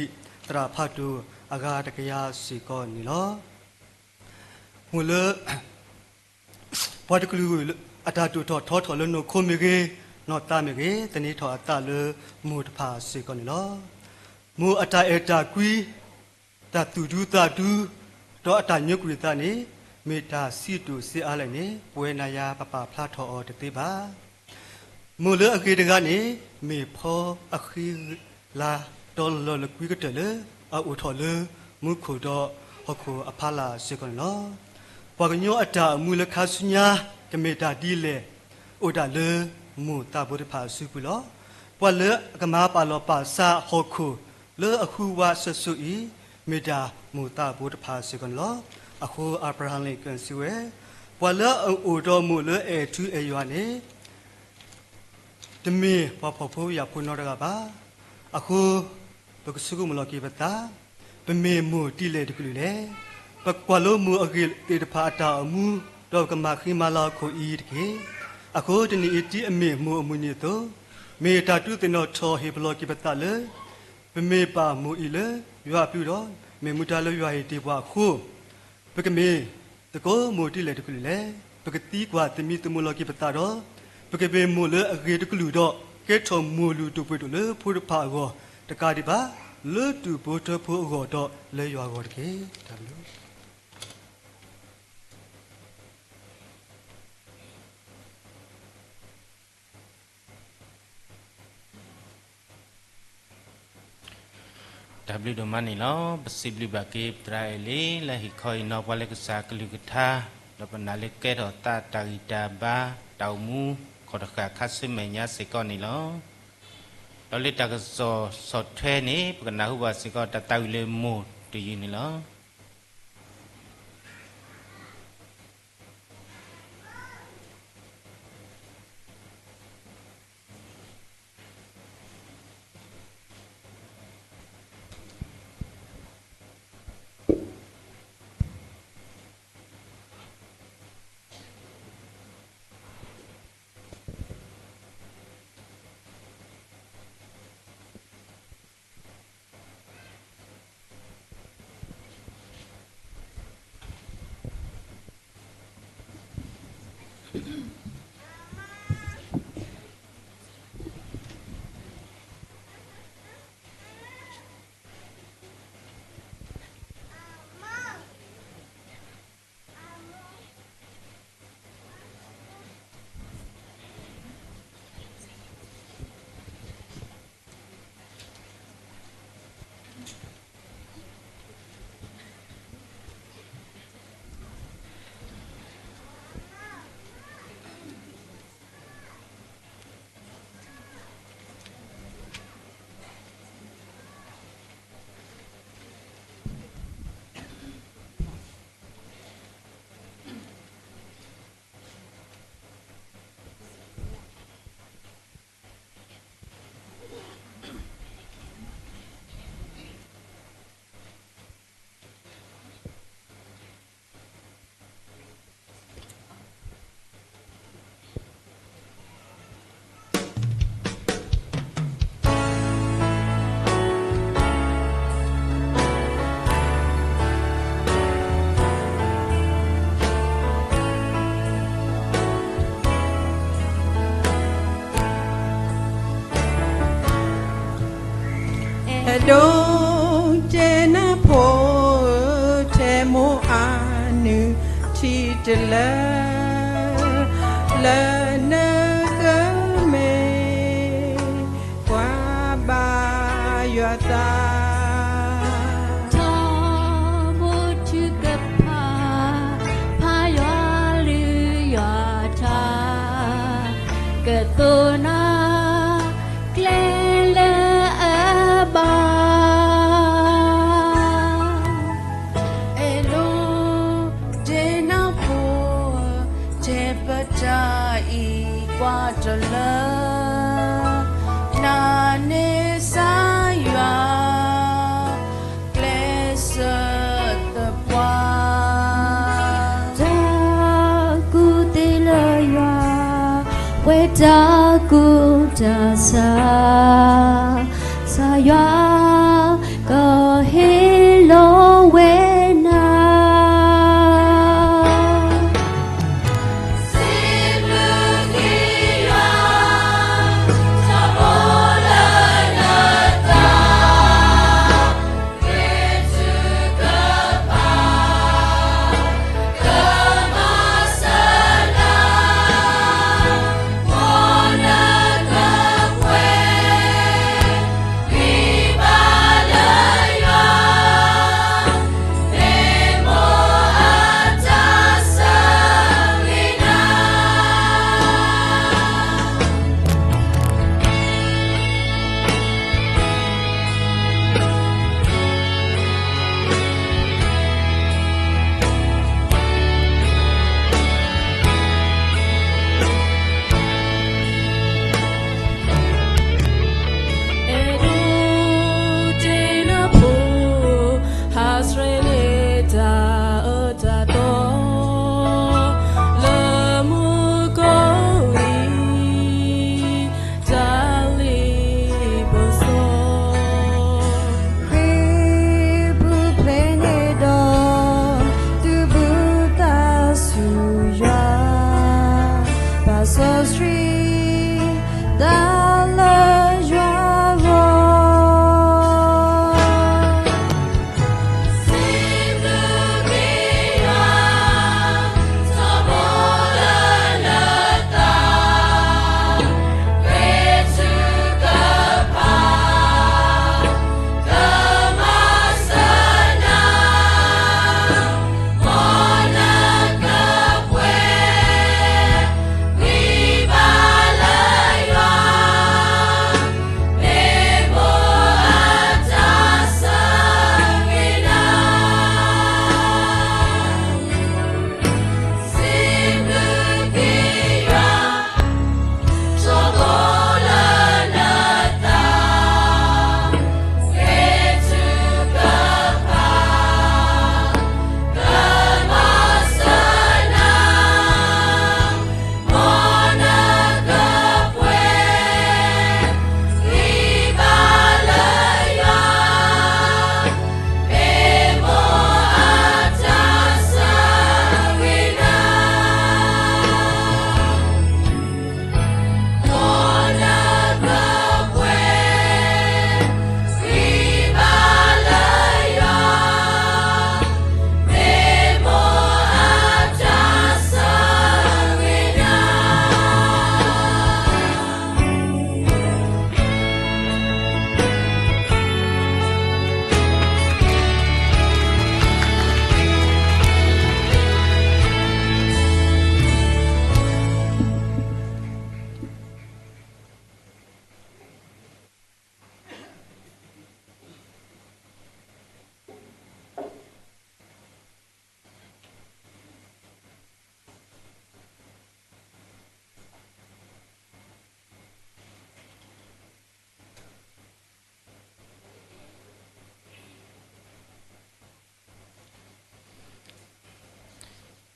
ตราพาตุอากาตกยาสิกอนิลอมูเลปาตกลูอัตาตุทอทอเลโนโคเมเกนอตาเมเกตนิทออัตาเลมูตพาสิกอนิลอมูอัตาเอตากุยตาตุดูตาดูตออัตาญกุริตานีเมตาสิตุสิอาเลนีป่วยนายาปะปาพลาทอตติบามูเลอะเกดกานีเมพออะคีลาตอลลกุยกะเตเลอาอุทอเลมุขุดอฮโคอภาลาสิกอนลอปากญออัตามูลคาสุญญากะเมตาดีเลโอดาเลมูตาบุริภาสุปุลอปะเลกะมาปาลอปาสาฮโคเลอะคูวาสสุอีเมตามูตาบุริภาสิกอนลออะโคอับราฮัมลิกันสิเวปะเลโอดอมูเลเอทูเอยวานีตะมีปะพอโพยาพุนอดกะบาอะโคปะกสุกุมลอกีบตาเปเมมูติเลตกุลิเลปะกวาโลมูอะกิเตตพาตามูดอกกะมาคิมาลาโคอีตเกอะโคตนีอิติอเมมูอมุนิโตเมตาตุติโนทอเฮบลอกีบตาเลเปเมปามูอีเลยัวปิโรเมมุตาเลยัวเฮติบวาโคปะกะเมตะโกมูติเลตกุลิเลปะกะตีกว่าตมีตมูลอกีบตาดอปะกะเบมูเลอะเกตกุลุดอเกทอมูลูตุปุตเลพุทธภาโกตะกาดิบาเลตุโบตโพโกดอเลยัวโกตเกตาลุดับลิดมันนี่เนาะบสิบลิบาเก็บไตรเลและหิคอยนอกวาเลกษากลิกทาแล้วปนาเลเกตอตาตาอิตาบาตาวมูขอตะกาคัสซิเมญาสิกอนี่เนาะแล้วเลตากซอสอดแทนี่ปกนาหุบาสิกอตาตาวิเลโมตีนี่เนาะดงเจนะโพเทโมอานุทิตเลเลเนกเมกว่าบา ta cu ta sa ya có hello we na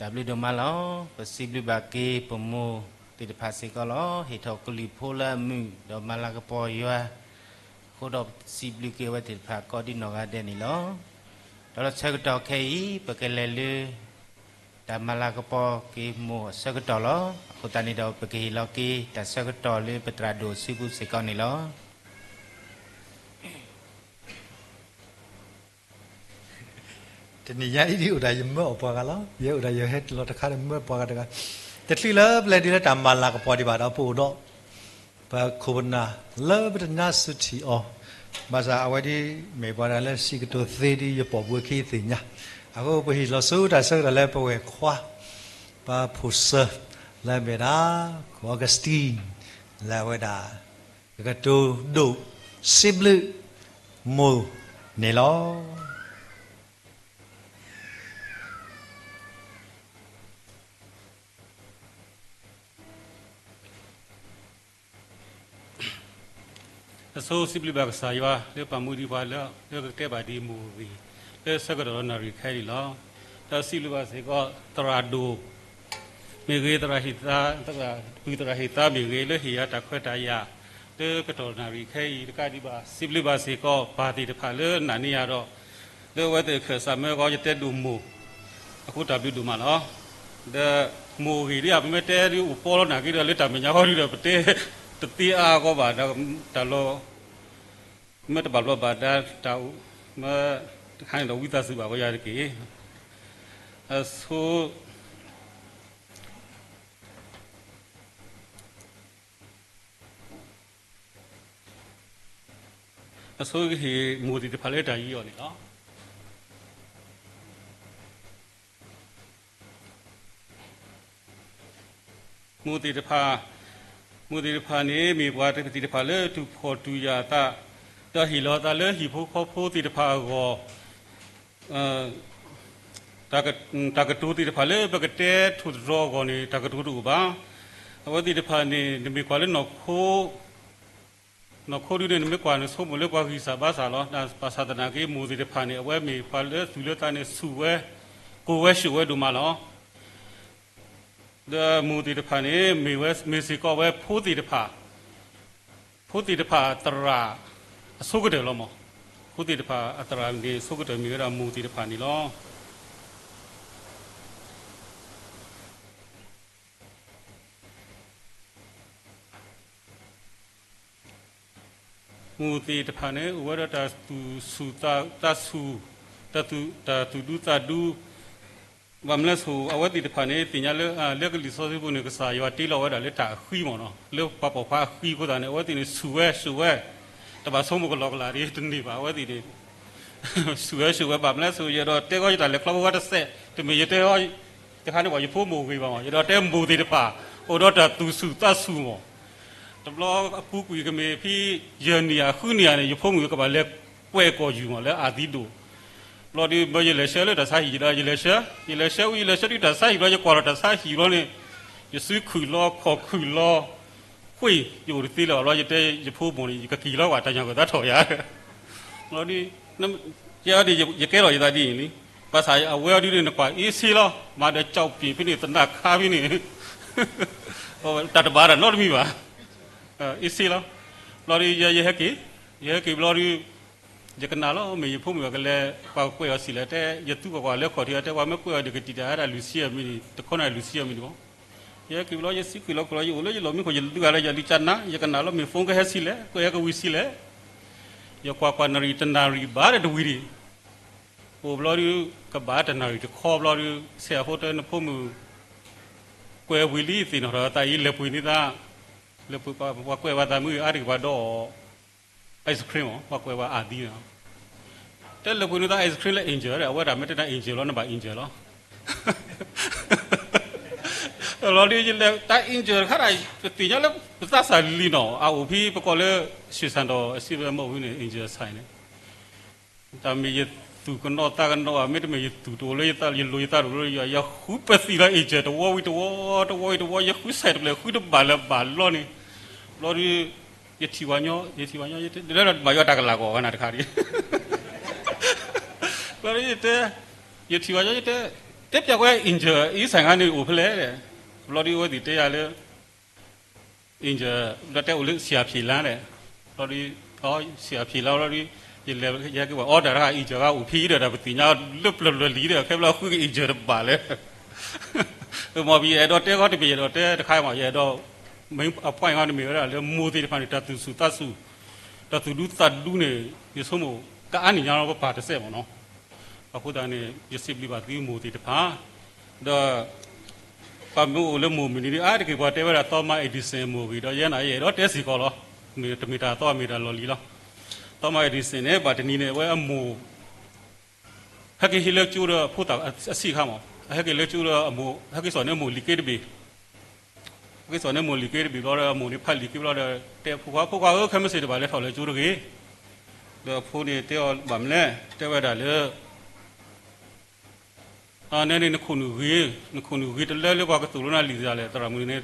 W do malo possibly bagi pemu tidak pasti kalau hitau kulipola mu do malaga po ya kodop sibli ke wa tidak pak di noga de ni lo kalau saya do kei pakai lele da malaga po ke mu saya do lo aku tani do pakai lo ke da saya do le petrado sibu sekon ni lo tadi ni ya ini udah jemur apa kalau ya udah ya head lo terkadang jemur apa kadang jadi lah beli dia tambah lah kepada di bawah apa dok berkubna lebih nasu ti oh masa awal di mepada lah si ketua tadi ya bawa kita aku pergi lo sudah lah bawa kuah ba pusat lah beda Augustine lah beda ketua do siblu mu nelo so simply back saywa le pamudi ba le ke ba di mu bi le sakado na ri khai lo ta simply ba se ko trado me ge tra hita ta pi tra hita me ge le hiya ta khweta ya le kato na ri khai ka di ba simply ba se ko ba ti ta pha le na ni ya do le wa te kha sa me ko ye te du mu aku ta bi du ma lo de mu gi ri a me te ri u po lo na gi le ta me nya ho ri de te ti a ko ba da lo me ta ba lo ba da ta me khai lo wi ta su ba ko ya ri ki so so he mu ti pha le ta yi yo ni no mu ti pha ni mi bwa ti pha le tu pho tu ya ta ta hi lo ta le hi pho pho ti pha go ta ka tu ti pha le ba ka te thu ro go ni ta ka tu du ba awa ti pha ni mi kwa le no kho du ne mi kwa ni so mo le kwa ki sa ba sa lo na pa sa ta na ki mu ti pha ni awa mi pha le su le ta ni su we ko we shu we du ma lo the muti the pane me west music of a puti the pa tara so good lomo puti the pa atara ni so good me ra muti the pani lo muti the pane wara ta tu su ta su ta tu du ta du bam le so awati de phane tinya le ka li so se bu ne ka sa yo ti lo wa da le ta khwi mo no le pa pa pha khwi ko da ne awati ne su we ta ba so mo ko lo ka la ri tin ni ba awati de su we bam le so ye do te ko da le klo wa da se te me ye te ho te khane ba ye pho mo wi ba mo ye do te mo ti de pa o do ta tu su ta su mo ta lo pu ku ke me phi ye ni ya khu ni ya ne ye pho mo ka ba le kwe ko yu mo le a ti do lo di ba ye le she le da sa hi da ye le she di da sa hi lo ye kwa da sa hi lo ne ye su khu lo kho khu lo hui yo ri ti lo ye te ye pho mo ni ka ki lo wa ta nya ko da tho ya lo di ya di ye ke lo ye da di ni ba sa a we di ne kwa e si lo ma da chao pi pi ni ta na kha pi ni o ta da ba da lo mi ba e si lo di ye ki lo di je kana lo me ye pho me ka le pa ko yo si le te ye tu ko le kho ti te wa me ko yo de ti da ra lucia mi ni te khona lucia mi ni bo ye ki lo ye si ki lo ko yo lo ye lo mi ko ye tu ga la ye li chan na ye kana lo me phone ka he si le ko ye ka wi si le ye kwa na ri tan na ri ba de wi ri o blo ri ka ba tan na ri te kho blo ri se pho te na pho mu ko ye wi li ti no ra ta yi le pu ni da le pu pa wa ko wa ta mu a ri ba do ice cream wa ko wa adi na te le bu ni da ice cream le angel ra wa da me ta angel lo na ba angel lo lo di le ta angel kha dai ti nya le ta sa li no a u phi pa ko le shi san do si ba mo wi ni angel sai ne ta mi ye tu ko no ta no a me me ye tu to le ta ye lo ye ta lo ya hu pa si la angel to wo ye hu sai le hu de ba lo ni lo di ye ti wa nyo ye te le ma yo ta ka la ko na ta kha ri lo ri te ye ti wa nyo ye te pya ko angel i san ga ni u phle de lo ri wo di te ya le angel lo te u le sia phi lan de lo ri o sia phi la lo ri ye le ye ke wa order ga angel ga u phi de da ti nya le li de ke lo khu ki angel ba le mo bi ye do te ko te bi ye do te ta kha ma ye do main apa yang ada mereka le mudi depan itu tasu ta du ne yeso mo ka ani nya lo pa ta se mo no aku da ne yesib li ba ti mudi depan da pa mo le mo mi ni a de ke ba te ba to ma edison mo bi do ye na ye do te si ko lo mi ta to mi da lo li lo to ma edison ne ba de ni ne we mo ha ke hi le chu ro phu ta a si kha mo ha ke le chu ro mo ha ke so ne mo li ke de bi cái số này một lý cái bị lo một lý phải lý cái lo là để phụ qua ở không sẽ được bảo lệ thảo lệ chú được cái được phụ này theo bấm lệ theo về đại lệ nên nó khôn người lệ qua cái tủ nó lý ra lệ tao làm người này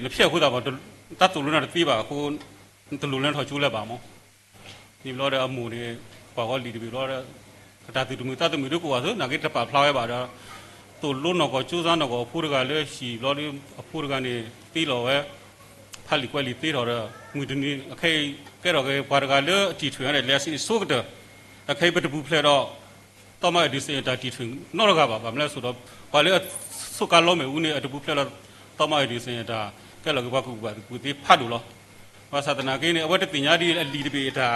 nó phê phụ đạo bảo tắt tủ nó là tí bảo khôn တလူလန်းထော်ကျူးလက်ပါမောဒီလောတဲ့အမှုတွေပါကောလီဒီလောတဲ့တာတူမူတာတူမူတို့ကွာဆိုနာကိတပါဖလာရပါတော့တူလုံးတော့ကျူးစားတော့အဖိုးတကလည်းရှိလောဒီအဖိုးတကနေတီးလောပဲဖာလီကွက်လီတီးတော့ငွေတနီအခေကဲတော့ကဘာတကလည်းအတီထွင်ရတဲ့လက်စီဆိုကတော့အခေဘတ်ဘူးဖလဲတော့တော့မဒီစင်တာတီထွင်နော်ကပါမလဲဆိုတော့ဘာလဲဆိုကလုံးမယ်ဦးနေအတဘူးဖလဲတော့တော့မဒီစင်တာကဲလောကဘာကူပါကူတီးဖတ်လို့လောဘာသာတနာကိနေအဝတ်တင်ညာဒီအလီတပေတာ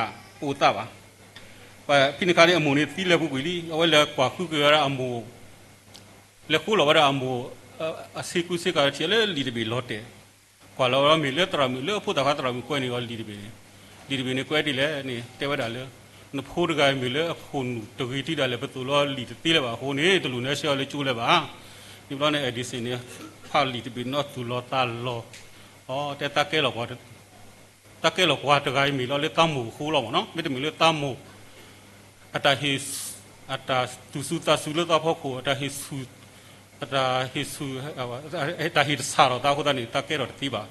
ပိုတာပါပါဖိနခါနေအမုန်နေတီးလက်ဘူးကွေလီအဝဲလက်ကွာခုကရအမုလက်ခုလောရအမုအစီကုစီကချေလေလီတပေလောတဲ့ကွာလောရမီလက်တရမီလက်ဖို့တခါတရမီကွဲနေရောလီတပေနေကွဲတီလေနေတဲဝဒါလေနဖိုးတကမီလေအခုန်တဂီတီဒါလေပတူလောလီတီလေပါဟိုနေတလူနေရှောလေကျူးလေပါဒီလောနေအဒီစင်နေဖာလီတပေနော်တူလောတာလောအော်တဲ့တကဲလောကွာတကယ်လို့ကွာတကိုင်းမီလို့လေတမ်းမှုခိုးလို့မနော်မိတမီလေတမ်းမှုအတာဟိအတာသူစုတဆူလို့တော့ဖို့ကိုအတာဟိစုအတာဟိစုအတာဟိစာတော့တာခုတနေတကယ်တော့တီးပါ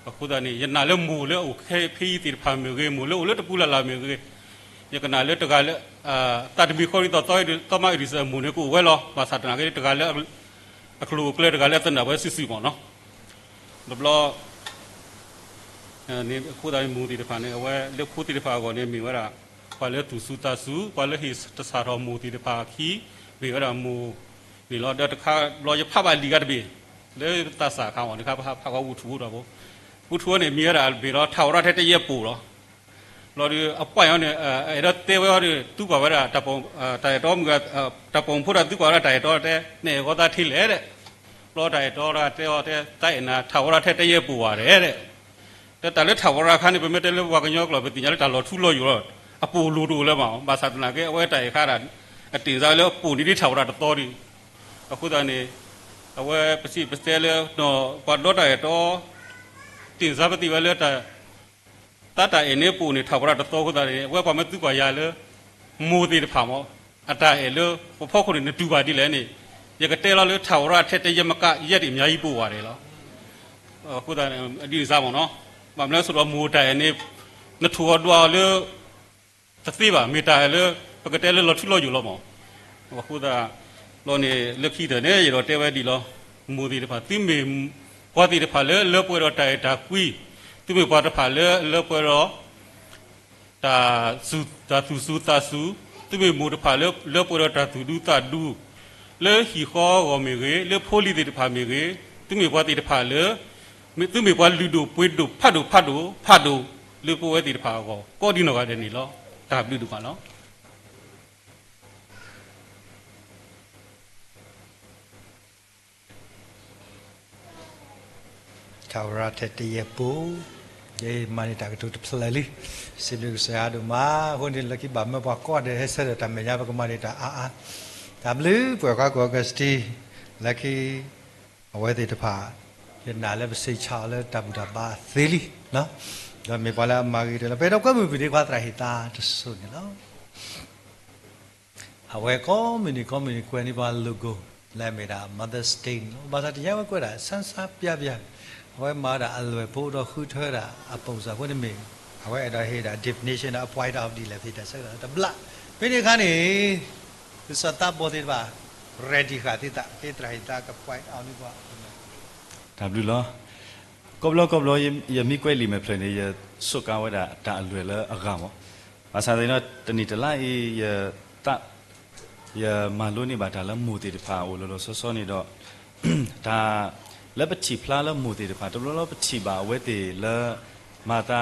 အခုတနေရနာလေမူလေโอเคဖီးတီဖာမီရေမူလေလေတပူလာလာမီရေရကနာလေတကလေတတ်မီခေါ်တော့တော့မိုက်ရီစမူနေကိုဝဲလို့ပါစတနာကေတကလေအခလူကလေတကလေတနာပဲစစ်စစ်ပေါ့နော်ဘလောနေခုတိုင်းမူတီတဖာနေအဝဲလက်ခုတီတဖာကိုနေမိဝရပါလေသူစုတဆူပါလေဟိတဆာတော်မူတီတဖာခီမိဝရမူဒီလောတခါလောရဖပါလီကတပြီလေတဆာခေါင်းဒီခါဖကဝူထူတော့ဘောဝူထူနေမိရတာဘီတော့ထောက်ရတဲ့တရက်ပူတော့လောဒီအပွိုင်ရောနေအဲ့တော့တေဝရသူ့ပါဝရတပုံတိုင်တော်မူကတပုံဖုရသူ့ပါဝရတိုင်တော်တဲ့နေကောတာထိလေတဲ့လောတိုင်တော်ရတဲ့တိုင်နာထောက်ရတဲ့တရက်ပူရတယ်တဲ့แต่เลยถาวรคันนี่เป็นไม่ได้เลยว่ากันยอกหรอกเป็นติญาเลยตลอดทุลอยอยู่หรอกอปูรูดูแล้วมั้งภาษาตนาเกเอาไว้แต่ข้าราชติใจแล้วปูนี่ที่ถาวรต่อดิအခုတည်းအဝဲပစီပစတဲလဲတော့ပတ်တော့တဲ့တော့တင်စားပတိပဲလဲတတအနေပူနေถาวรတော့ခုတည်းအဝဲပါမသူ့ကွာရလဲမိုးသေးတဖာမောအတအဲလဲဖောက်ခုနေတူပါတိလဲနေရကတဲလာလဲถาวรထက်တဲ့ရမကရက်တွေအများကြီးပို့ပါတယ်လောအခုတည်းအဒီစားပါနော်ဘာမလဲဆိုတော့မိုးတိုင်နေနထူတော့လေသတိပါမိတာလေပကတဲလေလော်ထူလို့อยู่แล้วมั้งအခုဒါလောနေလက်ခိတဲ့နေရတော့တဲဝဲဒီလောမိုးဒီတဖာတိမေဘွားဒီတဖာလေလောပွဲတော့တိုင်တာကွီတိမေဘွားတဖာလေလောပွဲတော့တာသူစုတာစုတိမေမိုးတဖာလေလောပွဲတော့တာသူဒူတာဒူလေဟီခေါ်ကိုမေရေလေဖိုလီဒီတဖာမေရေတိမေဘွားဒီတဖာလေမိသူမေဘွားလူဒူပွေဒူဖတ်ဒူလေပွဲဒီတဖာကောဒီနောကတဲ့နေလောဒါဘလူဒူပါလောทาวราเทติเยปูเยมานิตากระตุตพลลิสิลุสยาดูมาคนที่ลักกี้บามาบอกก็ได้ให้เสด็จทำเมียาปกมานิตาทำลือปวดก็กสตีลักกี้เอาไว้ติดผ้าเย็นหนาแล้วไปใส่ชาแล้วดับบ้าเซลีเนาะแล้วมีพอแล้วมากี่เดือนไปเราก็มีวิธีการตรายตาจะสุดเนาะเอาไว้ก็มีนี่ควันนี่บาลูโก้แล้วมีดา Mother's Day ภาษาที่ยาวก็ได้สั้นๆเปียๆเอาไว้มาได้อัลเวพูดเราคือเธอได้อภิษาคนนี้มีเอาไว้ได้เหตุ definition เอา point out ดีเลยพี่แต่สักแต่บละเป็นยังไงนี่คือสตาร์บอดี้ป่ะ ready ค่ะที่ตะที่ตรายตากับ point out นี่ป่ะดับดูล้อกบล้อยังมีกล้วยลิมเพลนี่ยังสุกเอาไว้ได้ตาอัลเวแล้วอากาศมั้งภาษาที่นั่นตอนนี้จะไล่ยังตะยังมาลุ้นนี่บาดาแล้วมูติดฟ้าโอ้เราซ้อนนี่ดอกตาแล้วไปฉีดพลาแล้วมูติดฟ้าตัวเราไปฉีดบ่าเวทีแล้วมาตา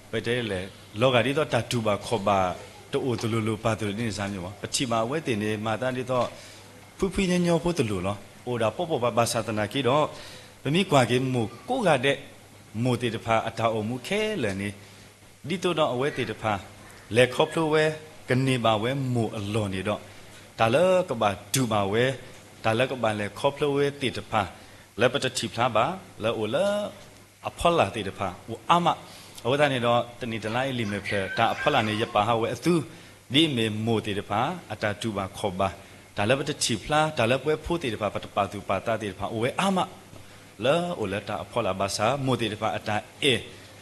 ไปได้เลยโลกาที่ต้องตัดดูบ่าขบ่าตัวโอตัวลูปาตัวนี้ซ้ำอยู่มั้งไปฉีดบ่าเวทีนี่มาตาที่ต้องผู้เนี่ยพูดตัวลูเนาะโอ้ดาป๊อภาษาตนาคิดดอกไม่มีกว่ากี่มูกูกาเดมูติดฟ้าอัตราโอมูแค่เลยนี่ดิตัวดอกเวทีดฟ้าเล็กครบตัวเวกันนี่บ่าเวมูอโลนี่ดอกแต่แล้วก็บ่าดูบ่าเวแต่แล้วก็บ่าเล็กครบตัวเวติดฟ้าแล้วไปจะฉีดพลาบ่าแล้วโอ้แล้วอพอลลาติดฟ้าโอ้อามาเอาแต่นี่ดอกตอนนี้จะไล่ลิมเพลแต่อพอลลานี่จะป่าหาเวตู้ดีเมมูติดฟ้าอัตราดูบ่าขบบ่าแต่แล้วไปจะฉีดพลาแต่แล้วเวพูดติดฟ้าปัตตปาตูปาตาติดฟ้าโอ้เวอามาแล้วโอ้แล้วแต่อพอลลาภาษามูติดฟ้าอัตรา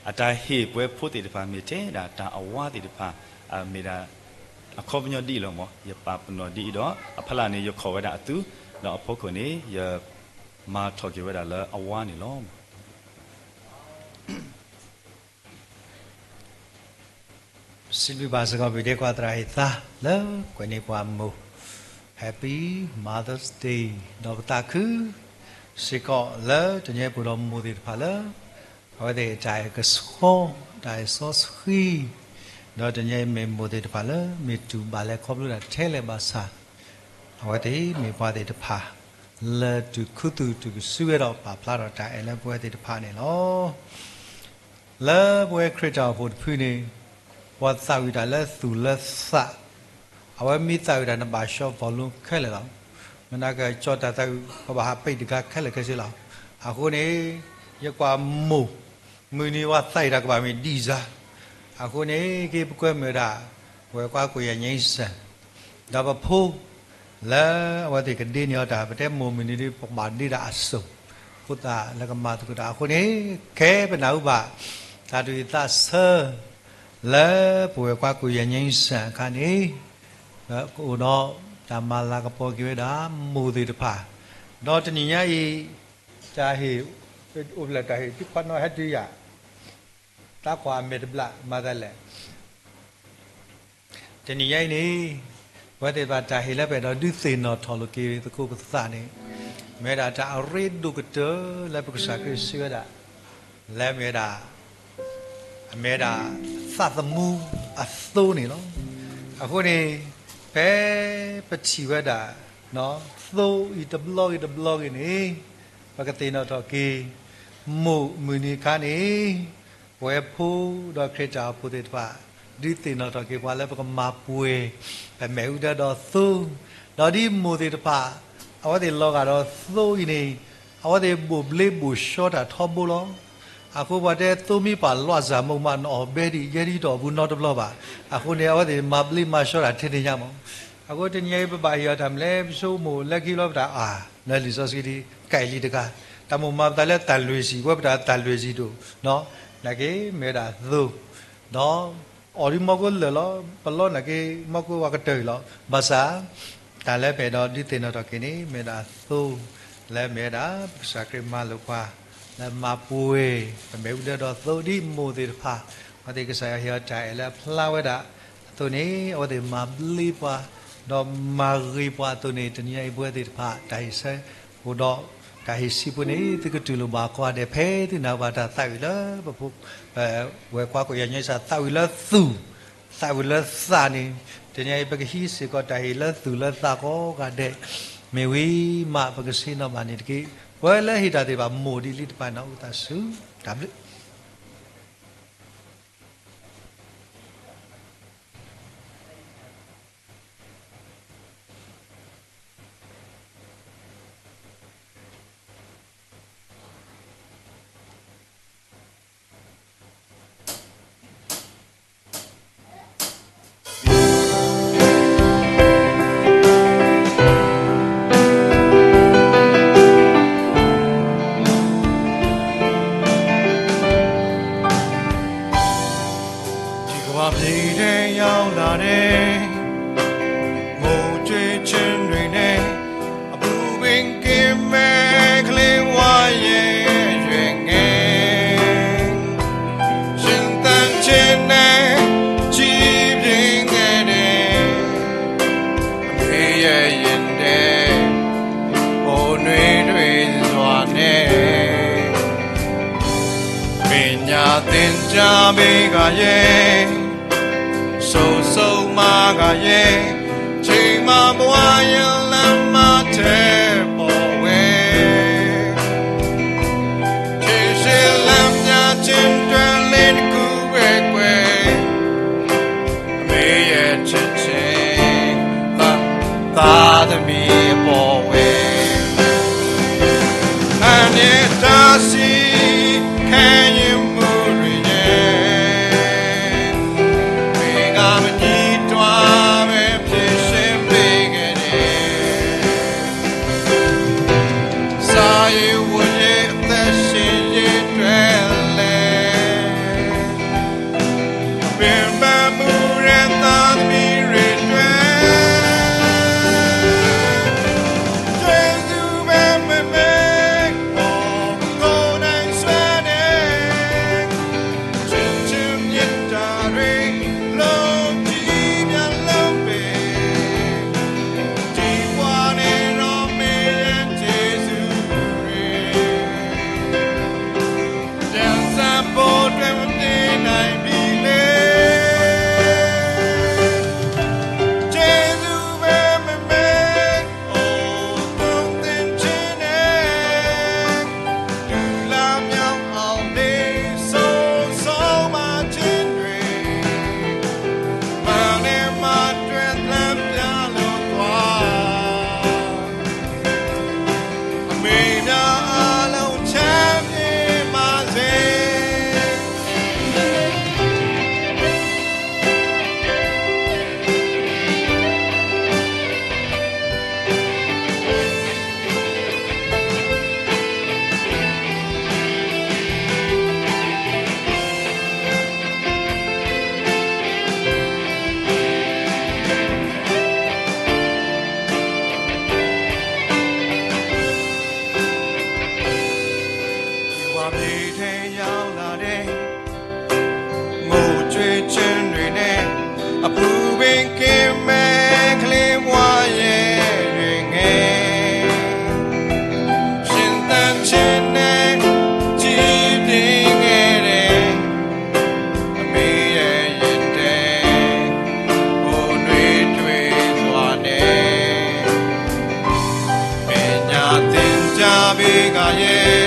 အတိုင်းဟေပွဲဖို့တေတဖာမေတဲ့ဒါတာအဝတေတဖာမေဒါအခေါပညောဒီလောမောယပပနောဒီတော့အဖလာနေရခေါ်ဝဲတာအတူတော့အဖို့ခွနေယမာထော်ကြဝဲတာလဲအဝါနေလောစိလဘာစကဘီဒေကွာတရာဟိသာလဲကွနေပွားမို Happy Mother's Day တော့တာခုစေကောလဲတညေပူတော်မူဒီဖာလဲဟောတဲ့ဂျိုင်ကဆောဒိုင်ဆောစခီတော့တညေမေမူဒီဖာလဲမေတူဘာလဲခေါပလို့တာထဲလဲပါစာဟောတဲ့မေပွားတဲ့တဖာလဲတူခုတူတူဆွေတော့ပါဖလာတော့တိုင်လဲပွဲတဲ့တဖာနေလောလဲပွဲခရစ်တော်ဖို့ဖူးနေဝတ်စာဝိဒါလဲသူလဲစာအဝမိစာဝိဒါနဘာရှော့ဗောလုံးခဲလေတော့မနာကကြောတာတဲ့ဘာပိတ်တကခဲလေခဲစီလောက်အခုနေရကွာမို့မီနီဝတ်ဆိုင်ရကဘာမီဒီဇာအခုနေကေပကွဲမရာဝဲကွာကိုရငိမ့်စံဒါဘဖိုးလဲဝတ်တဲ့ကဒီနီယောတာပတဲ့မိုမီနီဒီပမာဒီဒါအစုံခုတာလကမာတကတာအခုနေခဲပနာဥပါသာတူသဆာလဲပွေကွာကိုရငိမ့်စံခါနေကိုတော့ဓမ္မလာကပေါ်ကြွေတာမူသေးတဖာတော့တဏိညာဤဇာဟေဥပလတဟေတိပနောဟတိယတာကွာမေတ္တဘလမဒလဲတဏိညာနေဝတ်တေပါတာဟေလည်းပဲတော့ဒုစေနောထော်လကေတကုပသနေမေတာတာရိဒုကတလည်းပက္ခစာကိဆွေတာလည်းမေတာအမေတာသသမူအသိုးနေလို့အခုနေဘဲပချီဝဲတာနော်သိုးဤတဘလော့နေပကတိနော်တော့ကေမို့မူနီခါနေဝဲဖိုးတော့ခရစ်တာဖုတေတပါဒီတင်နော်တော့ကေဘာလဲပကမာပွေပဲမဲဥဒတော့သိုးတော့ဒီမိုတေတပါအဝတဲ့လောကတော့သိုးဤနေအဝတဲ့ဘူဘလေးဘူရှော့တာထောဘူလောအခုဘာတဲ့သူမိပါလွှတ်စာမုံမနော်ဘဲဒီရဒီတော့ဘူးနော်တဘလောပါအခုနေအော်ဒီမပလီမရှော့တာထင်နေရမောအခုတညေပပါရထမ်လဲဆိုမိုလက်ကြီးလောတာလဲလီစောစီဒီကဲလီတကတမမတလဲတန်လွေစီဝက်တာတန်လွေစီတို့နော်နကေမေတာသုနော်အော်ဒီမကောလဲလောပလောနကေမကောဝကတဲလောဘာသာတလဲပေတော့ဒီတင်တော့ကိနေမေတာသုလဲမေတာစကရမလောပါလမပွေမေဥဒတော့သုဒီမိုဒီဖာမတိကဆာဟရတိုင်လဲဖလာဝဒသူနေဩဒီမဘလီပါတော့မာရီပါသူနေတနည်းပွဲဒီဖာတိုင်ဆဲဟိုတော့ကာဟိစီပုနေတကတူလဘာကွာတဲ့ဖဲဒီနာဘာတာတိုင်လာဘဖုဝဲကွာကိုရညစာတိုင်လာသူတိုင်လာစာနေတနည်းပကဟိစေကတိုင်လာသူလာသာကောကတဲ့မေဝီမပကစီနမနေတကေဝဲလဲဟိတာတေပါမိုဒီလိတပနာဥတဆုဒါဘလ ဘေးကရဲ့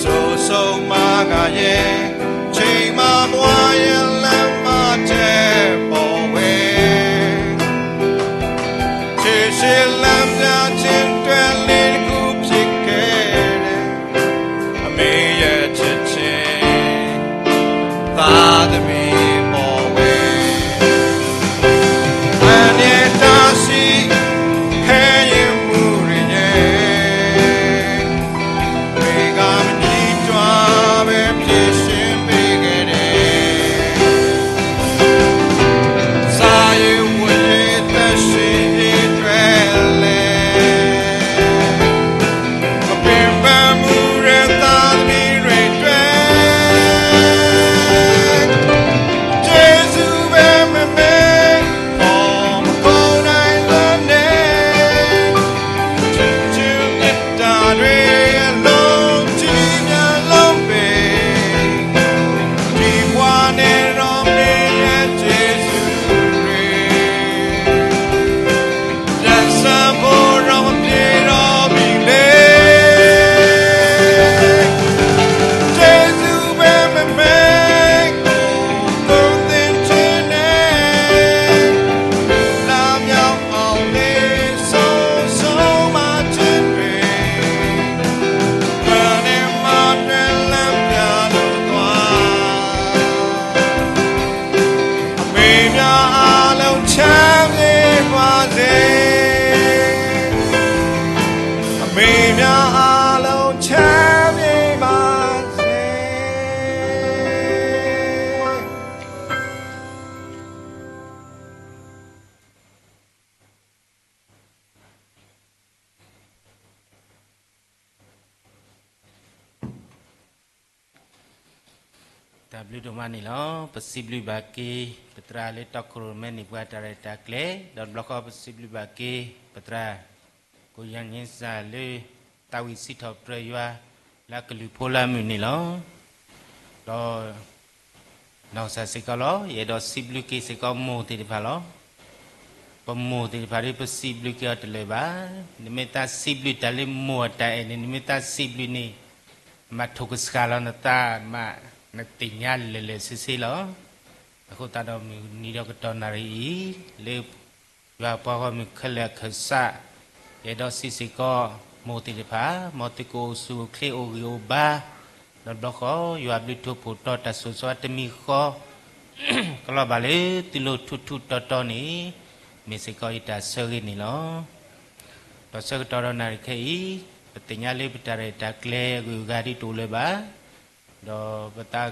ဆိုဆုံးမကရဲ့ချိန်မမွားရင်လမ်းမတဲ့ပေါ်ဝဲချေရှိလမ်းပြချင်းတွင်လေးခုဖြစ်ခဲ့တဲ့အမေရဲ့ချစ်ချင်းသာသမီပေါ်ဝဲအနေတာရှိခဲရင်မူရရဲ့ဘေကမနီတွားပဲဖြစ်ရှင်ပေးခဲ့တယ်စာရွဝေသက်ရှိတွေလဲအပင်ပန်းမူရသာသမီတွေကျေးဇူးပဲမမေပေါ်မကုန်နိုင်လို့နေချစ်ချူမြတ်တာတွေအလုံးကြီးများလုံးပဲဒီဘဝနဲ့တော့မင်းရဲ့ကျေးဇူးတွေလက်ဆံဖို့တော့မပြေတော့ပြီလေကျေးဇူးပဲမမေကိုယ်တင်ချင်တယ်လာမြောက်အောင်လေးဆုံးဆုံးမချင်တွေဘာနဲ့မှတွင်လမ်းပြလို့သွားအမေများအားလုံးချမ်းမြေပါစေအမေများအားလုံးချမ်းမြေပါစေ ดับลิดมานี่ล้อปสิบลิบากีปตราเลตอกโครเมนิกว่าตาเรตาเกลดอนบล็อกปสิบลิบากีปตรากูยังยินซาเลตาวิสิทอเปรยวาลากลุโพลามินี่ล้อดอนาวซาสิกาล้อเยดอสิบลิกีสิกาโมติดิพาล้อปโมติดิพาริปสิบลิกีอัตเลบานิเมตาสิบลิตาเลโมตาเอนิเมตาสิบลินี่มาทุกสกาลนตามานักติญาเลสิล้อအခုတတော်နီတော့တော်နာရီလေရွာပေါ်ကမြခလက်ခဆာရတော့စီကောမိုတိတဖာမောတိကိုစုခလေအိုယိုဘာတော့ခေါ်ရွာဘလထုဖို့တော်တဆူစွာတမီခေါ်ကလပါလေတီလိုထုတော်နေမေစကောဤတာဆရီနီလောတော့ဆကတော်နာရီခေပတိညာလေးပတရတာကလေဂူဂါဒီတူလေပါတော့ပတာ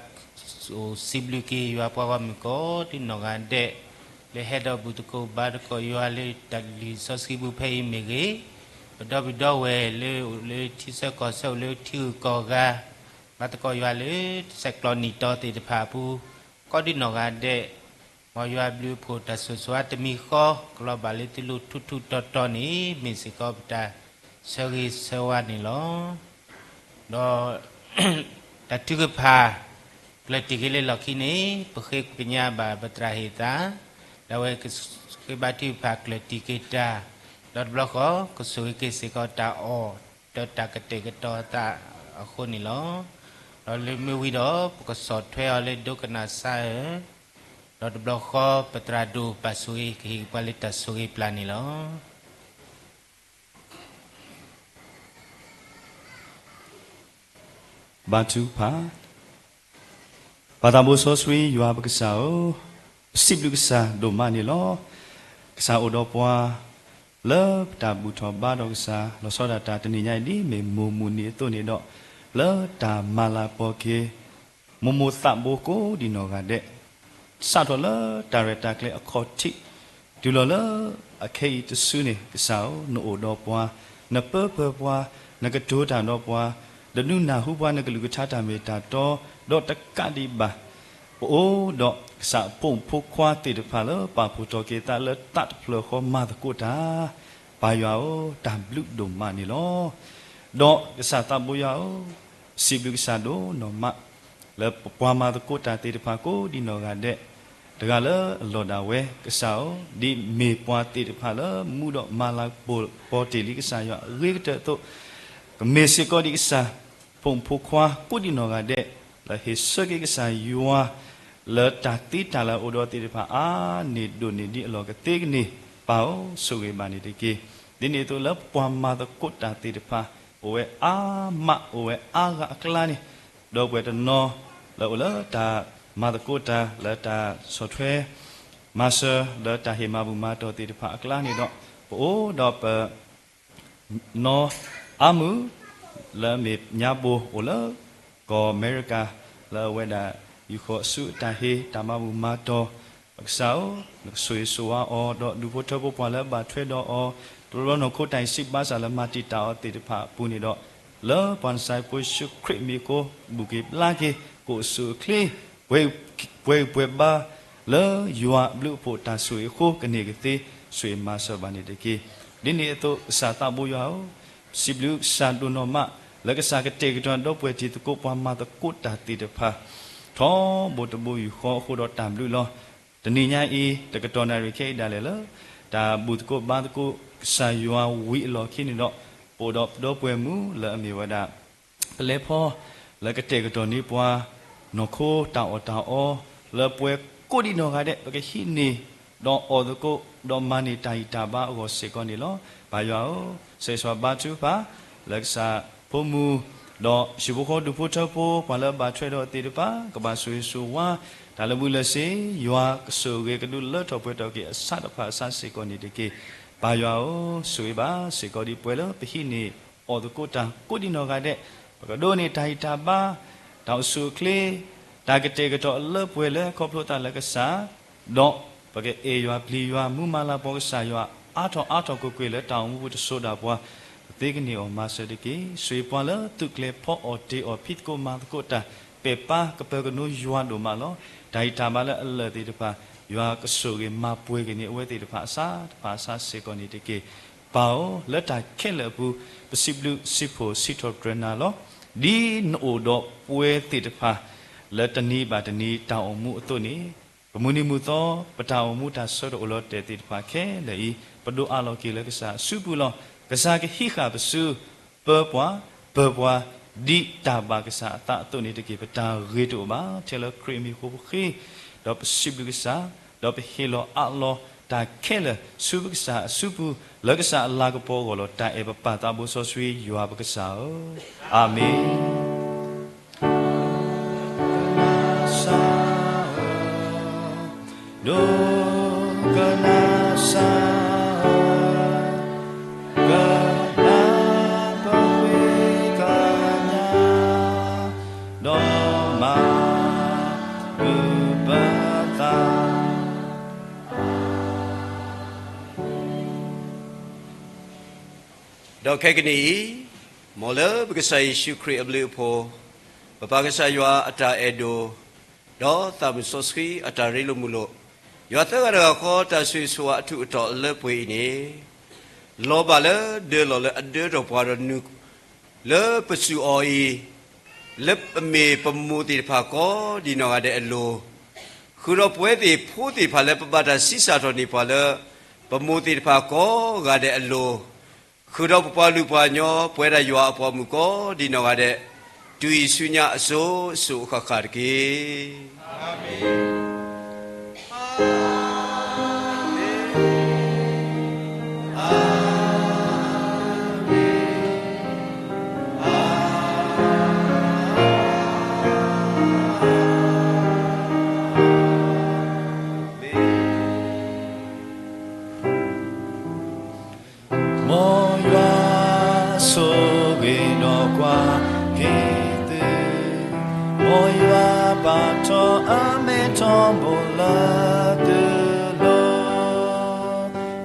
สิบลูกีอยู่ว่าพวกมันก็ที่นอกกันเดะเลเฮดบุตรก็บาดก็อยู่ว่าเลยตัดลิซอสกิบุเพย์เมกีดอบิดอเวเลยที่เสกก็เสเลยที่ก็กาบาดก็อยู่ว่าเลยเสกลอนิตอติดพาปูก็ที่นอกกันเดะมาอยู่ว่าบลูโพตัสสวัสดิ์มีข้อกลอบาลิติลุทุตอนี้มีสิก็บตาเสกิเสวานี่ลอดอตัดทุกพาเกลติกิเลลกินีปะเขกปัญญาบาปตราหิตาแล้วเอกสบาติภาเกลติกิตาดอดบล็อกก็สุกิสิกตาอตตากเตกตตาคนนี่ลอเราเลยไม่วิดอปกสอดเทอเลยดูกนาซาดอดบล็อกปตราดูปัสุกิกิปลิตาสุกิปลานี่ลอ บาทูพาปาตาบุโซสวียูอาบกษาโอสิบลูกษาโดมานี่ลอกษาโอดอปัวเลิบตาบุทอบาดอกษาลอสอดาตาตนิญายดีเมมูมูนี่ตัวนี่ดอกเลิตามาลาปอเคมูมูตะโบโกดินอกาเดซาทอเลตาเรตาเคลอคอติดูลอเลอเคอิตซุนี่กษาโอโนโอดอปัวนเปเปปัวนกะโดตาดอปัวดนุนาหุบานกลุกชาตาเมตาโตดอตะกะดิบาโอดอกสะปุ่มพุกควาติดพาเลปาพุโตเกตาเลตัดเพลขอมาตะกุตาปายาโอตามลุดมมานี่ลอดอกสะตาบุยาโอสิบลุกสะโดนอมะเลปวามาตะกุตาติดพาโกดินอกาเดตะกะเลลอดาเวกษาโอดิเมปวาติดพาเลมูดอกมาลาโปติลิกษายะเรกเตโต เมสิกอดิกษาพงพุควากุดินอกาเดละเฮสกิกษายัวละตาติตาละโอดอติพานิดุนิดิลอกเตกนีเปาสุเกบานิติกีดินิตุละปวามมาตะกุตตาติพาโอเวอามะโอเวอากะคลานิดอกเวตนอละโอละตามาตะกุตตาละตาสอทเวมาเซละตาเฮมาบุมาตอติพาคลานิดอกโอดอปนออามูละเมญาโบโอละก็อเมริกาละเวดาอยู่ขอสุตาเฮตามาบุมาตอปักษาสวยสวาอดอดูโพทบปวาละบาทเทดอตัวรอนโคไตสิบบาสาละมาติตาติดพาปูนิดอละปันไซปุชุคริมิโกบุกิลาเกโกสุคลีเวบาละยัวบลูโพตาสวยโคกันเนกติสวยมาสบานิเดกีดินนี่ตัวสาตาบุยาวสิบลูสาดุนอมาแล้วก็สากเตกจวนดอกเวทีตะกุปามาตะกุตาติดพาท้อบทบุยขอโคดอตามลุลอตนีญาอีตะกตอนาริเคดาเลละตาบุตกุบาตกุสายัววิลอคินิดอโปดอดอปวยมูละอเมวดาเลพอแล้วก็เตกตอนี้ปัวนอโคตาอตาอละปวยกุดินอกาเดปะกะฮินีดออตกุดอมานิตาอิตาบาโอเซกอนิลอบายาวเสสวาบาจูปาลักษาพมูดอชิบุโคดุพุทธโพปาละบาเทดอติดปากบาสุยสุวาตาลบุลเสยัวกสุเกกดุลทอปเตอเกสัตภาสันสิกอนิเดเกบายาวสุยบาสิกอดิปเวลปะฮินีออตกุตากุดินอกาเดปะกะโดนิตาอิตาบาดาวสุเคลตากะเตกะตอเลปเวลคอพโลตาลักษาดอปะกะเอยัวพลียัวมุมาลาปอกษายัวอาทอกุกเวลตาวมุตโซดาปัวเตกนีอมาสเดเกสวยปัวละตุกเลพออเตอพิดโกมาตกุตาเปปากะเปกะนูยัวโดมาลอไดตามาละอัลละติดพายัวกสุเกมาป่วยกันนี่อเวติดพาซาเซกอนิเดเกเปาละตาเขละบูปสิบลุสิโพสิทอเกรนาลอดีนโอดอป่วยติดพาละตนีบาตนีตาอมุอตุนีปมุนิมุตอปะตาอมุตาสอดโอลอเตติดพาแค่ละอีปะดุอาลอเกละกะซาสุปุลอกะซาเกฮิคาปสุเปปวาดิตาบากษาตะตุนิตะกิปตาเรตุบาเทลครีมิโคบุคีดอปสิบกษาดอปเฮโลอะโลตาเคลสุบกษาสุปุลกษาลากโปโกโลตาเอปปาตาบุโซสวียัวบกษาอาเมนโดกนาซาดอกแค่กันนี้หมอเลบกษายิชูคริสต์บลิโพปะปากษายัวอัตราเอโดดอตามุสกีอัตราเรลุมุโลยัวเตกะระขอตาสุยสวะทุตอเลปวยนี่โลบาเลเดลเลอเดรปวารนุเลปสุออยเลปเมปมูติภากอดีนอกาเดอโลคือเราป่วยติผู้ติภาเลปบาดาสิสาทนิภาเลปมูติภากอกาเดอโลคือเราปาลุปาญอป่วยได้ยัวปามุกอดีนอกาเดตุยสุญญาโซสุขคาร์กีอาเม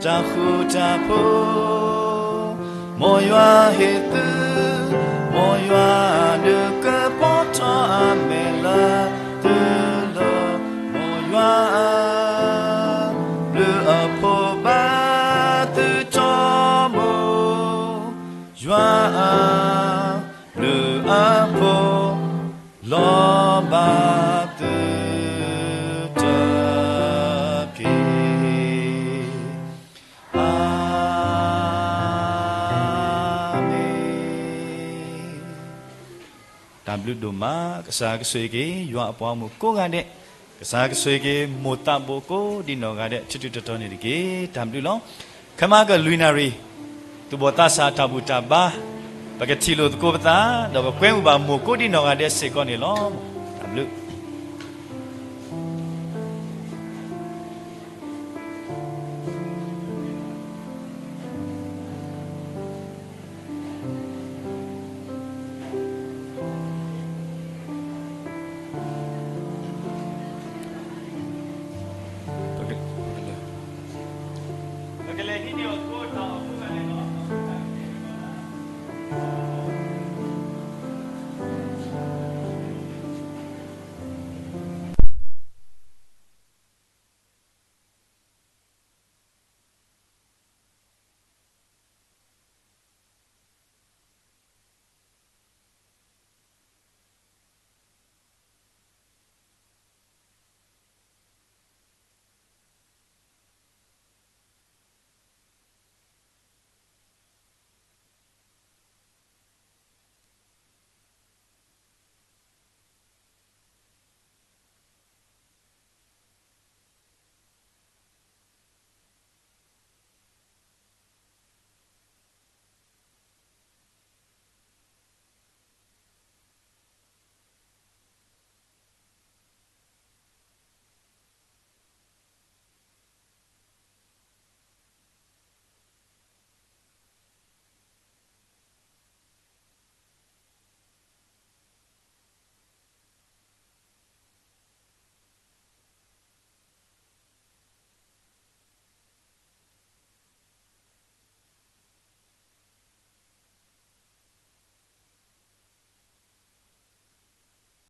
Jahujapo, moywa hitu, moywa duka poto amela tulo, moywa lu apo ba tu chomo, jwa lu apo lo ba tu. W တို့မှာကစားကဆွေကေရွာအပွားမှုကိုကန်တဲ့ကစားကဆွေကေမိုတဘိုကိုဒီနော်ကတဲ့ချစ်တူတတော်နေဒီကေ W လောခမကလူနာရီသူဘောတာစာတဘူတာဘာပကတိလိုကိုပတာတော့ကွဲဥပါမိုကိုဒီနော်ကတဲ့စေကောနေလော W